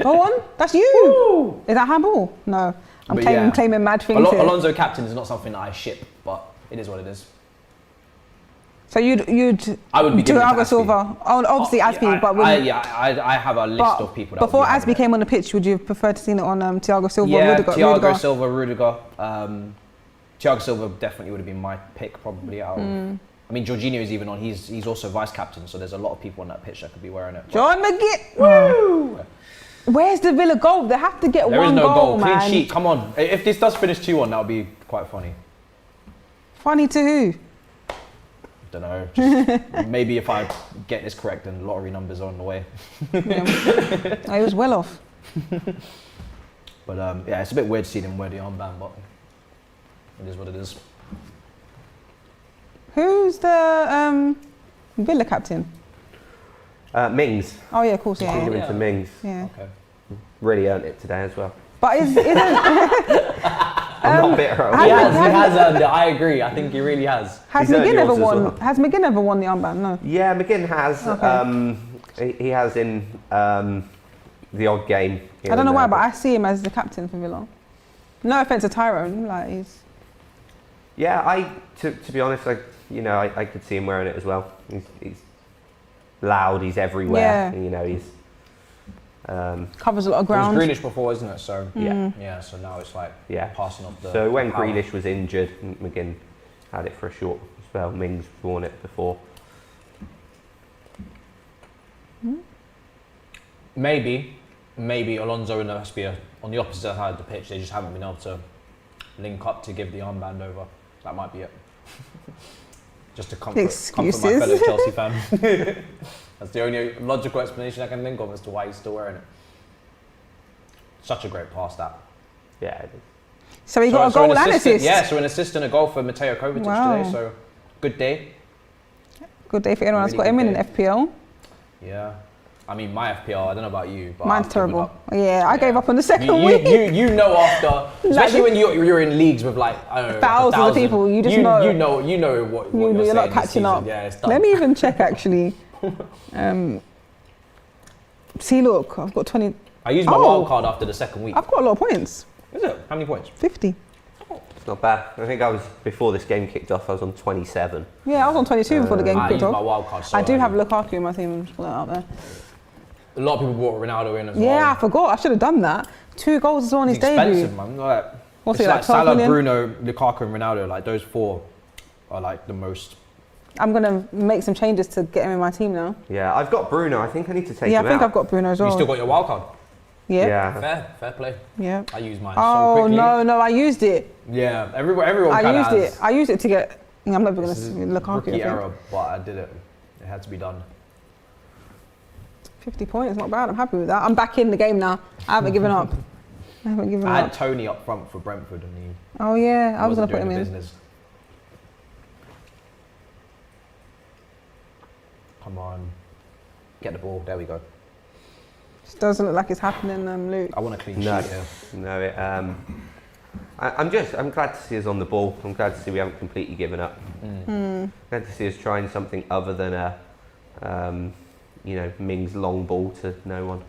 [SPEAKER 2] Go on. That's you.
[SPEAKER 1] Woo!
[SPEAKER 2] Is that handball? No. I'm
[SPEAKER 1] But
[SPEAKER 2] claiming mad things here.
[SPEAKER 1] Alonso captain is not something that I ship, but it is what it is.
[SPEAKER 2] So you'd
[SPEAKER 1] I would be
[SPEAKER 2] do
[SPEAKER 1] giving it to
[SPEAKER 2] Thiago
[SPEAKER 1] Aspie.
[SPEAKER 2] Silva. Oh, obviously Aspie, but
[SPEAKER 1] I have a list of people that
[SPEAKER 2] before
[SPEAKER 1] would be
[SPEAKER 2] Aspie came on the pitch, would you have preferred to see it on Thiago Silva?
[SPEAKER 1] Yeah,
[SPEAKER 2] Rudiger?
[SPEAKER 1] Thiago Silva, Rudiger. Thiago Silva definitely would have been my pick probably out of, I mean, Jorginho is even on. He's also vice captain, so there's a lot of people on that pitch that could be wearing it.
[SPEAKER 2] John McGinn. Woo! Where's the Villa goal? They have to get
[SPEAKER 1] There is
[SPEAKER 2] one
[SPEAKER 1] no
[SPEAKER 2] goal,
[SPEAKER 1] Clean
[SPEAKER 2] man.
[SPEAKER 1] sheet. Come on. If this does finish 2-1, that would be quite funny.
[SPEAKER 2] Funny to who?
[SPEAKER 1] Don't know. Just maybe if I get this correct, then lottery numbers are on the way.
[SPEAKER 2] Yeah. I was well off.
[SPEAKER 1] But yeah, it's a bit weird seeing him wear the armband, but it is what it is.
[SPEAKER 2] Who's the Villa captain?
[SPEAKER 3] Mings.
[SPEAKER 2] Oh yeah, of course,
[SPEAKER 3] He's
[SPEAKER 2] yeah.
[SPEAKER 3] given to Mings.
[SPEAKER 2] Yeah.
[SPEAKER 1] Okay.
[SPEAKER 3] Really earned it today as well.
[SPEAKER 2] But isn't
[SPEAKER 3] I'm not bitter.
[SPEAKER 4] He has earned it. I agree. I think he really has.
[SPEAKER 2] has
[SPEAKER 3] He's earned
[SPEAKER 2] McGinn ever
[SPEAKER 3] yours as
[SPEAKER 2] won?
[SPEAKER 3] well.
[SPEAKER 2] Has McGinn ever won the armband? No.
[SPEAKER 3] Yeah, McGinn has.
[SPEAKER 2] Okay.
[SPEAKER 3] He has in the odd game. here
[SPEAKER 2] I don't
[SPEAKER 3] and
[SPEAKER 2] know why,
[SPEAKER 3] there,
[SPEAKER 2] but I see him as the captain for Villa. No offense to Tyrone, like he's.
[SPEAKER 3] Yeah, to be honest, I could see him wearing it as well. He's loud. He's everywhere.
[SPEAKER 2] Yeah.
[SPEAKER 3] You know, he's.
[SPEAKER 2] Covers a lot of
[SPEAKER 1] It was
[SPEAKER 2] ground.
[SPEAKER 1] Grealish before, isn't it? So
[SPEAKER 3] Yeah.
[SPEAKER 1] so now it's like
[SPEAKER 3] Yeah.
[SPEAKER 1] passing off the.
[SPEAKER 3] So when
[SPEAKER 1] power.
[SPEAKER 3] Grealish was injured, McGinn had it for a short spell. Mings worn it before.
[SPEAKER 1] Maybe Alonso and Aspie on the opposite side of the pitch. They just haven't been able to link up to give the armband over. That might be it. Just to comfort my
[SPEAKER 2] Excuses.
[SPEAKER 1] fellow Chelsea fan. That's the only logical explanation I can think of as to why he's still wearing it. Such a great pass, that.
[SPEAKER 3] Yeah, it is.
[SPEAKER 2] So he got a goal and assist.
[SPEAKER 1] Yeah, so an assist and a goal for Mateo Kovacic
[SPEAKER 2] Wow.
[SPEAKER 1] today. So good day.
[SPEAKER 2] Good day for anyone that's
[SPEAKER 1] Really
[SPEAKER 2] got him
[SPEAKER 1] good
[SPEAKER 2] in
[SPEAKER 1] day.
[SPEAKER 2] FPL.
[SPEAKER 1] Yeah. I mean, my FPL, I don't know about you, but
[SPEAKER 2] Mine's
[SPEAKER 1] I've given
[SPEAKER 2] terrible.
[SPEAKER 1] up.
[SPEAKER 2] Yeah, I gave up on the second
[SPEAKER 1] You,
[SPEAKER 2] week.
[SPEAKER 1] you know after, especially when you're in leagues with like, I don't know,
[SPEAKER 2] Thousands of
[SPEAKER 1] 1,000,
[SPEAKER 2] people, you just know.
[SPEAKER 1] You know what
[SPEAKER 2] You're
[SPEAKER 1] you're
[SPEAKER 2] not
[SPEAKER 1] saying this
[SPEAKER 2] catching
[SPEAKER 1] season.
[SPEAKER 2] up.
[SPEAKER 1] Yeah, it's done.
[SPEAKER 2] Let me even check actually. See, look, I've got 20.
[SPEAKER 1] I used my wild card after the second week.
[SPEAKER 2] I've got a lot of points.
[SPEAKER 1] Is it? How many points?
[SPEAKER 2] 50.
[SPEAKER 3] It's not bad. I think before this game kicked off, I was on 27.
[SPEAKER 2] Yeah, I was on 22 before the game
[SPEAKER 1] I
[SPEAKER 2] kicked
[SPEAKER 1] used my
[SPEAKER 2] off.
[SPEAKER 1] wild card. So
[SPEAKER 2] I do
[SPEAKER 1] early.
[SPEAKER 2] have Lukaku in my team. I'm just putting that out there.
[SPEAKER 1] A lot of people brought Ronaldo in as
[SPEAKER 2] Yeah, I
[SPEAKER 1] well.
[SPEAKER 2] forgot. I should have done that. 2 goals as well on his
[SPEAKER 1] It's
[SPEAKER 2] debut.
[SPEAKER 1] expensive, man. Like,
[SPEAKER 2] What's
[SPEAKER 1] it's
[SPEAKER 2] it, like 12
[SPEAKER 1] Salah,
[SPEAKER 2] million?
[SPEAKER 1] Bruno, Lukaku, and Ronaldo. Like those 4 are like the most.
[SPEAKER 2] I'm going to make some changes to get him in my team now.
[SPEAKER 3] Yeah, I've got Bruno. I think I need to take
[SPEAKER 2] Yeah,
[SPEAKER 3] him
[SPEAKER 2] I think
[SPEAKER 3] out.
[SPEAKER 2] I've got Bruno as well.
[SPEAKER 1] You still got your wild card.
[SPEAKER 2] Yeah.
[SPEAKER 3] Yeah.
[SPEAKER 1] Fair play.
[SPEAKER 2] Yeah.
[SPEAKER 1] I used mine so
[SPEAKER 2] Oh,
[SPEAKER 1] quickly.
[SPEAKER 2] no, I used it.
[SPEAKER 1] Yeah, everyone
[SPEAKER 2] I
[SPEAKER 1] kind of
[SPEAKER 2] used it. I used it to get. I'm never going
[SPEAKER 1] This
[SPEAKER 2] to
[SPEAKER 1] is
[SPEAKER 2] Lukaku.
[SPEAKER 1] rookie
[SPEAKER 2] I think.
[SPEAKER 1] error, but I did it. It had to be done.
[SPEAKER 2] 50 points, not bad. I'm happy with that. I'm back in the game now. I haven't given up. I haven't given
[SPEAKER 1] I
[SPEAKER 2] up.
[SPEAKER 1] had Tony up front for Brentford, and he
[SPEAKER 2] Oh yeah, I was going
[SPEAKER 1] wasn't
[SPEAKER 2] to put him
[SPEAKER 1] doing
[SPEAKER 2] in.
[SPEAKER 1] the business. Come on, get the ball. There we go.
[SPEAKER 2] Just doesn't look like it's happening, Luke.
[SPEAKER 1] I want a clean
[SPEAKER 3] No,
[SPEAKER 1] sheet here.
[SPEAKER 3] no. I'm glad to see us on the ball. I'm glad to see we haven't completely given up. Glad to see us trying something other than a, Mings long ball to no one.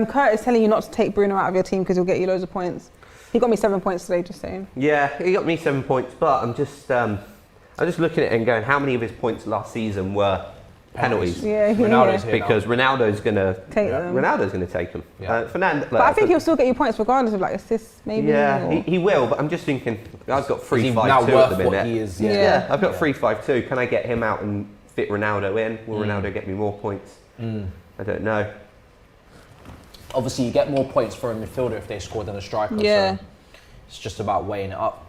[SPEAKER 2] Kurt is telling you not to take Bruno out of your team because he'll get you loads of points. He got me 7 points today, just saying.
[SPEAKER 3] Yeah, he got me 7 points, but I'm just looking at it and going, how many of his points last season were penalties?
[SPEAKER 2] Yeah,
[SPEAKER 1] Ronaldo's
[SPEAKER 2] yeah.
[SPEAKER 1] here
[SPEAKER 3] Because Ronaldo's gonna
[SPEAKER 2] Take them.
[SPEAKER 3] Ronaldo's gonna take them.
[SPEAKER 1] Yeah.
[SPEAKER 3] Fernando,
[SPEAKER 2] But I think he'll still get you points regardless of like assists, maybe.
[SPEAKER 3] Yeah,
[SPEAKER 2] or-
[SPEAKER 3] he will. But I'm just thinking, I've got
[SPEAKER 1] Is he
[SPEAKER 3] 3-5-2
[SPEAKER 1] now
[SPEAKER 3] at the
[SPEAKER 1] worth
[SPEAKER 3] minute.
[SPEAKER 1] what he is?
[SPEAKER 2] Yeah.
[SPEAKER 3] Yeah, I've got 3-5-2. Can I get him out and fit Ronaldo in? Will Ronaldo get me more points? I don't know.
[SPEAKER 1] Obviously, you get more points for a midfielder if they score than a striker.
[SPEAKER 2] Yeah.
[SPEAKER 1] So it's just about weighing it up.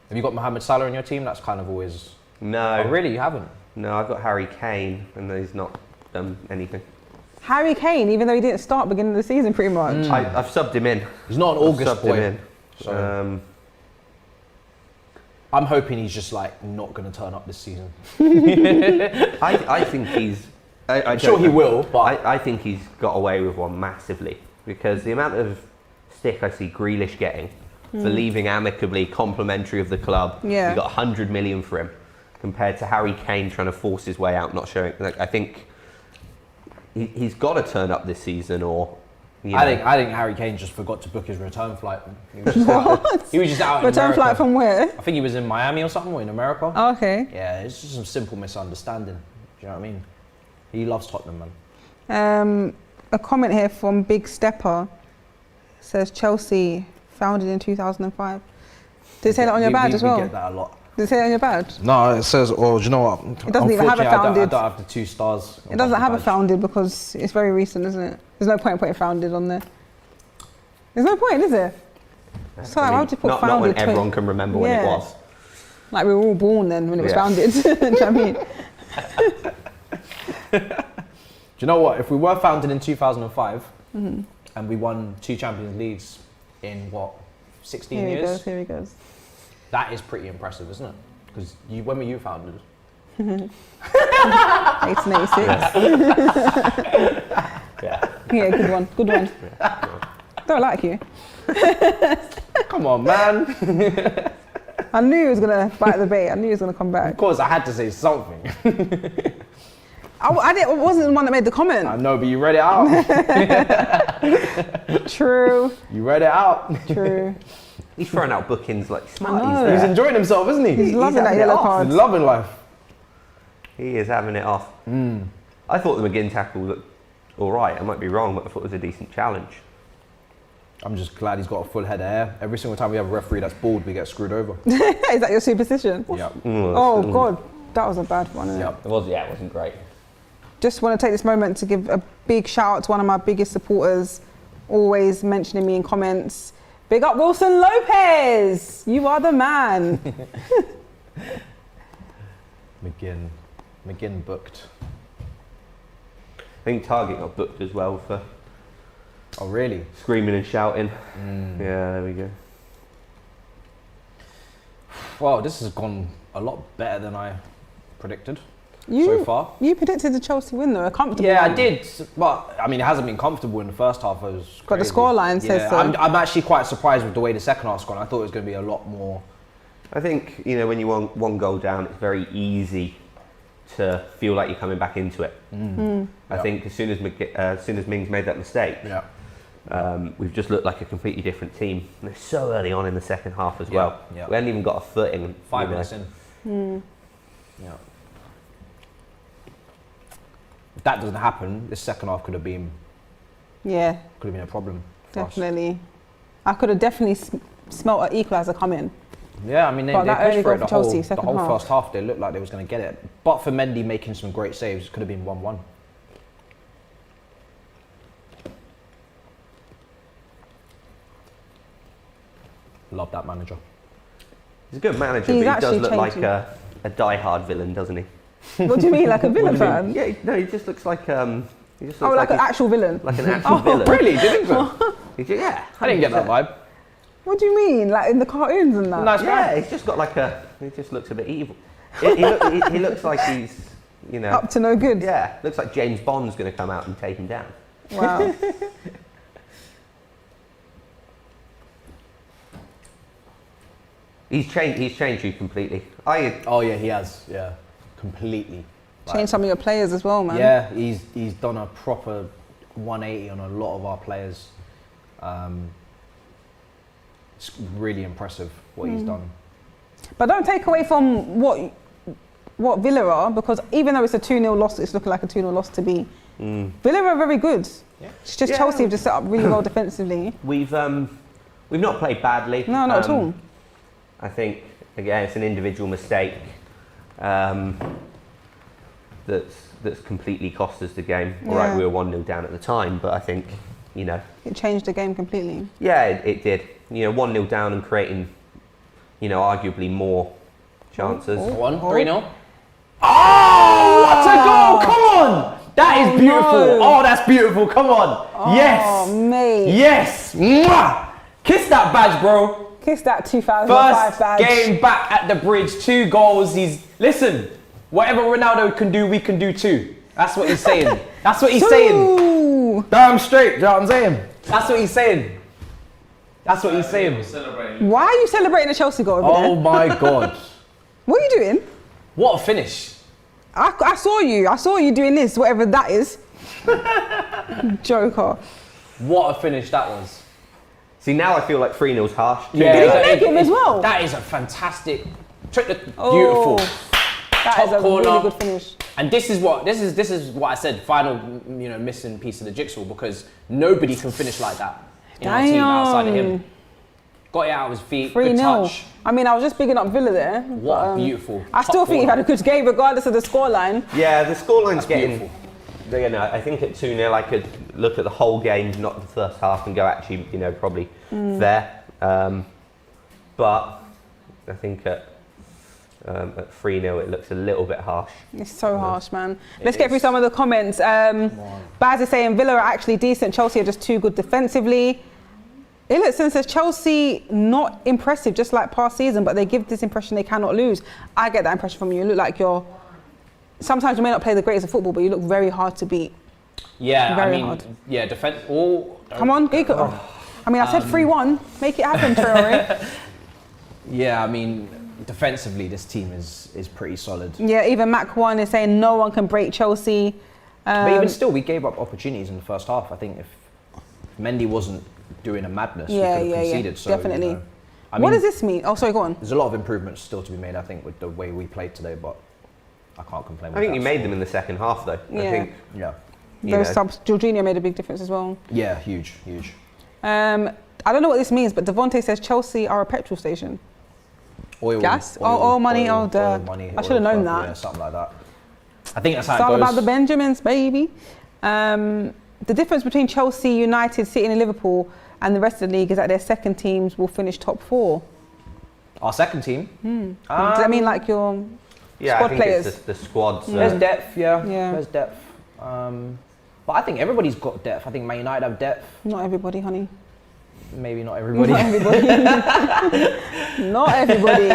[SPEAKER 1] Have you got Mohamed Salah in your team? That's kind of always.
[SPEAKER 3] No.
[SPEAKER 1] Oh, really? You haven't?
[SPEAKER 3] No, I've got Harry Kane, and he's not done anything.
[SPEAKER 2] Harry Kane, even though he didn't start beginning of the season pretty much.
[SPEAKER 3] I've subbed him in.
[SPEAKER 1] He's not an
[SPEAKER 3] I've
[SPEAKER 1] August
[SPEAKER 3] subbed
[SPEAKER 1] boy.
[SPEAKER 3] him in.
[SPEAKER 1] So I'm hoping he's just like not going to turn up this season.
[SPEAKER 3] I think he's.
[SPEAKER 1] I'm sure he will, but
[SPEAKER 3] I think he's got away with one massively because the amount of stick I see Grealish getting for leaving amicably, complimentary of the club.
[SPEAKER 2] Yeah.
[SPEAKER 3] You got 100 million for him, compared to Harry Kane trying to force his way out, not showing. Like, I think he's got to turn up this season, or you know.
[SPEAKER 1] I think Harry Kane just forgot to book his return flight. He was just out, he was just out in
[SPEAKER 2] Return
[SPEAKER 1] America.
[SPEAKER 2] flight from where?
[SPEAKER 1] I think he was in Miami or something, or in America.
[SPEAKER 2] Oh, okay.
[SPEAKER 1] Yeah, it's just some simple misunderstanding. Do you know what I mean? He loves Tottenham, man.
[SPEAKER 2] A comment here from Big Stepper says Chelsea founded in 2005. Did it say that on your badge as well?
[SPEAKER 1] We get that a lot.
[SPEAKER 2] Did it say that on your badge?
[SPEAKER 1] No, it says, oh, do you know what?
[SPEAKER 2] It doesn't even have a founded.
[SPEAKER 1] I don't have the 2 stars.
[SPEAKER 2] It doesn't have a founded because it's very recent, isn't it? There's no point in putting founded on there. There's no point, is there? Sorry, why would you put
[SPEAKER 3] not
[SPEAKER 2] founded?
[SPEAKER 3] Not when everyone can remember when it was.
[SPEAKER 2] Like we were all born then when it was founded. Do you know what I mean?
[SPEAKER 1] Do you know what? If we were founded in 2005 and we won 2 Champions Leagues in what, 16 years?
[SPEAKER 2] Here he goes.
[SPEAKER 1] That is pretty impressive, isn't it? Because when were you founded?
[SPEAKER 2] 1886. Yeah, good one. Good one. Don't like you.
[SPEAKER 1] Come on, man.
[SPEAKER 2] I knew he was gonna bite the bait. I knew he was gonna come
[SPEAKER 1] Of
[SPEAKER 2] back.
[SPEAKER 1] course, I had to say something.
[SPEAKER 2] I wasn't the one that made the comment.
[SPEAKER 1] I know, but you read it out.
[SPEAKER 2] True.
[SPEAKER 1] You read it out.
[SPEAKER 2] True.
[SPEAKER 3] He's throwing out bookings like
[SPEAKER 2] I
[SPEAKER 3] Smarties
[SPEAKER 2] know.
[SPEAKER 3] there.
[SPEAKER 1] He's enjoying himself, isn't he?
[SPEAKER 2] He's loving that
[SPEAKER 3] having it
[SPEAKER 2] yellow
[SPEAKER 3] off.
[SPEAKER 2] card.
[SPEAKER 1] He's loving life.
[SPEAKER 3] He is having it off. I thought the McGinn tackle looked all right. I might be wrong, but I thought it was a decent challenge.
[SPEAKER 1] I'm just glad he's got a full head of hair. Every single time we have a referee that's bald, we get screwed over.
[SPEAKER 2] Is that your superstition?
[SPEAKER 1] Yep.
[SPEAKER 2] Oh God, that was a bad one. Isn't it?
[SPEAKER 1] Yep.
[SPEAKER 4] It wasn't great.
[SPEAKER 2] Just want to take this moment to give a big shout out to one of my biggest supporters, always mentioning me in comments. Big up Wilson Lopez, you are the man.
[SPEAKER 1] McGinn booked.
[SPEAKER 3] I think Target got booked as well for
[SPEAKER 1] Oh, really?
[SPEAKER 3] screaming and shouting. Yeah, there we go.
[SPEAKER 1] Well, this has gone a lot better than I predicted so far.
[SPEAKER 2] You predicted the Chelsea win though, a comfortable
[SPEAKER 1] Yeah,
[SPEAKER 2] one.
[SPEAKER 1] I did, but I mean, it hasn't been comfortable in the first half. It was
[SPEAKER 2] But the
[SPEAKER 1] crazy.
[SPEAKER 2] scoreline says so.
[SPEAKER 1] I'm actually quite surprised with the way the second half's gone. I thought it was going to be a lot more.
[SPEAKER 3] I think, you know, when you want one goal down, it's very easy to feel like you're coming back into it. I think as soon as Mings made that mistake, we've just looked like a completely different team. And it's so early on in the second half as well.
[SPEAKER 1] Yeah.
[SPEAKER 3] We hadn't even got a footing.
[SPEAKER 1] 5 minutes in. Yeah. If that doesn't happen, this second half could have been a problem for us.
[SPEAKER 2] Definitely. I could have definitely smelt an equaliser coming.
[SPEAKER 1] Yeah, I mean, they
[SPEAKER 2] But that
[SPEAKER 1] pushed
[SPEAKER 2] only
[SPEAKER 1] for it
[SPEAKER 2] got
[SPEAKER 1] the
[SPEAKER 2] for
[SPEAKER 1] whole,
[SPEAKER 2] Chelsea,
[SPEAKER 1] the
[SPEAKER 2] second
[SPEAKER 1] whole
[SPEAKER 2] half.
[SPEAKER 1] first half. They looked like they was going to get it. But for Mendy making some great saves, it could have been 1-1. Love that manager.
[SPEAKER 3] He's a good manager,
[SPEAKER 2] He's
[SPEAKER 3] but he
[SPEAKER 2] actually
[SPEAKER 3] does look like
[SPEAKER 2] changing.
[SPEAKER 3] a die-hard villain, doesn't he?
[SPEAKER 2] What do you mean, like a villain fan?
[SPEAKER 3] Yeah, no, he just looks like he just looks
[SPEAKER 2] Oh, like an
[SPEAKER 3] he's-
[SPEAKER 2] actual villain.
[SPEAKER 3] like an actual villain.
[SPEAKER 1] Really? Did you think so?
[SPEAKER 3] Yeah,
[SPEAKER 1] I didn't get that vibe.
[SPEAKER 2] What do you mean? Like in the cartoons and that?
[SPEAKER 1] Nice
[SPEAKER 3] Yeah,
[SPEAKER 1] guy.
[SPEAKER 3] he's just got he just looks a bit evil. He looks like he's, you know.
[SPEAKER 2] Up to no good.
[SPEAKER 3] Yeah, looks like James Bond's going to come out and take him down.
[SPEAKER 2] Wow.
[SPEAKER 3] He's changed you completely.
[SPEAKER 1] Oh yeah, he has. Yeah, completely.
[SPEAKER 2] Change some of your players as well, man.
[SPEAKER 1] Yeah, he's done a proper 180 on a lot of our players. It's really impressive what he's done.
[SPEAKER 2] But don't take away from what Villa are, because even though it's a 2-0 loss, it's looking like a 2-0 loss to be. Villa are very good.
[SPEAKER 1] Yeah.
[SPEAKER 2] It's just
[SPEAKER 3] Yeah.
[SPEAKER 2] Chelsea have just set up really well defensively.
[SPEAKER 3] We've not played badly.
[SPEAKER 2] No, not at all.
[SPEAKER 3] I think again it's an individual mistake that's completely cost us the game. All right,
[SPEAKER 2] Yeah.
[SPEAKER 3] we were 1-0 down at the time, but I think, you know,
[SPEAKER 2] It changed the game completely.
[SPEAKER 3] yeah, it did. You know, 1-0 down and creating, you know, arguably more chances.
[SPEAKER 1] 3-0. Oh, what a goal! Come on! That is beautiful.
[SPEAKER 2] no.
[SPEAKER 1] Oh, that's beautiful. Come on.
[SPEAKER 2] Oh,
[SPEAKER 1] Yes.
[SPEAKER 2] mate.
[SPEAKER 1] Yes. Mwah! Kiss that badge, bro.
[SPEAKER 2] Kiss that 2005
[SPEAKER 1] First
[SPEAKER 2] badge.
[SPEAKER 1] game back at the bridge. 2 goals. Listen. Whatever Ronaldo can do, we can do too. That's what he's saying. That's what he's saying.
[SPEAKER 2] Ooh.
[SPEAKER 1] Damn straight. Do you know what I'm saying? That's what he's saying. That's what he's saying.
[SPEAKER 2] Why are you celebrating a Chelsea goal over
[SPEAKER 1] Oh
[SPEAKER 2] there?
[SPEAKER 1] my God.
[SPEAKER 2] What are you doing?
[SPEAKER 4] What a finish.
[SPEAKER 2] I saw you doing this, whatever that is. Joker.
[SPEAKER 4] What a finish that was.
[SPEAKER 3] See, now I feel like 3-0's harsh.
[SPEAKER 2] Did he make him as well?
[SPEAKER 4] That is a fantastic, beautiful.
[SPEAKER 2] That is a really good finish.
[SPEAKER 4] And this is what I said. Final, missing piece of the jigsaw, because nobody can finish like that in our team outside of him. Got it out of his feet.
[SPEAKER 2] 3-0.
[SPEAKER 4] Good touch.
[SPEAKER 2] I mean, I was just bigging up Villa there.
[SPEAKER 4] What a beautiful.
[SPEAKER 2] I still think he had a good game, regardless of the scoreline.
[SPEAKER 3] Yeah, the scoreline's getting.
[SPEAKER 4] Beautiful.
[SPEAKER 3] I think at 2-0 I could look at the whole game, not the first half, and go actually, probably fair. But I think at 3-0 it looks a little bit harsh.
[SPEAKER 2] It's so harsh, man. Let's get through some of the comments. Baz is saying Villa are actually decent. Chelsea are just too good defensively. Illitson says Chelsea not impressive, just like past season, but they give this impression they cannot lose. I get that impression from you. You look like sometimes you may not play the greatest of football, but you look very hard to beat.
[SPEAKER 4] Yeah,
[SPEAKER 2] very hard.
[SPEAKER 4] Yeah, defense.
[SPEAKER 2] Come on, I said 3-1. Make it happen, Traore.
[SPEAKER 1] Yeah, I mean, defensively, this team is pretty solid.
[SPEAKER 2] Yeah, even Mac 1 is saying no one can break Chelsea.
[SPEAKER 1] But even still, we gave up opportunities in the first half. I think if Mendy wasn't doing a madness, we could have conceded. So,
[SPEAKER 2] definitely. What does this mean? Oh, sorry, go on.
[SPEAKER 1] There's a lot of improvements still to be made, I think, with the way we played today, but I can't complain.
[SPEAKER 3] I think you made them in the second half, though.
[SPEAKER 2] Yeah.
[SPEAKER 3] I think.
[SPEAKER 1] Yeah.
[SPEAKER 2] Those subs, Jorginho made a big difference as well.
[SPEAKER 1] Yeah, huge.
[SPEAKER 2] I don't know what this means, but Devontae says Chelsea are a petrol station.
[SPEAKER 1] Oil,
[SPEAKER 2] gas? Oil money,
[SPEAKER 1] oil
[SPEAKER 2] money. I should have known that.
[SPEAKER 1] Yeah, something like that. I think that's how
[SPEAKER 2] it's
[SPEAKER 1] it goes.
[SPEAKER 2] all about the Benjamins, baby. The difference between Chelsea, United, City and Liverpool and the rest of the league is that their second teams will finish top 4.
[SPEAKER 1] Our second team?
[SPEAKER 2] Does that mean like your squad players?
[SPEAKER 3] It's the squads.
[SPEAKER 1] There's depth, yeah.
[SPEAKER 2] Yeah.
[SPEAKER 1] There's depth. But I think everybody's got depth. I think Man United have depth.
[SPEAKER 2] Not everybody, honey.
[SPEAKER 1] Maybe not everybody.
[SPEAKER 2] Not everybody. Not everybody.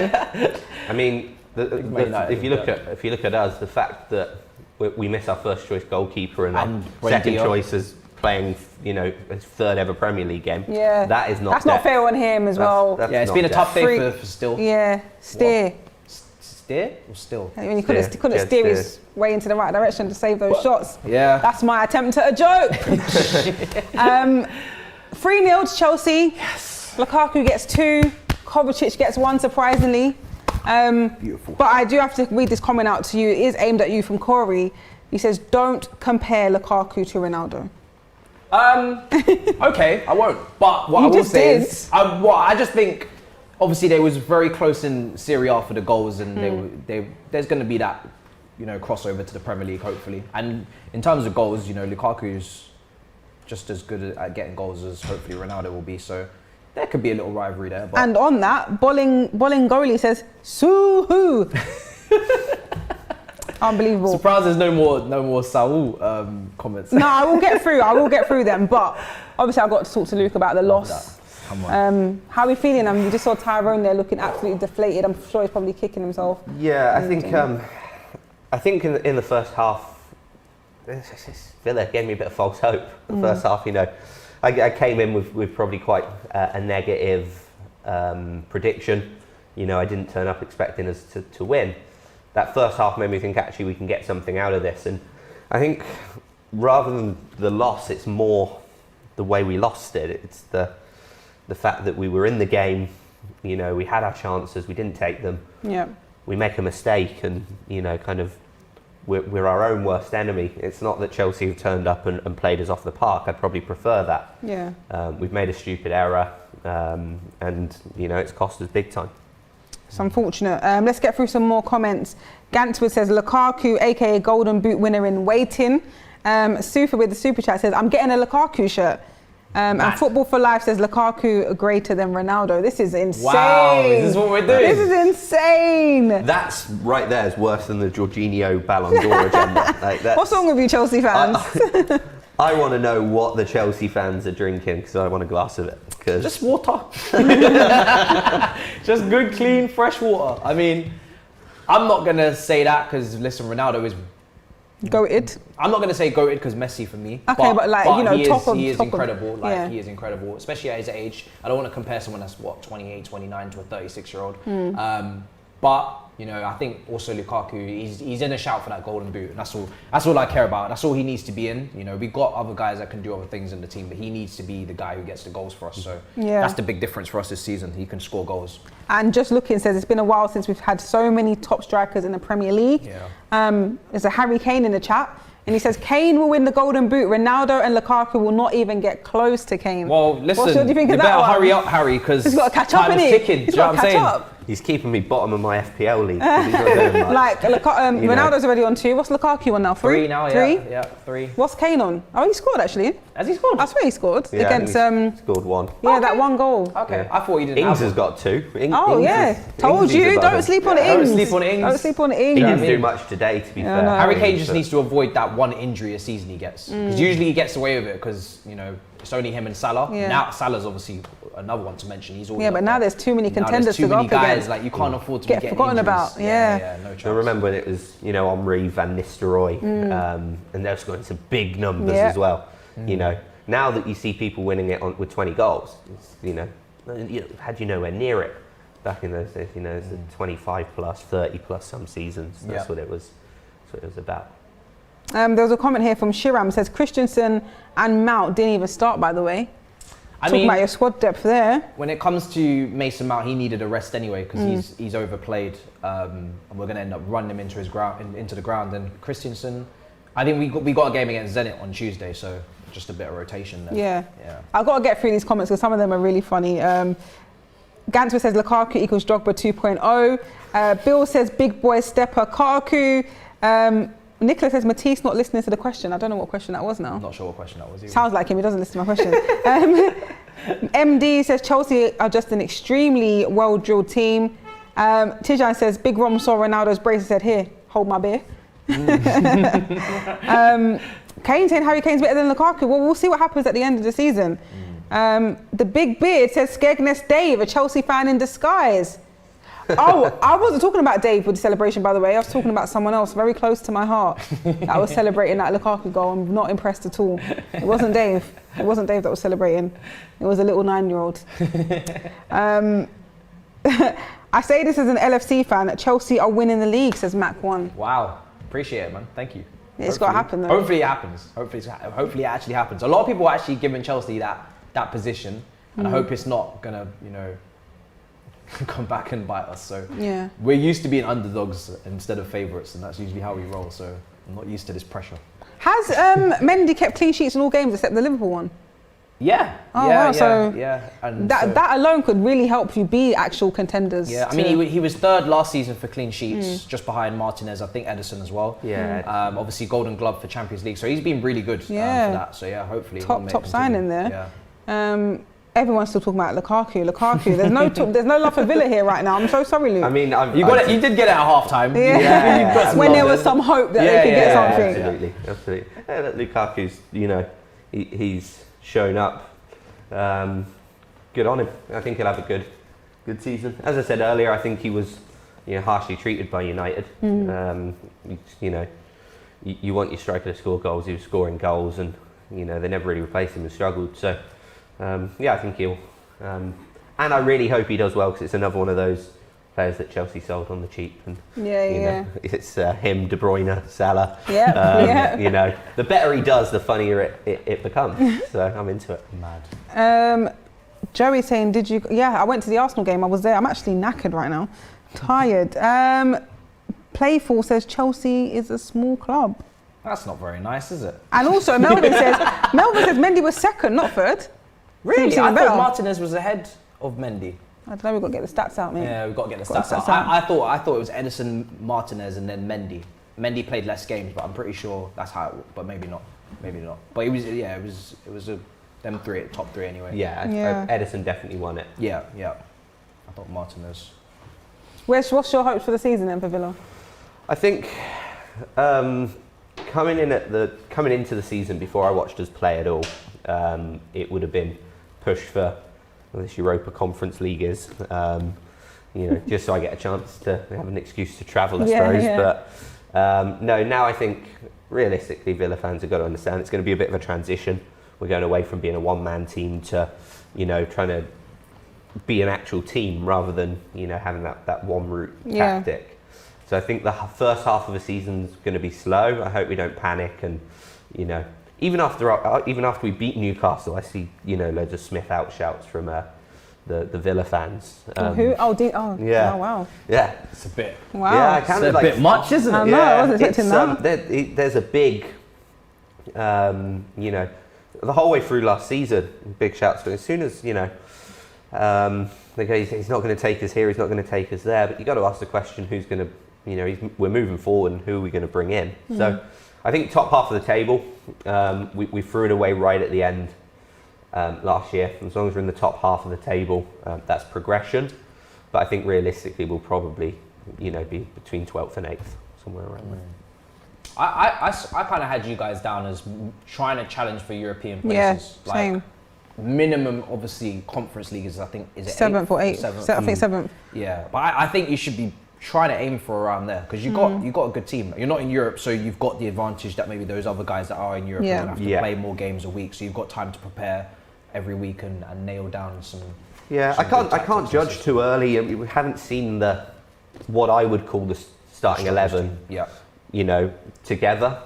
[SPEAKER 3] I mean, if you look at us, the fact that we miss our first choice goalkeeper and our second choice is playing, his third ever Premier League game.
[SPEAKER 2] Yeah,
[SPEAKER 3] that is not.
[SPEAKER 2] That's not fair on him as well.
[SPEAKER 1] Yeah, it's been a tough day for Still.
[SPEAKER 2] Yeah, steer.
[SPEAKER 1] Steer or Still?
[SPEAKER 2] I mean, he couldn't steer his way into the right direction to save those shots.
[SPEAKER 1] Yeah.
[SPEAKER 2] That's my attempt at a joke. 3-0 to Chelsea. Yes. Lukaku gets 2. Kovacic gets 1, surprisingly.
[SPEAKER 1] Beautiful.
[SPEAKER 2] But I do have to read this comment out to you. It is aimed at you from Corey. He says, don't compare Lukaku to Ronaldo.
[SPEAKER 1] Okay, I won't. But what I will say is, I just think, obviously they was very close in Serie A for the goals, and there's going to be that, crossover to the Premier League, hopefully. And in terms of goals, Lukaku's just as good at getting goals as hopefully Ronaldo will be. So there could be a little rivalry there. But
[SPEAKER 2] and on that, Bolingoli says, Suhu. Unbelievable.
[SPEAKER 1] Surprised there's no more Saul comments.
[SPEAKER 2] No, I will get through them. But obviously, I've got to talk to Luke about the loss.
[SPEAKER 1] Come on.
[SPEAKER 2] How are we feeling? I mean, we just saw Tyrone there looking absolutely deflated. I'm sure he's probably kicking himself.
[SPEAKER 3] Yeah, I think in the first half, Villa gave me a bit of false hope. The first half, I came in with probably quite a negative prediction. I didn't turn up expecting us to win. That first half made me think actually we can get something out of this, and I think rather than the loss, it's more the way we lost it. It's the fact that we were in the game, we had our chances, we didn't take them.
[SPEAKER 2] Yeah. We
[SPEAKER 3] make a mistake, and we're our own worst enemy. It's not that Chelsea have turned up and played us off the park. I'd probably prefer that.
[SPEAKER 2] Yeah.
[SPEAKER 3] We've made a stupid error, and it's cost us big time.
[SPEAKER 2] It's unfortunate. Let's get through some more comments. Gantwood says Lukaku, aka Golden Boot winner in waiting. Sufa with the super chat says I'm getting a Lukaku shirt. And Football for Life says Lukaku greater than Ronaldo. This is insane.
[SPEAKER 4] Wow, is this what we're doing?
[SPEAKER 2] This is insane.
[SPEAKER 3] That's right there is worse than the Jorginho Ballon d'Or agenda.
[SPEAKER 2] What's wrong with you Chelsea fans?
[SPEAKER 3] I want to know what the Chelsea fans are drinking because I want a glass of it.
[SPEAKER 1] Just water. Just good, clean, fresh water. I mean, I'm not going to say that because, listen, Ronaldo is...
[SPEAKER 2] Goated.
[SPEAKER 1] I'm not going to say goated because Messi for me.
[SPEAKER 2] Okay, but
[SPEAKER 1] he is incredible. He is incredible, especially at his age. I don't want to compare someone that's 28, 29 to a 36-year-old.
[SPEAKER 4] But you know, I think also Lukaku, he's in a shout for that golden boot, and that's all I care about. That's all he needs to be in. You know, we've got other guys that can do other things in the team, but he needs to be the guy who gets the goals for us. So that's the big difference for us this season. He can score goals.
[SPEAKER 2] And just looking, says it's been a while since we've had so many top strikers in the Premier League. There's a Harry Kane in the chat. And he says, Kane will win the golden boot. Ronaldo and Lukaku will not even get close to Kane.
[SPEAKER 4] Well, listen,
[SPEAKER 2] what do you think of that
[SPEAKER 4] better
[SPEAKER 2] one?
[SPEAKER 4] hurry up, Harry, because
[SPEAKER 2] he's got to catch up,
[SPEAKER 4] time is
[SPEAKER 2] innit?
[SPEAKER 4] ticking.
[SPEAKER 2] He's got to catch up.
[SPEAKER 3] He's keeping me bottom of my FPL league. 'Cause he's not doing much.
[SPEAKER 2] Like, Ronaldo's already on 2. What's Lukaku on now? 3?
[SPEAKER 4] 3 now,
[SPEAKER 2] Three?
[SPEAKER 4] yeah, 3.
[SPEAKER 2] What's Kane on? Oh, he scored actually.
[SPEAKER 4] Has he scored?
[SPEAKER 2] I swear he scored
[SPEAKER 3] Yeah,
[SPEAKER 2] against
[SPEAKER 3] he's scored 1.
[SPEAKER 2] that one goal.
[SPEAKER 4] Okay,
[SPEAKER 3] Yeah.
[SPEAKER 4] I thought he didn't
[SPEAKER 3] Ings
[SPEAKER 4] have
[SPEAKER 3] has
[SPEAKER 4] one.
[SPEAKER 3] got 2.
[SPEAKER 2] Told
[SPEAKER 3] Ings is
[SPEAKER 2] you,
[SPEAKER 3] above
[SPEAKER 2] don't
[SPEAKER 3] him.
[SPEAKER 2] sleep on
[SPEAKER 4] Yeah,
[SPEAKER 2] Ings.
[SPEAKER 4] don't sleep on Ings.
[SPEAKER 2] Don't sleep on
[SPEAKER 3] He
[SPEAKER 2] Ings.
[SPEAKER 3] didn't do much today, to be fair.
[SPEAKER 2] no.
[SPEAKER 4] Harry Kane just
[SPEAKER 3] But-
[SPEAKER 4] needs to avoid that one injury a season he gets. Because usually he gets away with it because, you know, it's only him and Salah.
[SPEAKER 2] Yeah.
[SPEAKER 4] Now Salah's obviously another one to mention. He's already
[SPEAKER 2] Yeah, but
[SPEAKER 4] up
[SPEAKER 2] now
[SPEAKER 4] there.
[SPEAKER 2] there's too many
[SPEAKER 4] Now
[SPEAKER 2] contenders
[SPEAKER 4] there's too
[SPEAKER 2] to go
[SPEAKER 4] many
[SPEAKER 2] up
[SPEAKER 4] guys,
[SPEAKER 2] against.
[SPEAKER 4] like you can't afford to
[SPEAKER 2] Get
[SPEAKER 4] be getting
[SPEAKER 2] forgotten
[SPEAKER 4] injuries.
[SPEAKER 2] about, yeah.
[SPEAKER 4] no chance.
[SPEAKER 3] I remember when it was, you know, Henri, Van Nistelrooy, and they're scoring some big numbers
[SPEAKER 2] Yeah.
[SPEAKER 3] as well. You know, now that you see people winning it with 20 goals, it's, you know, had you nowhere near it back in those days. You know, it's 25 plus, 30 plus some seasons. That's what it was. That's what it was about.
[SPEAKER 2] There was a comment here from Shiram. Says Christensen and Mount didn't even start, by the way. Talking about your squad depth there.
[SPEAKER 4] When it comes to Mason Mount, he needed a rest anyway because he's overplayed, and we're going to end up running him into the ground. And Christensen, I think we got a game against Zenit on Tuesday, so just a bit of rotation there.
[SPEAKER 2] Yeah. I've got to get through these comments because some of them are really funny. Gansper says Lukaku equals Drogba 2.0. Bill says big boy stepper Kaku. Nicola says Matisse not listening to the question. I don't know what question that was now.
[SPEAKER 4] I'm not sure what question that was either.
[SPEAKER 2] Sounds like him, he doesn't listen to my question. MD says Chelsea are just an extremely well-drilled team. Tijan says Big Rom saw Ronaldo's brace and said, here, hold my beer. Kane saying Harry Kane's better than Lukaku. Well, we'll see what happens at the end of the season. The Big Beard says Skegness Dave, a Chelsea fan in disguise. Oh, I wasn't talking about Dave with the celebration, by the way. I was talking about someone else very close to my heart that was celebrating that Lukaku goal. I'm not impressed at all. It wasn't Dave. It wasn't Dave that was celebrating. It was a little 9-year-old. I say this as an LFC fan that Chelsea are winning the league, says Mac1.
[SPEAKER 4] Wow, appreciate it, man. Thank you.
[SPEAKER 2] Yeah, it's got to happen, though.
[SPEAKER 4] Hopefully it happens. Hopefully it actually happens. A lot of people are actually giving Chelsea that position, and I hope it's not gonna, you know, come back and bite us. So
[SPEAKER 2] Yeah.
[SPEAKER 4] we're used to being underdogs instead of favourites, and that's usually how we roll. So I'm not used to this pressure.
[SPEAKER 2] Has Mendy kept clean sheets in all games except the Liverpool one?
[SPEAKER 4] Yeah.
[SPEAKER 2] Oh,
[SPEAKER 4] yeah,
[SPEAKER 2] wow,
[SPEAKER 4] yeah,
[SPEAKER 2] so
[SPEAKER 4] yeah. And
[SPEAKER 2] That alone could really help you be actual contenders.
[SPEAKER 4] Yeah, I mean, he was third last season for clean sheets, just behind Martinez, I think Edison as well.
[SPEAKER 3] Yeah.
[SPEAKER 4] Obviously, Golden Glove for Champions League, so he's been really good for that. So yeah, hopefully
[SPEAKER 2] top signing there.
[SPEAKER 4] Yeah.
[SPEAKER 2] Everyone's still talking about Lukaku. There's no love for Villa here right now. I'm so sorry, Luke.
[SPEAKER 3] I mean,
[SPEAKER 4] You did get it at half time.
[SPEAKER 2] Yeah. When there was some hope that they could get something.
[SPEAKER 3] Absolutely. Yeah, that Lukaku's, you know, he's shown up. Good on him. I think he'll have a good season. As I said earlier, I think he was, you know, harshly treated by United. You know, you want your striker to score goals. He was scoring goals, and you know they never really replaced him and struggled. So yeah, I think he'll. And I really hope he does well because it's another one of those players that Chelsea sold on the cheap. And you know, it's him, De Bruyne, Salah. You know, the better he does, the funnier it becomes. So I'm into it.
[SPEAKER 2] Mad. Joey saying, did you? Yeah, I went to the Arsenal game. I was there. I'm actually knackered right now. Tired. Playful says Chelsea is a small club.
[SPEAKER 4] That's not very nice, is it?
[SPEAKER 2] And also Melvin says Mendy was second, not third.
[SPEAKER 4] Really? I
[SPEAKER 2] better.
[SPEAKER 4] thought Martinez was ahead of Mendy.
[SPEAKER 2] I don't know, we've got to get the stats out, mate.
[SPEAKER 4] Yeah, we've got to get the stats out. I thought it was Edison, Martinez, and then Mendy. Mendy played less games, but I'm pretty sure that's how. But maybe not. But it was them three, top three anyway.
[SPEAKER 3] Yeah. Edison definitely won it.
[SPEAKER 4] Yeah. I thought Martinez.
[SPEAKER 2] What's your hopes for the season then for Villa?
[SPEAKER 3] I think coming into the season before I watched us play at all, it would have been pushed for this Europa Conference League is, you know, just so I get a chance to have an excuse to travel, I suppose.
[SPEAKER 2] Yeah.
[SPEAKER 3] But no, now I think realistically Villa fans have got to understand it's going to be a bit of a transition. We're going away from being a one-man team to, you know, trying to be an actual team rather than, you know, having that one route tactic. So I think the first half of the season's going to be slow. I hope we don't panic, and, you know, even after we beat Newcastle, I see, you know, loads of Smith out shouts from the Villa fans.
[SPEAKER 2] Who?
[SPEAKER 3] Yeah.
[SPEAKER 2] Oh, wow.
[SPEAKER 3] Yeah.
[SPEAKER 4] It's a bit.
[SPEAKER 2] Wow.
[SPEAKER 3] Yeah,
[SPEAKER 4] It's a bit much, isn't it?
[SPEAKER 2] I know, I wasn't expecting that.
[SPEAKER 3] There's a big, you know, the whole way through last season, big shouts. But as soon as, you know, they go, he's not going to take us here, he's not going to take us there. But you got to ask the question, who's going to, you know, we're moving forward, and who are we going to bring in? So I think top half of the table, we threw it away right at the end last year. As long as we're in the top half of the table, that's progression. But I think realistically, we'll probably, you know, be between 12th and 8th, somewhere around there.
[SPEAKER 4] I kind of had you guys down as trying to challenge for European places.
[SPEAKER 2] Yeah, same.
[SPEAKER 4] Minimum, obviously, Conference League is, I think, is it
[SPEAKER 2] 7th or 8th?
[SPEAKER 4] Seventh?
[SPEAKER 2] I think 7th.
[SPEAKER 4] Yeah, but I think you should be trying to aim for around there, because you got a good team. You're not in Europe, so you've got the advantage that maybe those other guys that are in Europe are going to have to play more games a week. So you've got time to prepare every week and nail down some.
[SPEAKER 3] Yeah, I can't judge too early. I mean, we haven't seen what I would call the starting 11.
[SPEAKER 4] Yeah.
[SPEAKER 3] You know, together.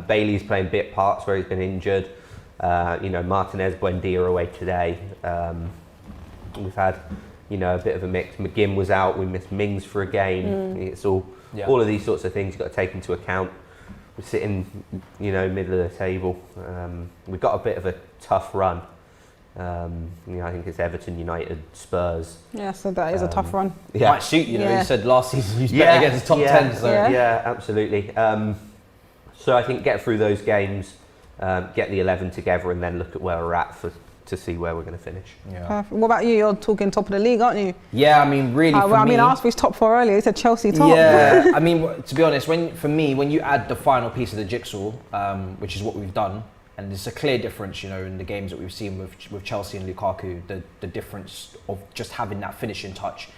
[SPEAKER 3] Bailey's playing bit parts where he's been injured. You know, Martinez, Buendia away today. We've had, you know, a bit of a mix. McGinn was out. We missed Mings for a game. It's all of these sorts of things you've got to take into account. We're sitting, you know, middle of the table. We've got a bit of a tough run. You know, I think it's Everton, United, Spurs.
[SPEAKER 2] Yeah, so that is a tough run.
[SPEAKER 3] Yeah.
[SPEAKER 4] Might suit you. You said last season you bet against top 10. So.
[SPEAKER 3] Yeah, absolutely. So I think get through those games, get the 11 together, and then look at where we're at to see where we're going to finish.
[SPEAKER 2] Yeah. Perfect. What about you? You're talking top of the league, aren't you?
[SPEAKER 4] Yeah, I mean, really.
[SPEAKER 2] I asked for his top 4 earlier. He said Chelsea top.
[SPEAKER 4] Yeah, I mean, to be honest, when you add the final piece of the jigsaw, which is what we've done, and there's a clear difference, you know, in the games that we've seen with Chelsea and Lukaku, the difference of just having that finishing touch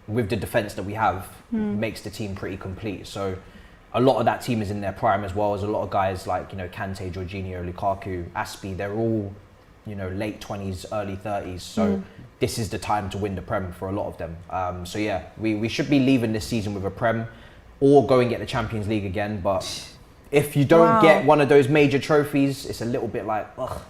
[SPEAKER 4] with the defence that we have makes the team pretty complete. So a lot of that team is in their prime as well. There's a lot of guys like, you know, Kante, Jorginho, Lukaku, Aspi, they're all, you know, late 20s, early 30s. So this is the time to win the Prem for a lot of them. So yeah, we should be leaving this season with a Prem or go and get the Champions League again. But if you don't get one of those major trophies, it's a little bit like, ugh,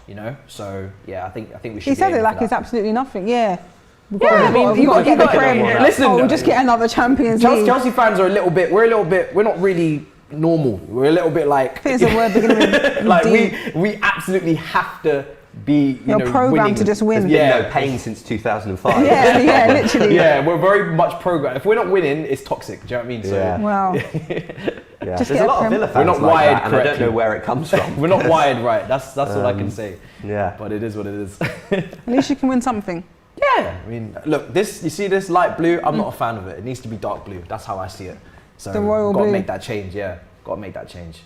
[SPEAKER 4] you know. So yeah, I think we should.
[SPEAKER 2] He said it like it's absolutely nothing. Yeah.
[SPEAKER 4] You've got to get the Prem. Listen,
[SPEAKER 2] we'll just get another Champions League.
[SPEAKER 4] Chelsea fans are we're not really normal. We're a little bit like.
[SPEAKER 2] I think it's a word beginning with
[SPEAKER 4] like
[SPEAKER 2] D.
[SPEAKER 4] we absolutely have to be, you know,
[SPEAKER 2] programmed
[SPEAKER 4] winning.
[SPEAKER 2] to just win.
[SPEAKER 3] There's been no pain since 2005.
[SPEAKER 2] yeah, literally.
[SPEAKER 4] Yeah, we're very much programmed. If we're not winning, it's toxic. Do you know what I mean? So,
[SPEAKER 2] wow.
[SPEAKER 3] Yeah.
[SPEAKER 2] Just
[SPEAKER 3] There's a lot of Villa fans
[SPEAKER 4] we're not
[SPEAKER 3] like
[SPEAKER 4] wired
[SPEAKER 3] that, and I don't know where it comes from.
[SPEAKER 4] We're not wired right. That's all I can say.
[SPEAKER 3] Yeah.
[SPEAKER 4] But it is what it is.
[SPEAKER 2] At least you can win something.
[SPEAKER 4] Yeah. I mean, look, you see this light blue? I'm not a fan of it. It needs to be dark blue. That's how I see it. So
[SPEAKER 2] The royal
[SPEAKER 4] got
[SPEAKER 2] blue.
[SPEAKER 4] to make that change. Yeah, got to make that change.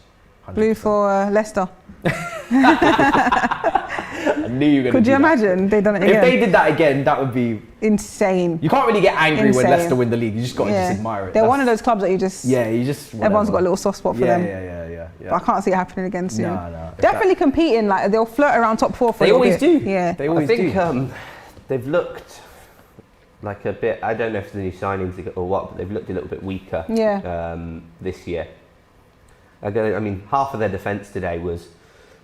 [SPEAKER 4] 100%.
[SPEAKER 2] Blue for Leicester.
[SPEAKER 4] I knew you were going to.
[SPEAKER 2] Could you imagine they done it again?
[SPEAKER 4] If they did that again, that would be
[SPEAKER 2] insane.
[SPEAKER 4] You can't really get angry when
[SPEAKER 2] Insane.
[SPEAKER 4] Leicester win the league. You just got to just admire it.
[SPEAKER 2] They're one of those clubs that you just.
[SPEAKER 4] Yeah, you just. Whatever.
[SPEAKER 2] Everyone's got a little soft spot for them.
[SPEAKER 4] Yeah.
[SPEAKER 2] But I can't see it happening again soon.
[SPEAKER 4] No.
[SPEAKER 2] Definitely competing. Like they'll flirt around top 4 for
[SPEAKER 4] They
[SPEAKER 2] a little
[SPEAKER 4] always
[SPEAKER 2] bit.
[SPEAKER 4] do.
[SPEAKER 2] Yeah.
[SPEAKER 4] They always
[SPEAKER 3] I think
[SPEAKER 4] do.
[SPEAKER 3] They've looked like a bit. I don't know if the new signings or what, but they've looked a little bit weaker. This year. I mean, half of their defence today was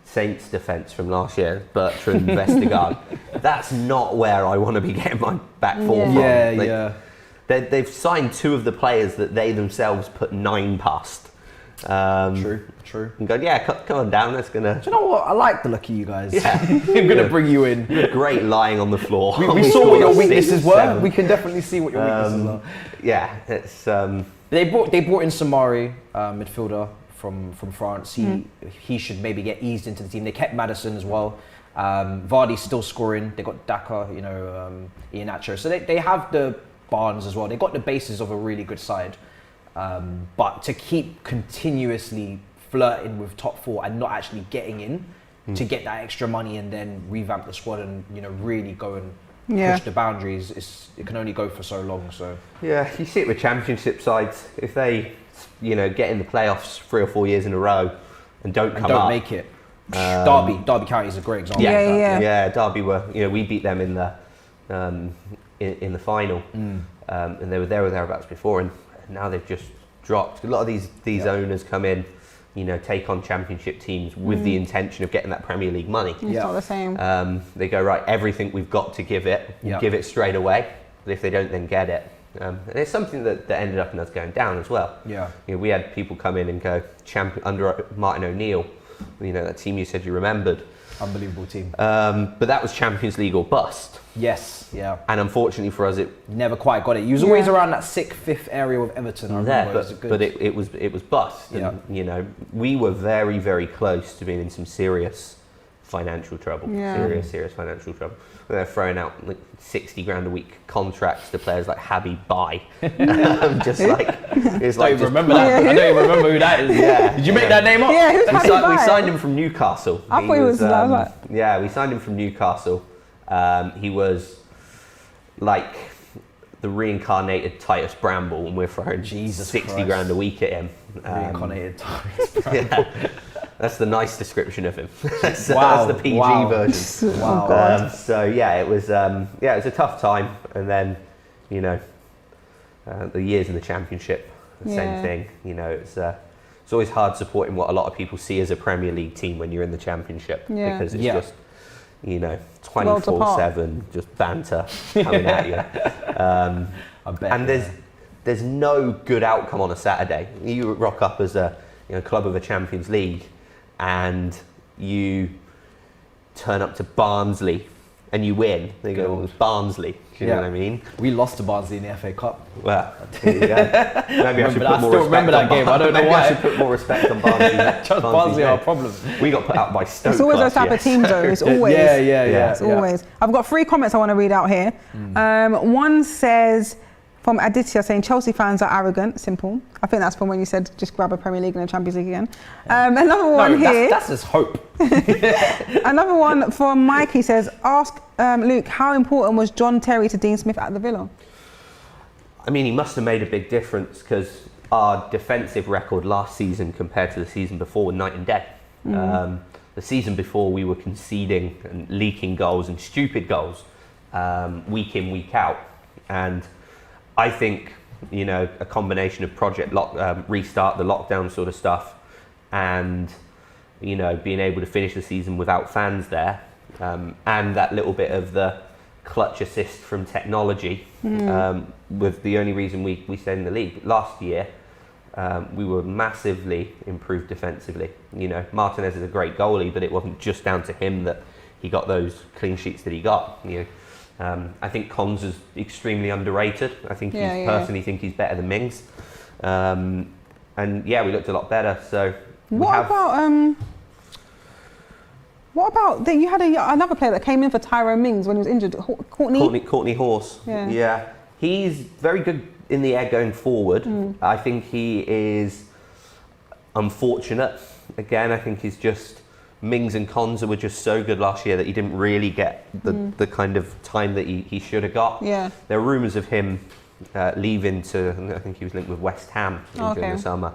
[SPEAKER 3] Saints' defence from last year, Bertrand, Vestergaard. That's not where I want to be getting my back four from.
[SPEAKER 4] Yeah.
[SPEAKER 3] They've signed 2 of the players that they themselves put 9 past.
[SPEAKER 4] True.
[SPEAKER 3] And go, come on down, that's going to...
[SPEAKER 4] Do you know what? I like the look of you guys.
[SPEAKER 3] Yeah.
[SPEAKER 4] I'm going to bring you in.
[SPEAKER 3] You're great lying on the floor.
[SPEAKER 4] We saw what your weaknesses were. We can definitely see what your weaknesses are.
[SPEAKER 3] Yeah, it's...
[SPEAKER 4] They brought in Samari, midfielder from France. He should maybe get eased into the team. They kept Maddison as well. Vardy's still scoring. They got Daka, you know, Iheanacho. So they have the Barnes as well. They got the basis of a really good side. But to keep continuously flirting with top 4 and not actually getting in to get that extra money and then revamp the squad and, you know, really go and push the boundaries, it can only go for so long. So
[SPEAKER 3] yeah, you see it with championship sides. If they, you know, get in the playoffs 3 or 4 years in a row and don't
[SPEAKER 4] make it. Derby County is a great example.
[SPEAKER 3] Yeah, Derby were, you know, we beat them in the in the final, and they were there or thereabouts before, and now they've just dropped. A lot of these owners come in, you know, take on championship teams with the intention of getting that Premier League money.
[SPEAKER 2] It's not the same.
[SPEAKER 3] They go, right, everything we've got to give it, give it straight away. But if they don't, then get it. And it's something that ended up in us going down as well.
[SPEAKER 1] Yeah.
[SPEAKER 3] You know, we had people come in and go, under Martin O'Neill, you know, that team you said you remembered.
[SPEAKER 1] Unbelievable team.
[SPEAKER 3] But that was Champions League or bust.
[SPEAKER 1] Yes, yeah.
[SPEAKER 3] And unfortunately for us, it
[SPEAKER 1] never quite got it. He was always around that 6th, 5th area with Everton. I remember.
[SPEAKER 3] But it was bust.
[SPEAKER 1] Yeah.
[SPEAKER 3] And, you know, we were very, very close to being in some serious financial trouble.
[SPEAKER 2] Yeah.
[SPEAKER 3] Serious financial trouble. They're throwing out like 60 grand a week contracts to players like Habib Bye. Just like it's
[SPEAKER 1] I
[SPEAKER 3] like
[SPEAKER 1] don't even remember that. I don't even remember who that is.
[SPEAKER 3] Yeah.
[SPEAKER 1] Did you make that name up?
[SPEAKER 2] Yeah, who's
[SPEAKER 3] we,
[SPEAKER 2] Habib
[SPEAKER 3] we
[SPEAKER 2] Bye?
[SPEAKER 3] signed him from Newcastle.
[SPEAKER 2] I thought he was like,
[SPEAKER 3] yeah, we signed him from Newcastle. He was like the reincarnated Titus Bramble, and we're throwing 60
[SPEAKER 1] Christ.
[SPEAKER 3] grand a week at him.
[SPEAKER 1] Reincarnated Titus Bramble.
[SPEAKER 3] Yeah. That's the nice description of him. That's the PG version.
[SPEAKER 2] Oh, God.
[SPEAKER 3] So yeah, it was a tough time, and then you know the years in the Championship, the same thing. You know, it's always hard supporting what a lot of people see as a Premier League team when you're in the Championship because it's just, you know, 24/7 just banter coming at you.
[SPEAKER 1] I bet.
[SPEAKER 3] And there's no good outcome on a Saturday. You rock up as a club of a Champions League, and you turn up to Barnsley and you win. They go, well, it was Barnsley. Do you know what I mean?
[SPEAKER 1] We lost to Barnsley in the FA Cup.
[SPEAKER 3] Well, there you go. Maybe I should put more respect
[SPEAKER 1] remember that game. I don't know
[SPEAKER 3] maybe
[SPEAKER 1] why.
[SPEAKER 3] I should put more respect on Barnsley.
[SPEAKER 1] Just Barnsley are a problem.
[SPEAKER 3] We got put out by Stoke.
[SPEAKER 2] It's always those type of teams, though. It's always.
[SPEAKER 1] Yeah.
[SPEAKER 2] It's always. I've got 3 comments I want to read out here. One says, from Aditya, saying Chelsea fans are arrogant. Simple. I think that's from when you said just grab a Premier League and a Champions League again. Another one here.
[SPEAKER 1] That's his hope.
[SPEAKER 2] Another one from Mike. He says, ask Luke, how important was John Terry to Dean Smith at the Villa?
[SPEAKER 3] I mean, he must have made a big difference because our defensive record last season compared to the season before were night and day. The season before we were conceding and leaking goals and stupid goals week in, week out. And I think, you know, a combination of Project Restart, the lockdown sort of stuff, and, you know, being able to finish the season without fans there, and that little bit of the clutch assist from technology, was the only reason we stayed in the league. Last year, we were massively improved defensively. You know, Martinez is a great goalie, but it wasn't just down to him that he got those clean sheets that he got. You know, I think Cons is extremely underrated. I think personally think he's better than Mings. And yeah, we looked a lot better. So
[SPEAKER 2] what about you had another player that came in for Tyrone Mings when he was injured,
[SPEAKER 3] Courtney Horse. Yeah, he's very good in the air going forward. I think he is unfortunate. Again, I think he's just Mings and Konza were just so good last year that he didn't really get the kind of time that he should have got. Yeah. There are rumours of him leaving to, I think he was linked with West Ham during the summer.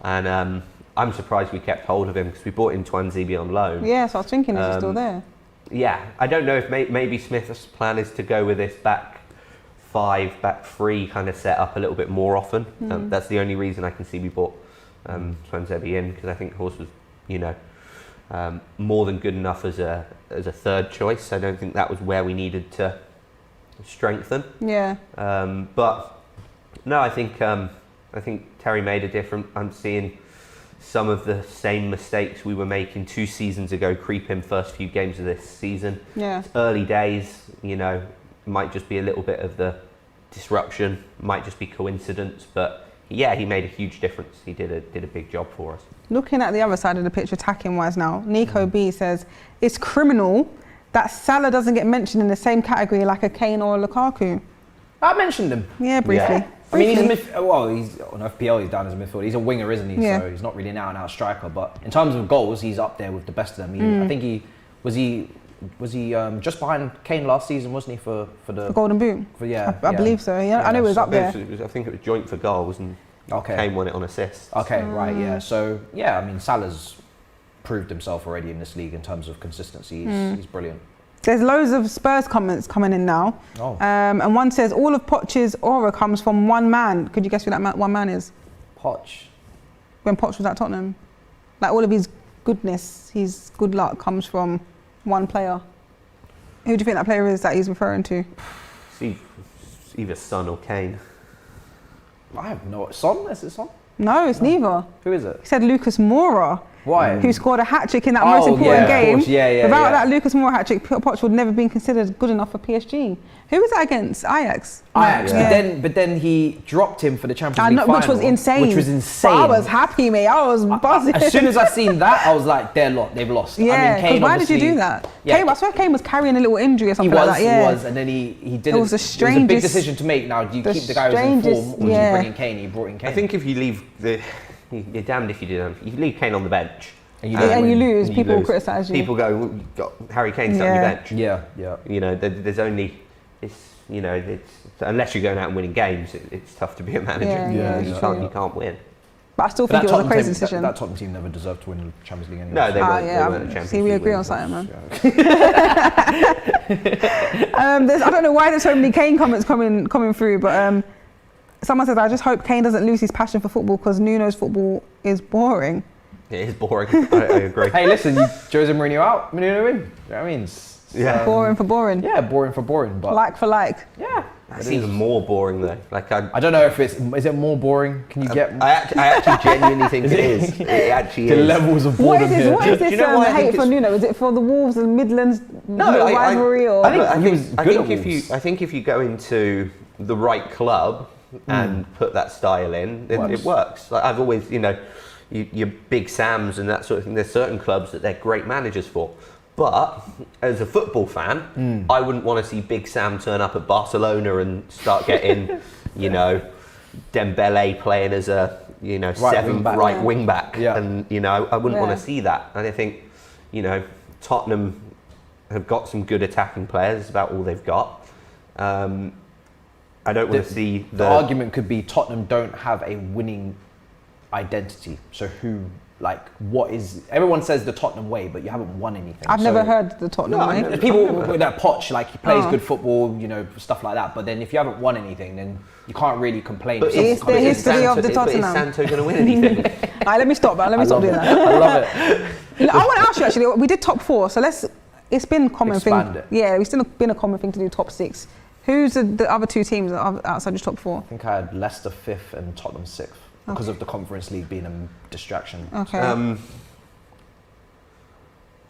[SPEAKER 3] And I'm surprised we kept hold of him because we bought in Twanzebe on loan.
[SPEAKER 2] Yeah, so I was thinking, is he still there?
[SPEAKER 3] Yeah, I don't know if maybe Smith's plan is to go with this back 5, back 3 kind of set up a little bit more often. That's the only reason I can see we bought Twanzebe in, because I think Horse was, you know, more than good enough as a third choice. I don't think that was where we needed to strengthen. Yeah. But no, I think Terry made a difference. I'm seeing some of the same mistakes we were making 2 seasons ago creep in first few games of this season. Yeah. It's early days, you know, might just be a little bit of the disruption, might just be coincidence, but yeah, he made a huge difference. He did a big job for us.
[SPEAKER 2] Looking at the other side of the picture, attacking wise now, Nico B says, it's criminal that Salah doesn't get mentioned in the same category like a Kane or a Lukaku.
[SPEAKER 1] I mentioned him.
[SPEAKER 2] Yeah, briefly.
[SPEAKER 1] Yeah. I mean, he's on FPL, he's down as a midfielder. He's a winger, isn't he? Yeah. So he's not really an out-and-out striker. But in terms of goals, he's up there with the best of them. I think he was just behind Kane last season, wasn't he, for the
[SPEAKER 2] Golden Boot? I believe so. Yeah, I know he was up there.
[SPEAKER 3] I think it was joint for goals, and Kane won it on assists.
[SPEAKER 1] Okay, right, yeah. So yeah, I mean, Salah's proved himself already in this league in terms of consistency. He's brilliant.
[SPEAKER 2] There's loads of Spurs comments coming in now.
[SPEAKER 1] Oh.
[SPEAKER 2] And one says, all of Poch's aura comes from one man. Could you guess who that one man is?
[SPEAKER 1] Poch.
[SPEAKER 2] When Poch was at Tottenham. Like all of his goodness, his good luck comes from one player. Who do you think that player is that he's referring to?
[SPEAKER 3] It's either Son or Kane.
[SPEAKER 1] I have no... Son? Is it Son?
[SPEAKER 2] No, it's neither.
[SPEAKER 1] Who is it?
[SPEAKER 2] He said Lucas Moura.
[SPEAKER 1] Why?
[SPEAKER 2] Who scored a hat-trick in that most important
[SPEAKER 1] yeah,
[SPEAKER 2] game.
[SPEAKER 1] of course. Yeah,
[SPEAKER 2] Without that Lucas Moura hat-trick, Poch would never been considered good enough for PSG. Who was that against? Ajax?
[SPEAKER 1] Ajax,
[SPEAKER 2] Yeah.
[SPEAKER 1] but then he dropped him for the Champions League final.
[SPEAKER 2] Which was insane.
[SPEAKER 1] Which was insane.
[SPEAKER 2] But I was happy, mate. I was buzzing.
[SPEAKER 1] As soon as I seen that, I was like, they've lost.
[SPEAKER 2] Yeah,
[SPEAKER 1] I mean, Kane
[SPEAKER 2] why did you
[SPEAKER 1] obviously-
[SPEAKER 2] do that?
[SPEAKER 1] Yeah.
[SPEAKER 2] Kane, I swear Kane was carrying a little injury or something
[SPEAKER 1] He was,
[SPEAKER 2] like that. Yeah.
[SPEAKER 1] he was, and then he didn't.
[SPEAKER 2] It was the
[SPEAKER 1] It was a
[SPEAKER 2] strangest-
[SPEAKER 1] big decision to make. Now, do you
[SPEAKER 2] the
[SPEAKER 1] keep the guy who's in form, or
[SPEAKER 2] strangest-
[SPEAKER 1] do you
[SPEAKER 2] yeah.
[SPEAKER 1] bring in Kane? He brought in Kane.
[SPEAKER 3] I think if you leave you're damned if you do. If you leave Kane on the bench,
[SPEAKER 1] And you
[SPEAKER 2] And you
[SPEAKER 1] win.
[SPEAKER 2] lose,
[SPEAKER 3] you
[SPEAKER 2] people
[SPEAKER 3] lose.
[SPEAKER 2] criticise you.
[SPEAKER 3] People go, "Well, you've got Harry Kane sat on
[SPEAKER 2] Yeah.
[SPEAKER 3] your bench."
[SPEAKER 1] Yeah.
[SPEAKER 3] You know, there's only it's unless you're going out and winning games, it's tough to be a manager.
[SPEAKER 2] Yeah,
[SPEAKER 3] you can't win.
[SPEAKER 2] But I still
[SPEAKER 1] But
[SPEAKER 2] think it was a crazy decision.
[SPEAKER 1] That Tottenham team never deserved to win the Champions League anyway.
[SPEAKER 3] No, they weren't.
[SPEAKER 2] yeah,
[SPEAKER 3] They weren't the Champions
[SPEAKER 2] see, we
[SPEAKER 3] League
[SPEAKER 2] agree on
[SPEAKER 3] winners.
[SPEAKER 2] something, man. I don't know why there's so many Kane comments coming through, but someone says, I just hope Kane doesn't lose his passion for football because Nuno's football is boring.
[SPEAKER 3] It is boring. I agree.
[SPEAKER 1] Hey, listen, Jose Mourinho out, Mourinho in. You know what I mean?
[SPEAKER 3] Yeah.
[SPEAKER 2] Boring for boring.
[SPEAKER 1] Yeah, boring for boring, but
[SPEAKER 2] Like for like.
[SPEAKER 1] yeah.
[SPEAKER 3] That's even more boring though. Like
[SPEAKER 1] I don't know if is it more boring? Can you get
[SPEAKER 3] I actually genuinely think it is. It actually
[SPEAKER 1] the
[SPEAKER 3] is.
[SPEAKER 1] levels of
[SPEAKER 2] What
[SPEAKER 1] boredom
[SPEAKER 2] is this,
[SPEAKER 1] here?
[SPEAKER 2] what is
[SPEAKER 3] Do you
[SPEAKER 2] this
[SPEAKER 3] know why I
[SPEAKER 2] hate
[SPEAKER 3] think
[SPEAKER 2] for
[SPEAKER 3] it's-
[SPEAKER 2] Nuno? Is it for the Wolves and Midlands
[SPEAKER 3] No,
[SPEAKER 2] rivalry? Or?
[SPEAKER 1] I
[SPEAKER 3] think if you go into the right club and put that style in, it works. Like I've always, your Big Sams and that sort of thing. There's certain clubs that they're great managers for. But as a football fan, I wouldn't want to see Big Sam turn up at Barcelona and start getting, Dembele playing as a, seventh right wing back.
[SPEAKER 1] Yeah.
[SPEAKER 3] And, I wouldn't want
[SPEAKER 2] Yeah.
[SPEAKER 3] to see that. And I think, Tottenham have got some good attacking players. It's about all they've got. I don't want to see
[SPEAKER 1] the argument could be Tottenham don't have a winning identity. So what is... Everyone says the Tottenham way, but you haven't won anything.
[SPEAKER 2] I've never heard the Tottenham way.
[SPEAKER 1] There's people with that Poch, he plays good football, stuff like that. But then if you haven't won anything, then you can't really complain.
[SPEAKER 3] But
[SPEAKER 1] if someone
[SPEAKER 2] It's
[SPEAKER 1] comes
[SPEAKER 2] the
[SPEAKER 1] in.
[SPEAKER 2] history of the
[SPEAKER 3] Is
[SPEAKER 2] Tottenham.
[SPEAKER 3] Santo going to win anything?
[SPEAKER 2] All right, let me stop, man. Let me stop doing that.
[SPEAKER 1] I love it.
[SPEAKER 2] I want to ask you actually. We did top 4, so it's been a common
[SPEAKER 1] Expand
[SPEAKER 2] thing.
[SPEAKER 1] it.
[SPEAKER 2] Yeah, it's still been a common thing to do top 6. Who's the other 2 teams that are outside your top 4?
[SPEAKER 1] I think I had Leicester 5th and Tottenham 6th because of the Conference League being a distraction.
[SPEAKER 2] Okay.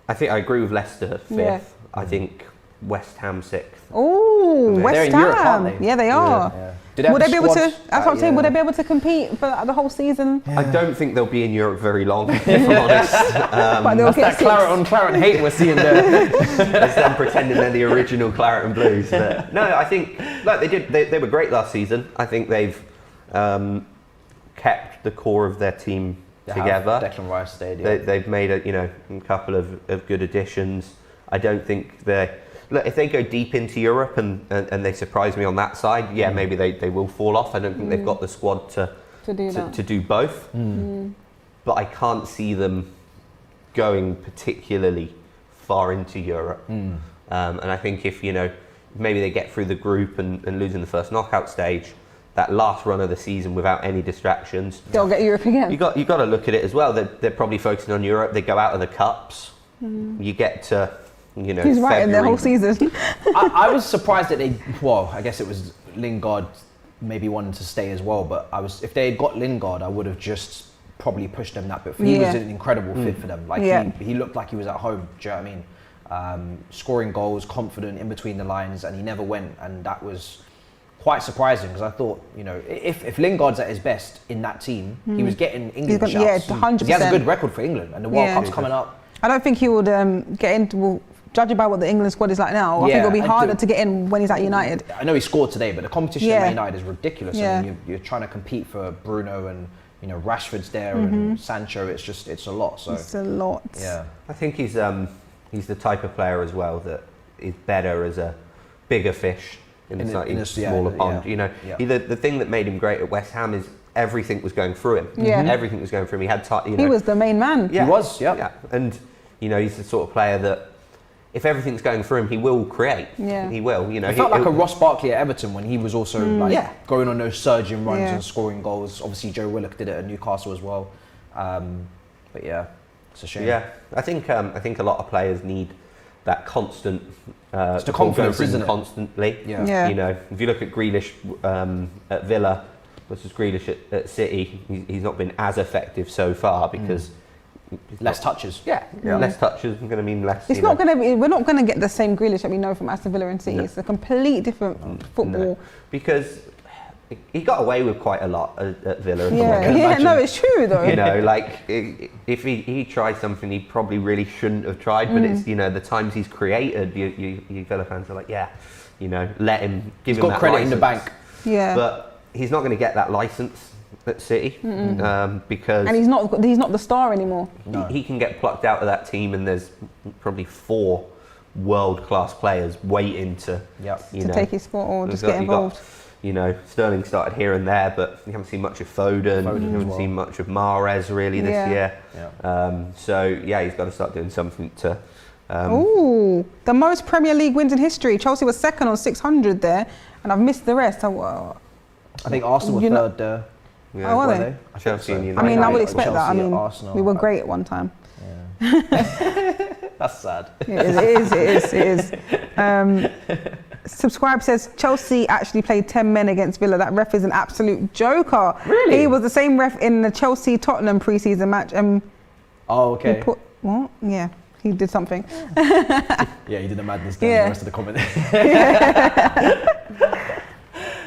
[SPEAKER 3] I think I agree with Leicester 5th.
[SPEAKER 2] Yeah.
[SPEAKER 3] I think West Ham 6th.
[SPEAKER 2] Oh,
[SPEAKER 1] They're
[SPEAKER 2] West
[SPEAKER 1] in
[SPEAKER 2] Ham.
[SPEAKER 1] Europe, aren't they?
[SPEAKER 2] Yeah, they are.
[SPEAKER 1] Yeah. Do they have
[SPEAKER 2] Would
[SPEAKER 1] the
[SPEAKER 2] they be able to?
[SPEAKER 1] squad?
[SPEAKER 2] That's what I'm saying. Would
[SPEAKER 1] Yeah.
[SPEAKER 2] they be able to compete for the whole season?
[SPEAKER 3] I don't think they'll be in Europe very long, if I'm honest.
[SPEAKER 2] But they'll
[SPEAKER 1] That's
[SPEAKER 2] get
[SPEAKER 1] that claret
[SPEAKER 2] 6.
[SPEAKER 1] on claret hate we're seeing there.
[SPEAKER 3] It's them pretending they're the original Claret and Blues. But no, I think they were great last season. I think they've kept the core of their team together.
[SPEAKER 1] Declan Rice stayed.
[SPEAKER 3] They've made a couple of good additions. I don't think if they go deep into Europe and they surprise me on that side, maybe they will fall off. I don't think they've got the squad to do both. But I can't see them going particularly far into Europe. And I think if maybe they get through the group and lose in the first knockout stage, that last run of the season without any distractions,
[SPEAKER 2] They'll get Europe again.
[SPEAKER 3] you got to look at it as well. They're probably focusing on Europe. They go out of the cups. You get to
[SPEAKER 2] He's right in their whole season.
[SPEAKER 1] I was surprised that I guess it was Lingard maybe wanted to stay as well, but if they had got Lingard, I would have just probably pushed them that bit. He was an incredible fit for them. He looked like he was at home. Do you know what I mean? Scoring goals, confident in between the lines, and he never went, and that was quite surprising because I thought, if Lingard's at his best in that team, he was getting England shouts.
[SPEAKER 2] Yeah, 100%.
[SPEAKER 1] He has a good record for England, and the World Cup's coming up.
[SPEAKER 2] I don't think he would get into. Well, judging by what the England squad is like now, I think it'll be harder to get in when he's at United.
[SPEAKER 1] I know he scored today, but the competition at Man United is ridiculous. I mean, you're trying to compete for Bruno and Rashford's there and Sancho. It's a lot. So
[SPEAKER 2] It's a lot.
[SPEAKER 1] yeah.
[SPEAKER 3] I think he's the type of player as well that is better as a bigger fish in a slightly smaller pond. The thing that made him great at West Ham is everything was going through him.
[SPEAKER 2] Yeah.
[SPEAKER 3] Everything was going through him. He had
[SPEAKER 2] He was the main man.
[SPEAKER 3] Yeah.
[SPEAKER 1] He was,
[SPEAKER 3] yeah. And he's the sort of player that if everything's going for him, he will create.
[SPEAKER 2] Yeah.
[SPEAKER 3] He will. You know,
[SPEAKER 1] It felt like a Ross Barkley at Everton when he was also going on those surging runs
[SPEAKER 2] Yeah.
[SPEAKER 1] and scoring goals. Obviously, Joe Willock did it at Newcastle as well. But yeah, it's a shame.
[SPEAKER 3] Yeah, I think a lot of players need that constant.
[SPEAKER 1] It's the confidence,
[SPEAKER 3] going through them
[SPEAKER 1] isn't it?
[SPEAKER 3] constantly.
[SPEAKER 1] Yeah.
[SPEAKER 2] Yeah.
[SPEAKER 3] You know, if you look at Grealish at Villa versus Grealish at City, he's not been as effective so far because
[SPEAKER 1] Less touches.
[SPEAKER 3] less touches are going to mean less.
[SPEAKER 2] It's not going to be. We're not going to get the same Grealish that we know from Aston Villa and City.
[SPEAKER 3] No.
[SPEAKER 2] It's a complete different football.
[SPEAKER 3] No, because he got away with quite a lot at Villa.
[SPEAKER 2] Yeah, no, it's true though.
[SPEAKER 3] You know, like if he tried something he probably really shouldn't have tried, but it's, you know, the times he's created, you Villa fans are like, yeah, you know, let him, give him that license.
[SPEAKER 1] He's got credit in the bank.
[SPEAKER 2] Yeah.
[SPEAKER 3] But he's not going to get that license at City because
[SPEAKER 2] And he's not the star anymore.
[SPEAKER 1] No.
[SPEAKER 3] he can get plucked out of that team, and there's probably 4 world-class players waiting to
[SPEAKER 2] To take his spot or just
[SPEAKER 3] You've
[SPEAKER 2] get
[SPEAKER 3] got-
[SPEAKER 2] involved.
[SPEAKER 3] you know, Sterling started here and there, but you haven't seen much of Foden. You haven't seen much of Mahrez really this year. So yeah, he's got to start doing something to.
[SPEAKER 2] Ooh, the most Premier League wins in history. Chelsea was second on 600 there, and I've missed the rest.
[SPEAKER 1] I think Arsenal were
[SPEAKER 2] You know-
[SPEAKER 1] third.
[SPEAKER 3] Yeah,
[SPEAKER 2] Oh, are
[SPEAKER 1] were
[SPEAKER 2] they?
[SPEAKER 1] I
[SPEAKER 3] Chelsea and
[SPEAKER 1] so.
[SPEAKER 3] United.
[SPEAKER 2] I mean, I would
[SPEAKER 1] United,
[SPEAKER 2] expect that. I
[SPEAKER 1] Chelsea,
[SPEAKER 2] mean,
[SPEAKER 1] Arsenal.
[SPEAKER 2] we were great at one time.
[SPEAKER 1] That's sad.
[SPEAKER 2] It is. Subscribe says Chelsea actually played 10 men against Villa. That ref is an absolute joker.
[SPEAKER 1] Really?
[SPEAKER 2] He was the same ref in the Chelsea Tottenham pre-season match.
[SPEAKER 1] Oh, okay.
[SPEAKER 2] What? Yeah, he did something.
[SPEAKER 1] Yeah, he did a madness down
[SPEAKER 2] Yeah.
[SPEAKER 1] the rest of the comment.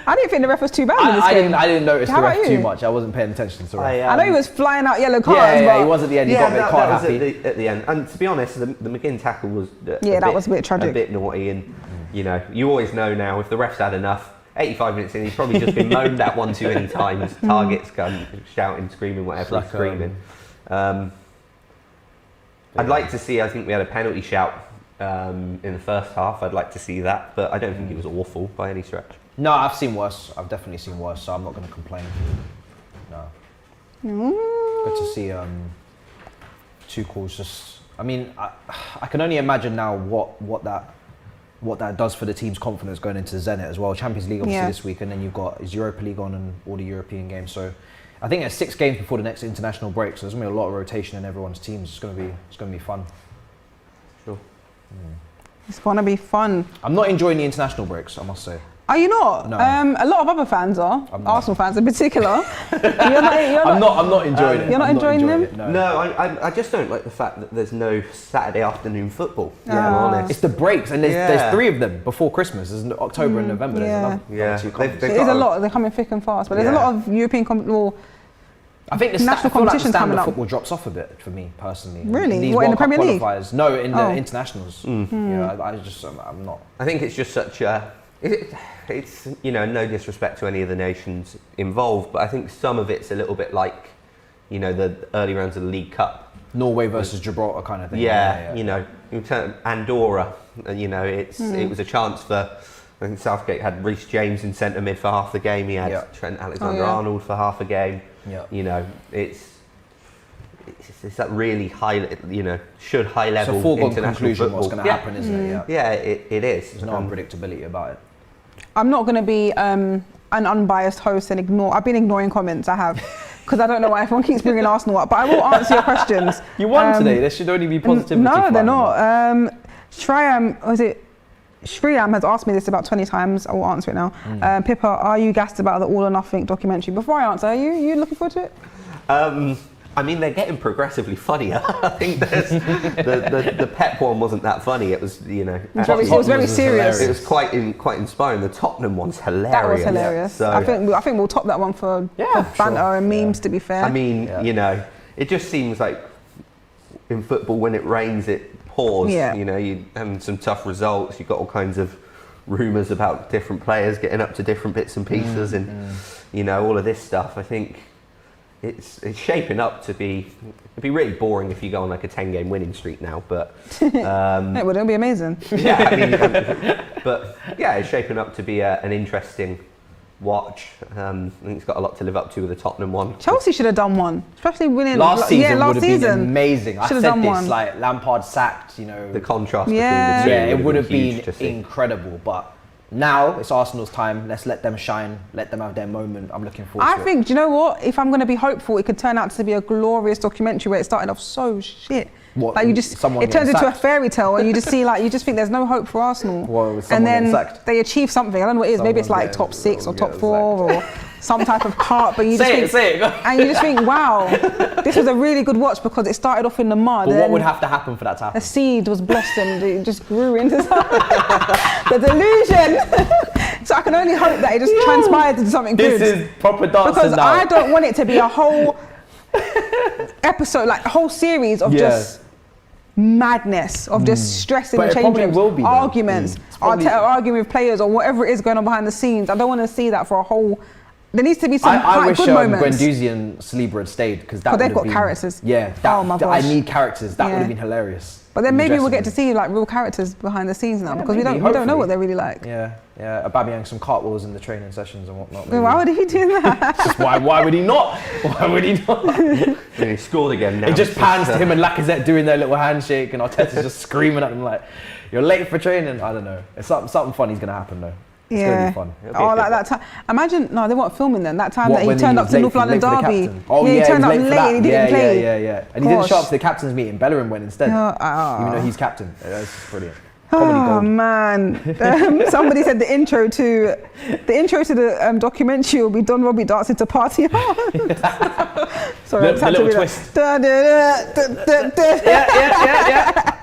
[SPEAKER 2] I didn't think the ref was too bad in this game.
[SPEAKER 1] I didn't notice
[SPEAKER 2] How
[SPEAKER 1] the ref
[SPEAKER 2] about
[SPEAKER 1] too
[SPEAKER 2] you?
[SPEAKER 1] much. I wasn't paying attention to the ref.
[SPEAKER 2] I know he was flying out yellow cards,
[SPEAKER 1] Yeah,
[SPEAKER 2] but
[SPEAKER 1] he was at the end. He got a bit
[SPEAKER 3] that
[SPEAKER 1] card
[SPEAKER 3] was
[SPEAKER 1] happy.
[SPEAKER 3] at the end. And to be honest, the McGinn tackle was
[SPEAKER 2] that was a bit tragic.
[SPEAKER 3] a bit naughty. And you know, you always know now if the ref's had enough. 85 minutes in, he's probably just been moaned at one too many times. Targets come shouting, screaming, whatever,
[SPEAKER 1] Like,
[SPEAKER 3] he's screaming. I'd like to see. I think we had a penalty shout in the first half. I'd like to see that, but I don't think it was awful by any stretch.
[SPEAKER 1] No, I've seen worse. I've definitely seen worse, so I'm not going to complain. No. Good to see Tuchel's just. I mean, I can only imagine now what that does for the team's confidence going into Zenit as well. Champions League obviously this week, and then you've got his Europa League on and all the European games. So I think there's 6 games before the next international break, so there's going to be a lot of rotation in everyone's teams. It's going to be fun.
[SPEAKER 3] Sure.
[SPEAKER 2] It's going to be fun.
[SPEAKER 1] I'm not enjoying the international breaks, I must say.
[SPEAKER 2] Are you not?
[SPEAKER 1] No.
[SPEAKER 2] A lot of other fans are.
[SPEAKER 1] I'm not.
[SPEAKER 2] Arsenal fans in particular.
[SPEAKER 1] I'm not enjoying it.
[SPEAKER 2] You're not
[SPEAKER 1] I'm
[SPEAKER 2] enjoying them?
[SPEAKER 1] it,
[SPEAKER 3] No, I just don't like the fact that there's no Saturday afternoon football.
[SPEAKER 2] Ah.
[SPEAKER 3] Yeah, I'm honest.
[SPEAKER 1] It's the breaks, and there's 3 of them before Christmas. There's October and November. There's another
[SPEAKER 3] Yeah.
[SPEAKER 1] 2
[SPEAKER 3] They've
[SPEAKER 1] conferences.
[SPEAKER 2] It is a lot. They're coming thick and fast, but there's a lot of European
[SPEAKER 1] I think the
[SPEAKER 2] national
[SPEAKER 1] I feel like the
[SPEAKER 2] competition
[SPEAKER 1] standard
[SPEAKER 2] coming
[SPEAKER 1] of
[SPEAKER 2] up.
[SPEAKER 1] football drops off a bit for me personally.
[SPEAKER 2] Really?
[SPEAKER 1] These
[SPEAKER 2] What, in
[SPEAKER 1] World
[SPEAKER 2] the
[SPEAKER 1] Cup
[SPEAKER 2] Premier League?
[SPEAKER 1] qualifiers. No, in the
[SPEAKER 2] Oh.
[SPEAKER 1] internationals. Yeah, I'm not.
[SPEAKER 3] I think it's just such a. It's, you know, no disrespect to any of the nations involved, but I think some of it's a little bit like, you know, the early rounds of the League Cup.
[SPEAKER 1] Norway versus Gibraltar kind of thing.
[SPEAKER 3] Yeah, you know, in turn, Andorra, and you know, it was a chance for. I think Southgate had Reece James in centre mid for half the game. He had Trent Alexander-Arnold for half a game.
[SPEAKER 1] Yeah.
[SPEAKER 3] You know, it's that really high, you know, should high level
[SPEAKER 1] It's a foregone
[SPEAKER 3] international
[SPEAKER 1] conclusion
[SPEAKER 3] football.
[SPEAKER 1] what's going to happen, isn't it? Yeah.
[SPEAKER 3] Yeah, it is.
[SPEAKER 1] There's no unpredictability about it.
[SPEAKER 2] I'm not going to be an unbiased host and ignore. I've been ignoring comments. I have, because I don't know why everyone keeps bringing Arsenal up. But I will answer your questions.
[SPEAKER 1] You won today. There should only be positivity.
[SPEAKER 2] No, they're not. Shriyam has asked me this about 20 times. I will answer it now. Pippa, are you gassed about the All or Nothing documentary? Before I answer, are you looking forward to it?
[SPEAKER 3] I mean, they're getting progressively funnier. I think the Pep one wasn't that funny. It was, you know,
[SPEAKER 2] It was very serious.
[SPEAKER 3] it was quite inspiring. The Tottenham one's hilarious.
[SPEAKER 2] That was hilarious.
[SPEAKER 3] So,
[SPEAKER 2] I think we'll top that one for banter and memes. To be fair,
[SPEAKER 3] I mean, you know, it just seems like in football, when it rains, it pours.
[SPEAKER 2] Yeah.
[SPEAKER 3] You know, you having some tough results. You've got all kinds of rumours about different players getting up to different bits and pieces, and you know, all of this stuff. I think it's shaping up to be. It'd be really boring if you go on like a 10-game winning streak now, but
[SPEAKER 2] it would. It'll be amazing.
[SPEAKER 3] yeah, I mean, but yeah, it's shaping up to be an interesting watch. I think he's got a lot to live up to with the Tottenham one.
[SPEAKER 2] Chelsea should have done one, especially winning
[SPEAKER 1] last season.
[SPEAKER 2] Yeah, last
[SPEAKER 1] would have
[SPEAKER 2] season.
[SPEAKER 1] been amazing. I
[SPEAKER 2] Should've
[SPEAKER 1] said
[SPEAKER 2] done
[SPEAKER 1] this,
[SPEAKER 2] one.
[SPEAKER 1] like Lampard sacked, you know.
[SPEAKER 3] The contrast
[SPEAKER 2] Yeah.
[SPEAKER 3] between the two.
[SPEAKER 1] Yeah, it would have
[SPEAKER 3] huge
[SPEAKER 1] been
[SPEAKER 3] to see.
[SPEAKER 1] incredible. But now it's Arsenal's time. Let's let them shine. Let them have their moment. I'm looking forward to
[SPEAKER 2] I
[SPEAKER 1] it.
[SPEAKER 2] think, do you know what? If I'm going to be hopeful, it could turn out to be a glorious documentary where it started off so shit.
[SPEAKER 1] What,
[SPEAKER 2] Like you just,
[SPEAKER 1] someone
[SPEAKER 2] it turns
[SPEAKER 1] getting
[SPEAKER 2] into a
[SPEAKER 1] sacked?
[SPEAKER 2] fairy tale, and you just see like, you just think there's no hope for Arsenal.
[SPEAKER 1] Well, with
[SPEAKER 2] and
[SPEAKER 1] someone
[SPEAKER 2] then
[SPEAKER 1] getting sacked.
[SPEAKER 2] they achieve something. I don't know what it is. Maybe it's
[SPEAKER 1] Someone
[SPEAKER 2] like top 6 or
[SPEAKER 1] getting
[SPEAKER 2] top 4 or some type of cart. But you just
[SPEAKER 1] Say
[SPEAKER 2] think,
[SPEAKER 1] it, say it.
[SPEAKER 2] and you just think, wow, this was a really good watch because it started off in the mud.
[SPEAKER 1] But
[SPEAKER 2] and
[SPEAKER 1] what
[SPEAKER 2] then
[SPEAKER 1] would have to happen for that to happen?
[SPEAKER 2] a seed was blossomed. It just grew into something. The delusion. So I can only hope that it just transpired into something good.
[SPEAKER 1] This is proper dancing
[SPEAKER 2] Because
[SPEAKER 1] now.
[SPEAKER 2] I don't want it to be a whole episode, like a whole series of just madness, of just stress in
[SPEAKER 1] But
[SPEAKER 2] the
[SPEAKER 1] it
[SPEAKER 2] change
[SPEAKER 1] probably
[SPEAKER 2] rooms,
[SPEAKER 1] will be, though.
[SPEAKER 2] arguments,
[SPEAKER 1] It's probably-
[SPEAKER 2] Arteta arguing with players or whatever it is going on behind the scenes. I don't want to see that for a whole. There needs to be some
[SPEAKER 1] I
[SPEAKER 2] quite
[SPEAKER 1] wish
[SPEAKER 2] good moments.
[SPEAKER 1] Guendouzi and Saliba had stayed because that.
[SPEAKER 2] But they've
[SPEAKER 1] would have
[SPEAKER 2] got
[SPEAKER 1] been,
[SPEAKER 2] characters.
[SPEAKER 1] Yeah,
[SPEAKER 2] Oh my
[SPEAKER 1] I
[SPEAKER 2] gosh.
[SPEAKER 1] need characters. That
[SPEAKER 2] Yeah.
[SPEAKER 1] would have been hilarious.
[SPEAKER 2] But then
[SPEAKER 1] In the
[SPEAKER 2] maybe we'll
[SPEAKER 1] dressing
[SPEAKER 2] get to see like real characters behind the scenes now,
[SPEAKER 1] Yeah,
[SPEAKER 2] because we
[SPEAKER 1] maybe,
[SPEAKER 2] don't know
[SPEAKER 1] hopefully.
[SPEAKER 2] what they're really like.
[SPEAKER 1] Yeah, yeah. Aubameyang some cartwheels in the training sessions and whatnot.
[SPEAKER 2] Why would he do that?
[SPEAKER 1] Just why would he not? Why would he not?
[SPEAKER 3] And he scored again now.
[SPEAKER 1] It just pans to him and Lacazette doing their little handshake, and Arteta's just screaming at them like, "You're late for training." I don't know. It's something funny's gonna happen though. It's gonna
[SPEAKER 2] Yeah.
[SPEAKER 1] be fun.
[SPEAKER 3] It'll be a
[SPEAKER 2] Oh,
[SPEAKER 3] good
[SPEAKER 2] like that time. Imagine, no, they weren't filming then. That time
[SPEAKER 1] What,
[SPEAKER 2] that he
[SPEAKER 1] when
[SPEAKER 2] turned
[SPEAKER 1] was
[SPEAKER 2] up to
[SPEAKER 1] late
[SPEAKER 2] North
[SPEAKER 1] for-
[SPEAKER 2] London
[SPEAKER 1] late for the
[SPEAKER 2] Derby.
[SPEAKER 1] captain? Oh
[SPEAKER 2] yeah, he turned up
[SPEAKER 1] was
[SPEAKER 2] late
[SPEAKER 1] for that.
[SPEAKER 2] and he didn't play.
[SPEAKER 1] Yeah. And he didn't show up
[SPEAKER 2] Gosh.
[SPEAKER 1] to the captain's meeting. Bellerin went instead,
[SPEAKER 2] Yeah,
[SPEAKER 1] even though he's captain. That's brilliant. Comedy
[SPEAKER 2] Oh
[SPEAKER 1] gold.
[SPEAKER 2] man! Somebody said the intro to the documentary will be Don Robbie dancing to Party Hard. Sorry, I just
[SPEAKER 1] The
[SPEAKER 2] had to
[SPEAKER 1] little
[SPEAKER 2] do
[SPEAKER 1] twist.
[SPEAKER 2] that.
[SPEAKER 1] Yeah.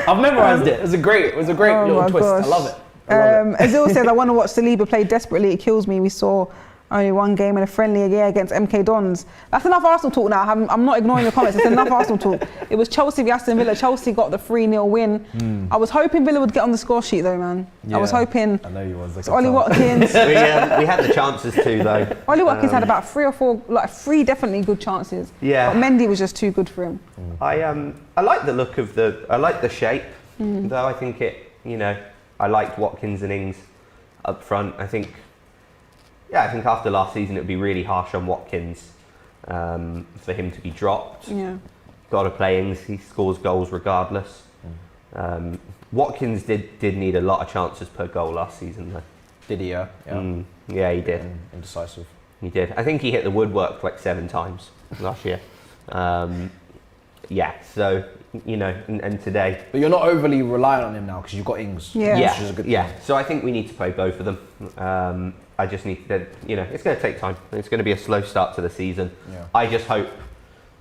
[SPEAKER 1] I've memorised it. It was a great
[SPEAKER 2] Oh
[SPEAKER 1] little
[SPEAKER 2] my
[SPEAKER 1] twist.
[SPEAKER 2] gosh.
[SPEAKER 1] I love it. I love it.
[SPEAKER 2] Azil says, I want to watch Saliba play desperately. It kills me. We saw only one game and a friendly against MK Dons. That's enough Arsenal talk now. I'm not ignoring your comments. It's enough Arsenal talk. It was Chelsea v Aston Villa. Chelsea got the 3-0 win. I was hoping Villa would get on the score sheet though, man. I was
[SPEAKER 1] Yeah.
[SPEAKER 2] hoping.
[SPEAKER 1] I know you was.
[SPEAKER 2] So Ollie Watkins.
[SPEAKER 3] we had the chances too, though.
[SPEAKER 2] Ollie Watkins had about 3 or 4, like 3 definitely good chances.
[SPEAKER 3] Yeah.
[SPEAKER 2] But Mendy was just too good for him.
[SPEAKER 3] I like the look of I like the shape, though I think I liked Watkins and Ings up front. I think after last season it would be really harsh on Watkins for him to be dropped.
[SPEAKER 2] Yeah.
[SPEAKER 3] Got to play Ings, he scores goals regardless. Watkins did need a lot of chances per goal last season though.
[SPEAKER 1] Did he? Yeah.
[SPEAKER 3] Yeah, he did.
[SPEAKER 1] Indecisive.
[SPEAKER 3] He did. I think he hit the woodwork like 7 times last year. Yeah, so, and today.
[SPEAKER 1] But you're not overly reliant on him now because you've got Ings.
[SPEAKER 2] Yeah.
[SPEAKER 1] Which is a good
[SPEAKER 3] Yeah.
[SPEAKER 1] thing.
[SPEAKER 3] So I think we need to play both of them. I just need to, it's going to take time. It's going to be a slow start to the season.
[SPEAKER 1] Yeah.
[SPEAKER 3] I just hope,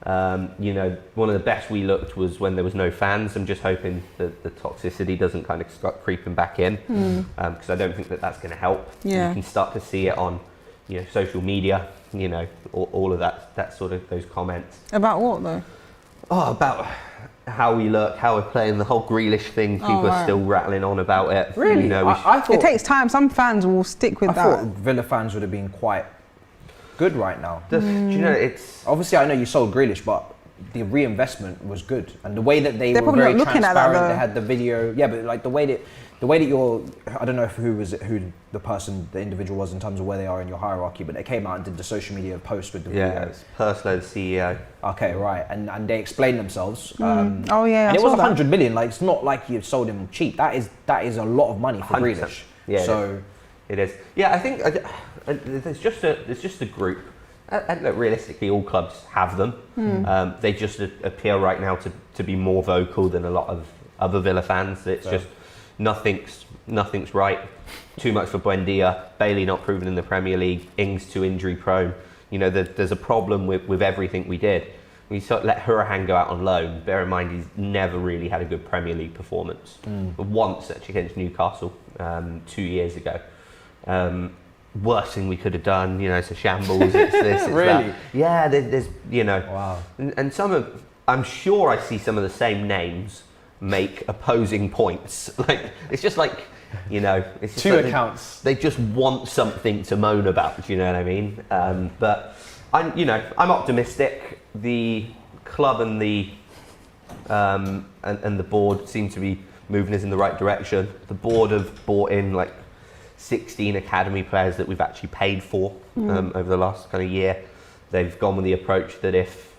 [SPEAKER 3] one of the best we looked was when there was no fans. I'm just hoping that the toxicity doesn't kind of start creeping back in because I don't think that that's going to help.
[SPEAKER 2] Yeah.
[SPEAKER 3] You can start to see it on, social media, all of that sort of those comments.
[SPEAKER 2] About what though?
[SPEAKER 3] Oh, about how we look, how we're playing, the whole Grealish thing. People are still rattling on about it.
[SPEAKER 1] Really? I thought
[SPEAKER 2] It takes time. Some fans will stick with
[SPEAKER 1] I
[SPEAKER 2] that.
[SPEAKER 1] thought Villa fans would have been quite good right now.
[SPEAKER 3] Do you know, it's
[SPEAKER 1] Obviously, I know you sold Grealish, but the reinvestment was good, and the way that they
[SPEAKER 2] They're
[SPEAKER 1] were
[SPEAKER 2] probably
[SPEAKER 1] very
[SPEAKER 2] not looking at that,
[SPEAKER 1] transparent.
[SPEAKER 2] though.
[SPEAKER 1] They had the video, yeah, but like the way that you're, I don't know who the individual was in terms of where they are in your hierarchy, but they came out and did the social media post with the video.
[SPEAKER 3] it's Purslow, the CEO.
[SPEAKER 1] Okay, right, and they explained themselves.
[SPEAKER 2] Oh yeah,
[SPEAKER 1] And
[SPEAKER 2] I
[SPEAKER 1] it was
[SPEAKER 2] saw that.
[SPEAKER 1] 100 million. Like it's not like you sold him cheap. That is a lot of money for
[SPEAKER 3] 100%.
[SPEAKER 1] Grealish.
[SPEAKER 3] Yeah,
[SPEAKER 1] So
[SPEAKER 3] it is. Yeah, I think there's just a group. And look, realistically, all clubs have them. They just appear right now to be more vocal than a lot of other Villa fans. It's just nothing's right. Too much for Buendia. Bailey not proven in the Premier League. Ings too injury prone. There's a problem with everything we did. We sort of let Hurahan go out on loan. Bear in mind he's never really had a good Premier League performance. But once actually against Newcastle 2 years ago. Worst thing we could have done, it's a shambles, it's this, it's
[SPEAKER 1] Really?
[SPEAKER 3] that. Yeah, there's
[SPEAKER 1] wow.
[SPEAKER 3] and I'm sure I see some of the same names make opposing points. Like, it's just like, it's just
[SPEAKER 1] Two
[SPEAKER 3] like
[SPEAKER 1] accounts.
[SPEAKER 3] They just want something to moan about, do you know what I mean? But I'm optimistic. The club and the and the board seem to be moving us in the right direction. The board have bought in like 16 academy players that we've actually paid for over the last kind of year. They've gone with the approach that if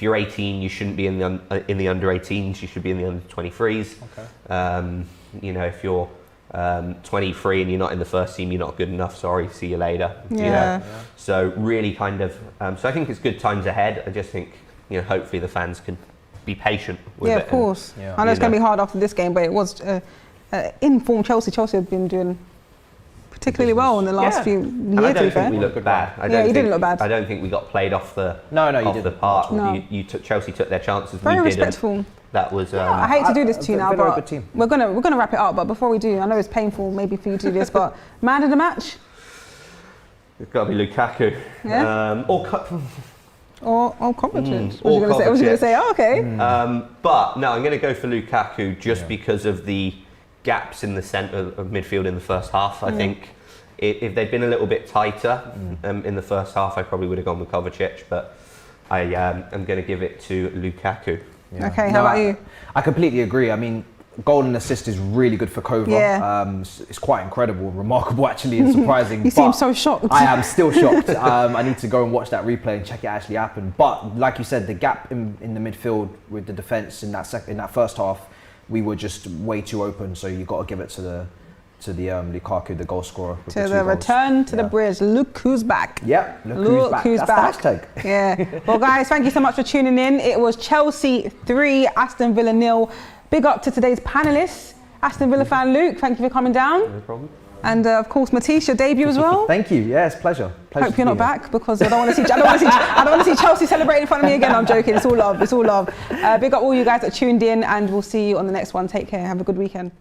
[SPEAKER 3] you're 18, you shouldn't be in the under 18s. You should be in the under 23s. Okay. You know, if you're 23 and you're not in the first team, you're not good enough. Sorry, see you later.
[SPEAKER 2] Yeah.
[SPEAKER 3] So really, kind of. So I think it's good times ahead. I just think, you know, hopefully the fans can be patient with it.
[SPEAKER 2] Yeah, of course. I know it's going to be hard after this game, but it was in-form Chelsea. Chelsea have been doing particularly well in the last few years.
[SPEAKER 3] And I don't think we looked bad.
[SPEAKER 2] You didn't look bad.
[SPEAKER 3] I don't think we got played off the
[SPEAKER 1] you didn't.
[SPEAKER 3] park.
[SPEAKER 2] No.
[SPEAKER 3] Chelsea took their chances.
[SPEAKER 2] Very
[SPEAKER 3] we didn't.
[SPEAKER 2] respectful.
[SPEAKER 3] That was.
[SPEAKER 2] I hate to do this to you now,
[SPEAKER 1] very
[SPEAKER 2] but
[SPEAKER 1] good team.
[SPEAKER 2] we're gonna wrap it up. But before we do, I know it's painful maybe for you to do this, but man of the match.
[SPEAKER 3] It's got to be Lukaku.
[SPEAKER 2] Yeah.
[SPEAKER 3] Or
[SPEAKER 2] Kovacic. What was you going to say? Oh, okay.
[SPEAKER 3] But no, I'm going to go for Lukaku just because of the gaps in the centre of midfield in the first half. I think if they'd been a little bit tighter in the first half, I probably would have gone with Kovacic. But I am going to give it to Lukaku.
[SPEAKER 2] Yeah. Okay, how about you?
[SPEAKER 1] I completely agree. I mean, goal and assist is really good for Kova.
[SPEAKER 2] Yeah.
[SPEAKER 1] It's quite incredible, remarkable actually, and surprising.
[SPEAKER 2] You seem so shocked.
[SPEAKER 1] I am still shocked. I need to go and watch that replay and check it actually happened. But like you said, the gap in the midfield with the defence in that first half, we were just way too open. So you got to give it to the Lukaku, the goal scorer.
[SPEAKER 2] To the return to the bridge. Look who's back.
[SPEAKER 1] Yep, look who's back. That's the hashtag.
[SPEAKER 2] Yeah. Well, guys, thank you so much for tuning in. It was Chelsea 3, Aston Villa 0. Big up to today's panellists, Aston Villa fan Luke. Thank you for coming down.
[SPEAKER 3] No problem.
[SPEAKER 2] And of course, Matisse, your debut as well.
[SPEAKER 1] Thank you. Yeah, it's a pleasure.
[SPEAKER 2] Hope you're not back because I don't want to see Chelsea celebrating in front of me again. I'm joking. It's all love. It's all love. Big up all you guys that tuned in, and we'll see you on the next one. Take care. Have a good weekend.